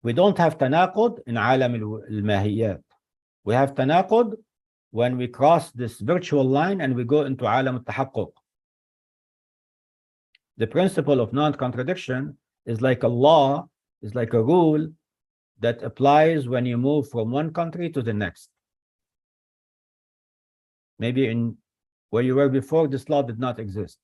We don't have تناقض in عالم الماهيات. We have تناقض when we cross this virtual line and we go into عالم التحقق. The principle of non-contradiction is like a law, is like a rule that applies when you move from one country to the next. Maybe in where you were before, this law did not exist.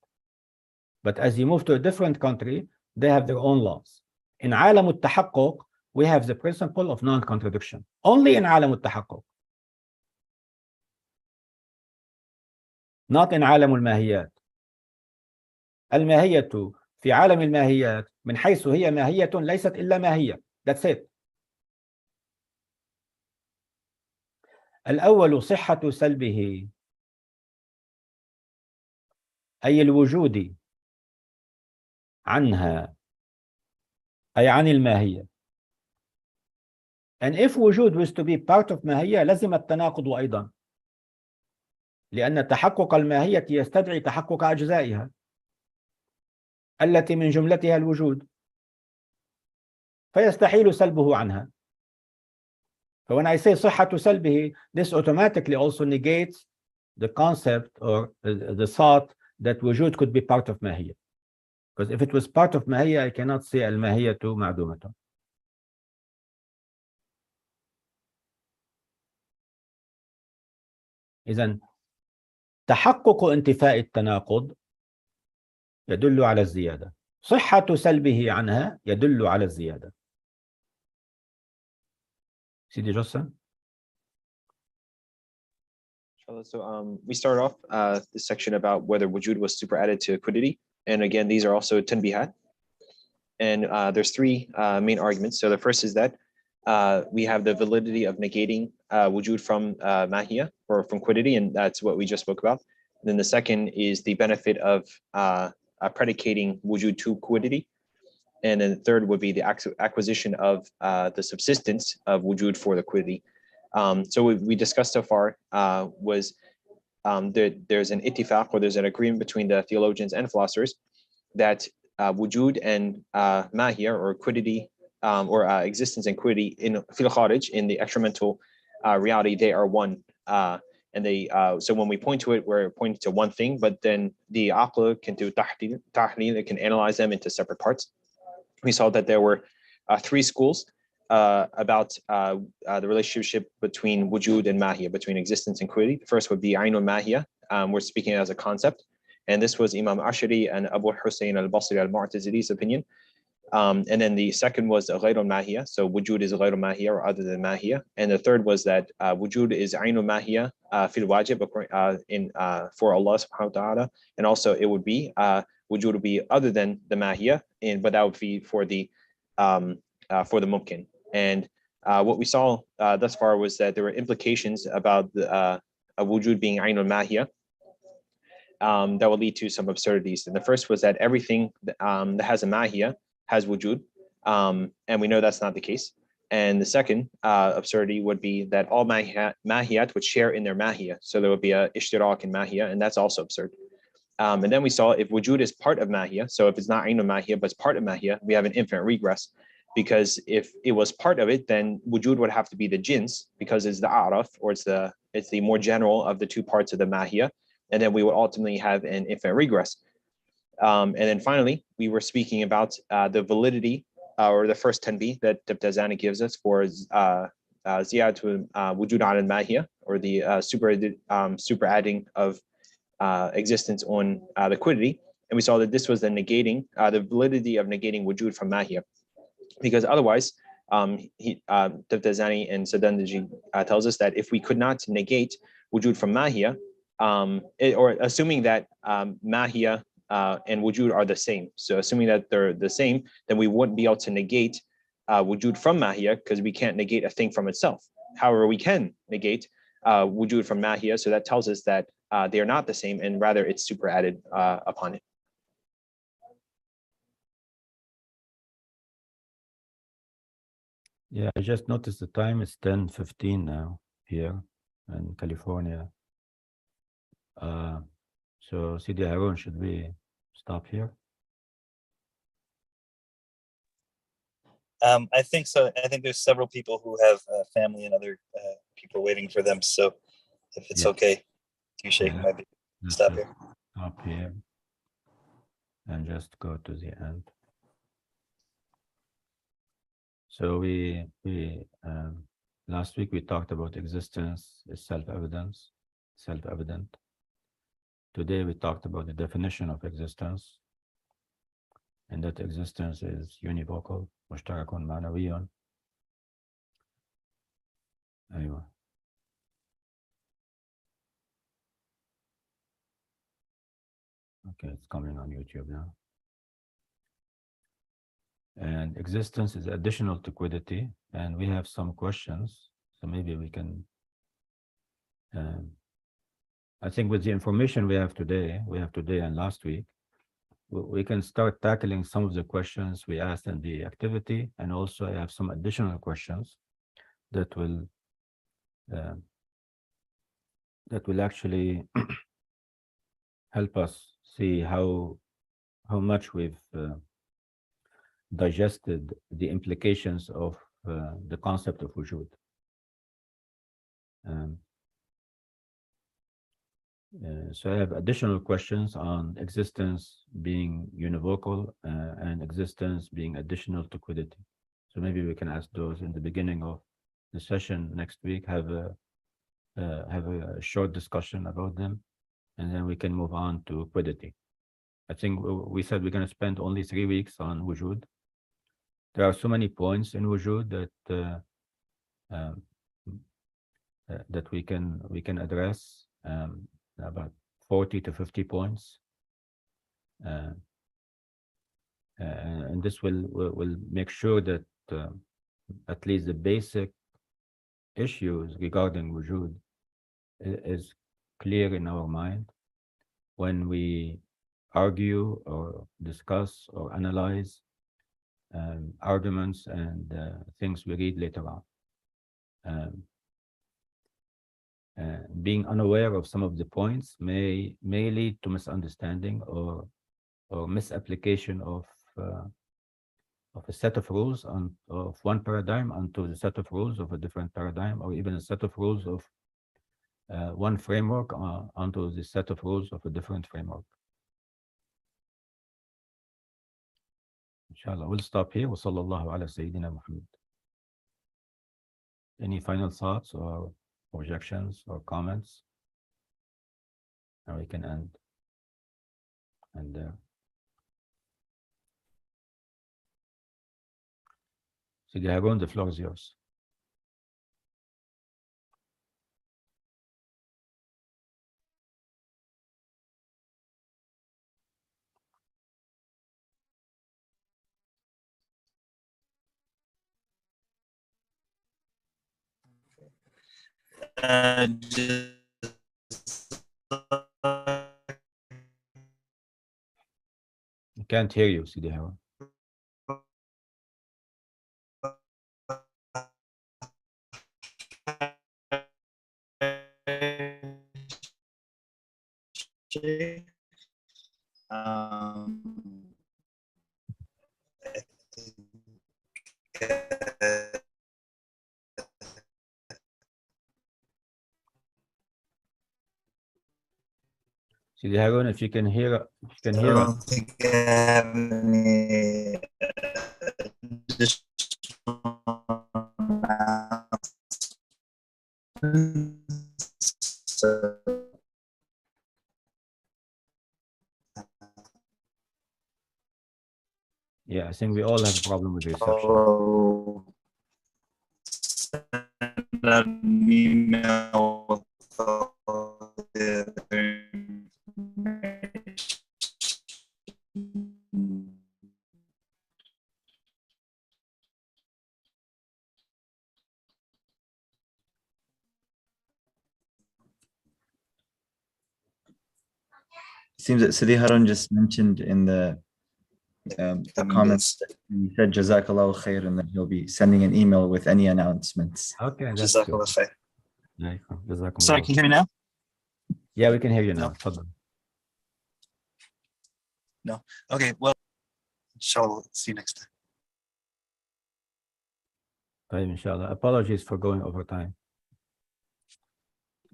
But as you move to a different country, they have their own laws. In عالم التحقق, we have the principle of non-contradiction. Only in عالم التحقق. Not in عالم الماهيات. الماهية في عالم الماهيات من حيث هي ماهية ليست إلا ماهية. That's it. الأول صحة سلبه أي الوجود عنها أي عن الماهية. And if وجود was to be part of ماهية لزم التناقض أيضا، لأن تحقق الماهية يستدعي تحقق أجزائها التي من جملتها الوجود، فيستحيل سلبه عنها. So when I say صحة سلبه, this automatically also negates the concept or the thought that وجود could be part of ماهية. Because if it was part of ماهية, I cannot say الماهية معدومة. إذن تحقق انتفاء التناقض يدل على الزيادة. صحة سلبه عنها يدل على الزيادة. Sidi Jossan? So we start off this section about whether wujud was superadded to quiddity. And again, these are also tanbihat. And there's three main arguments. So the first is that we have the validity of negating wujud from mahiyya or from quiddity, and that's what we just spoke about. And then the second is the benefit of predicating wujud to quiddity. And then the third would be the acquisition of the subsistence of wujud for the quiddity. So what we discussed so far was there's an ittifaq, or there's an agreement between the theologians and philosophers that wujud and mahiyya or quiddity or existence and quiddity in fil kharij, in the extramental reality, they are one. And they so when we point to it, we're pointing to one thing, but then the aql can do tahleel, it can analyze them into separate parts. We saw that there were three schools about the relationship between wujud and mahiyya, between existence and quiddity. The first would be ainul mahiyya. We're speaking as a concept, and this was Imam Ashari and Abu Hussein al-Basri al-Mu'tazili's opinion. And then the second was ghayr al-mahiyya, so wujud is ghayr al-mahiyya or other than mahiyya. And the third was that wujud is ainul mahiyya fil wajib for Allah subhanahu wa ta'ala, and also it would be wujud would be other than the mahiyya, but that would be for the mumkin. And what we saw thus far was that there were implications about the wujud being ainul mahiyya that will lead to some absurdities. And the first was that everything that has a mahiyya has wujud, and we know that's not the case. And the second absurdity would be that all mahiyat would share in their mahiyya, so there would be a ishtirak in mahiyya, and that's also absurd. And then we saw if wujud is part of mahiyya, so if it's not ainul mahiyya but it's part of mahiyya, we have an infinite regress, because if it was part of it, then wujud would have to be the jins, because it's the araf, or it's the more general of the two parts of the mahiyya, and then we would ultimately have an infinite regress. And then finally, we were speaking about the validity or the first 10b that Tabtazani gives us for ziyadatu wujud ala al-mahiyya, or the super adding of existence on the quiddity. And we saw that this was the negating, the validity of negating wujud from mahiyya, because otherwise, Tabtazani and Sadandaji tells us that if we could not negate wujud from mahiyya, or assuming that mahiyya and wujud are the same, so assuming that they're the same, then we wouldn't be able to negate wujud from mahiyya, because we can't negate a thing from itself. However, we can negate wujud from mahiyya, so that tells us that they are not the same, and rather it's super added upon it. Yeah, I just noticed the time is 10:15 now here in California. So Sidi Harun, should we stop here? I think so. I think there's several people who have family and other people waiting for them. So if it's Yeah. okay, you shake Yeah. my baby. Let's Stop just here. stop here and just go to the end. So we last week we talked about existence is self-evident. Today we talked about the definition of existence, and that existence is univocal, mushtarakun ma'nawiyun. Anyway. Okay, it's coming on YouTube now. And existence is additional to quiddity, and we have some questions, so maybe we can I think with the information we have today and last week, we can start tackling some of the questions we asked in the activity, and also I have some additional questions that will actually help us see how much we've digested the implications of the concept of wujud. So I have additional questions on existence being univocal and existence being additional to quiddity. So maybe we can ask those in the beginning of the session next week, have a short discussion about them, and then we can move on to quiddity. I think we said we're going to spend only 3 weeks on wujud. There are so many points in wujud that we can address, about 40 to 50 points, and this will make sure that at least the basic issues regarding wujud is clear in our mind when we argue or discuss or analyze arguments and things we read later on. Being unaware of some of the points may lead to misunderstanding or misapplication of a set of rules of one paradigm onto the set of rules of a different paradigm, or even a set of rules of one framework onto the set of rules of a different framework. Inshallah, we'll stop here. Wa sallallahu ala Sayyidina Muhammad. Any final thoughts or objections or comments? And we can end. And Sidi Harun, the floor is yours. I can't hear you, Sidi Harun. Sidi Harun, if you can hear us. I don't think I have any So, Yeah, I think we all have a problem with reception. I'll send out an email with all the information. Seems that Sidi Harun just mentioned in the comments, he said Jazakallah khair, and that he'll be sending an email with any announcements. Okay, that's good. Jazakallah khair. Jazakumullah. Sorry, can you hear me now? Yeah, we can hear you now. Tafadhal. No. Okay, well, inshallah, see you next time. Right, inshallah. Apologies for going over time.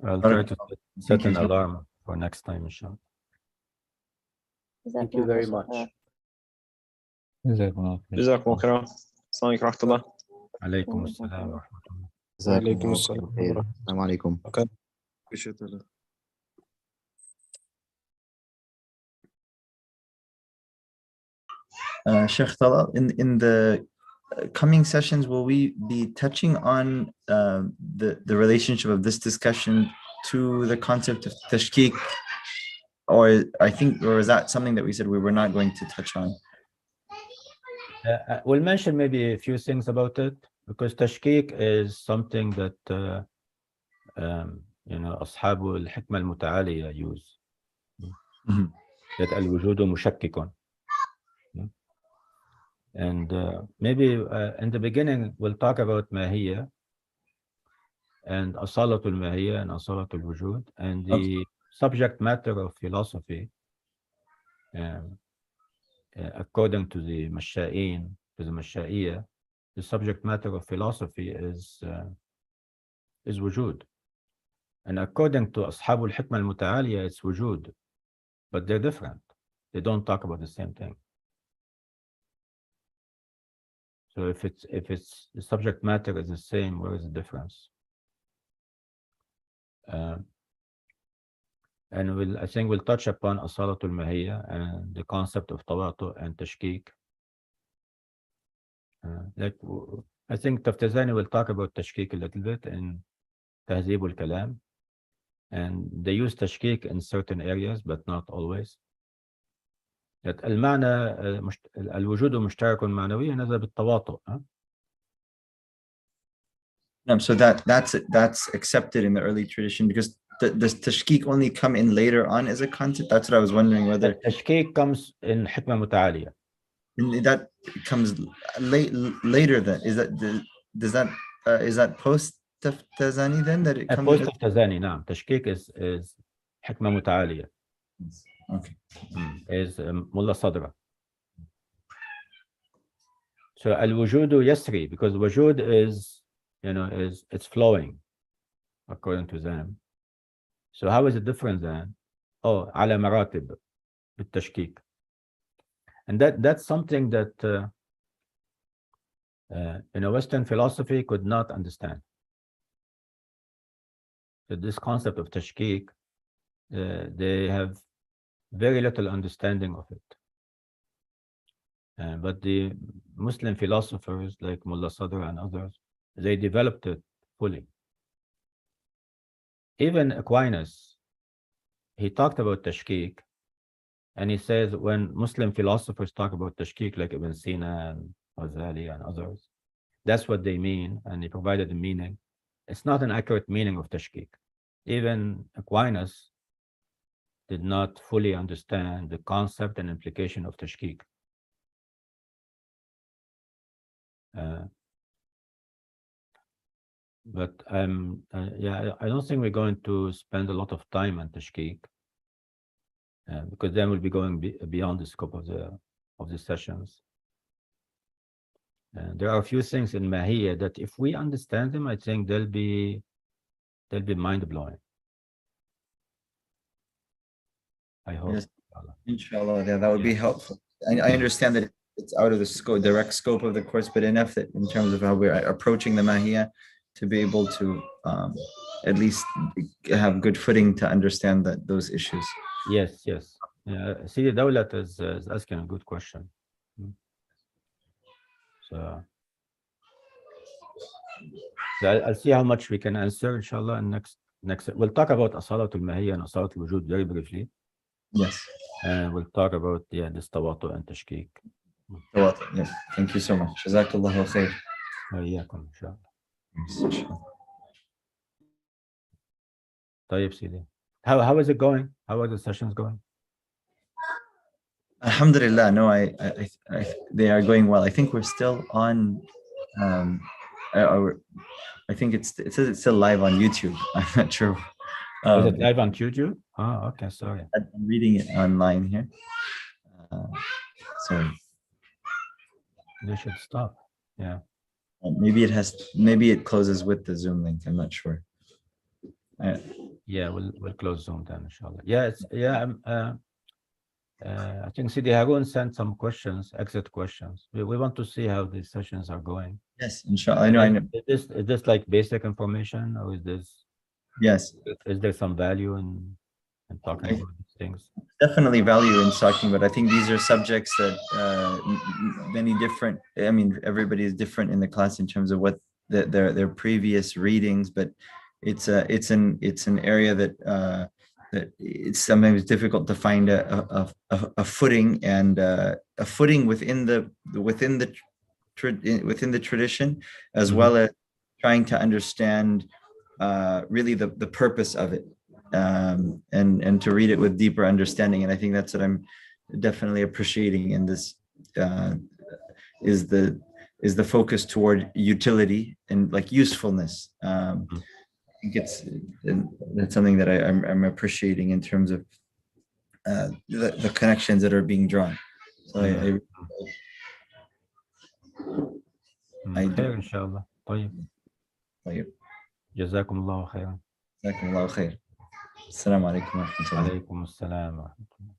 I'll try to set an alarm for next time, inshallah. Thank you very much. جزاكم الله خير. جزاكم خيرا. السلام عليكم ورحمة الله. عليكم السلام ورحمة الله. جزاكم الله خير. السلام عليكم. Sheikh Talal, in the coming sessions, will we be touching on the relationship of this discussion to the concept of tashkik, or is that something that we said we were not going to touch on? We'll mention maybe a few things about it, because tashkik is something that أصحاب الحكمة المتعالية use. That الوجود مشكك. And maybe in the beginning we'll talk about ماهية and أصالة الماهية and أصالة الوجود, and the subject matter of philosophy, according to the Masha'in, to the Masha'iyya, the subject matter of philosophy is wujud. And according to Ashab al-Hikmah al-Muta'aliyah, it's wujud, but they're different. They don't talk about the same thing. So if it's the subject matter is the same, where is the difference? And I think we'll touch upon Asalatul Mahiyya and the concept of Tawatu and Tashkik. I think Taftazani will talk about Tashkik a little bit in Tahzib al-Kalam. And they use Tashkik in certain areas, but not always. That المعنى الوجود مشترك معنوي هذا بالتواطؤ. So that's accepted in the early tradition, because does tashkik only come in later on as a concept? That's what I was wondering, whether tashkik comes in Hikmah Muta'aliyah. That comes later then. Is that post Taftazani then that it comes? Post Taftazani, نعم. Tashkik is Hikmah Muta'aliyah. Okay. Is Mullah Sadra. So al-wujudu yasri, because wujud is, it's flowing according to them. So how is it different then? Oh, ala maratib bit-tashkik. And that's something that Western philosophy could not understand. So this concept of tashkik, they have very little understanding of it. But the Muslim philosophers like Mullah Sadr and others, they developed it fully. Even Aquinas, he talked about tashkik, and he says when Muslim philosophers talk about tashkik, like Ibn Sina and Ghazali and others, that's what they mean, and he provided the meaning. It's not an accurate meaning of tashkik. Even Aquinas did not fully understand the concept and implication of tashkik. But I don't think we're going to spend a lot of time on tashkik, because then we'll be going beyond the scope of the sessions. There are a few things in Mahiyya that if we understand them, I think they'll be mind-blowing. I hope. Yes. Inshallah, that would be helpful. I understand that it's out of the scope, direct scope of the course, but enough that in terms of how we're approaching the mahiyya to be able to at least have good footing to understand that those issues. Yes, yes. See, Dawlat is asking a good question. So I'll see how much we can answer, inshallah, in next. We'll talk about Asalatul Mahiyya and Asalatul Wujud very briefly. Yes. And we'll talk about this Tawatu and Tashkik. Yes. Thank you so much. Jazakallahu khair. وإياكم إن شاء الله. Yes, inshallah. طيب سيدي. How is it going? How are the sessions going? Alhamdulillah, no, they are going well. I think we're still on. I think it says it's still live on YouTube. I'm not sure. Is it live on YouTube? Oh, okay. Sorry. I'm reading it online here. Sorry. They should stop. Yeah. Maybe it closes with the Zoom link. I'm not sure. Yeah, we'll close Zoom then, inshallah. I think Sidi Harun sent some questions, exit questions. We want to see how these sessions are going. Yes, inshallah. I know. Is this like basic information, or is this? Yes. Is there some value in talking about these things? Definitely value in talking, but I think these are subjects that many different. I mean, everybody is different in the class in terms of what their previous readings, but it's an area that it's sometimes difficult to find a footing and a footing within the tradition, as well as trying to understand really the purpose of it, and to read it with deeper understanding. And I think that's what I'm definitely appreciating in this is the focus toward utility and like usefulness. I think that's something that I'm appreciating in terms of the connections that are being drawn. So I do. خير إن شاء الله. طيب. جزاكم الله خيرا. جزاكم الله خير. السلام عليكم ورحمة الله. عليكم السلام ورحمة الله.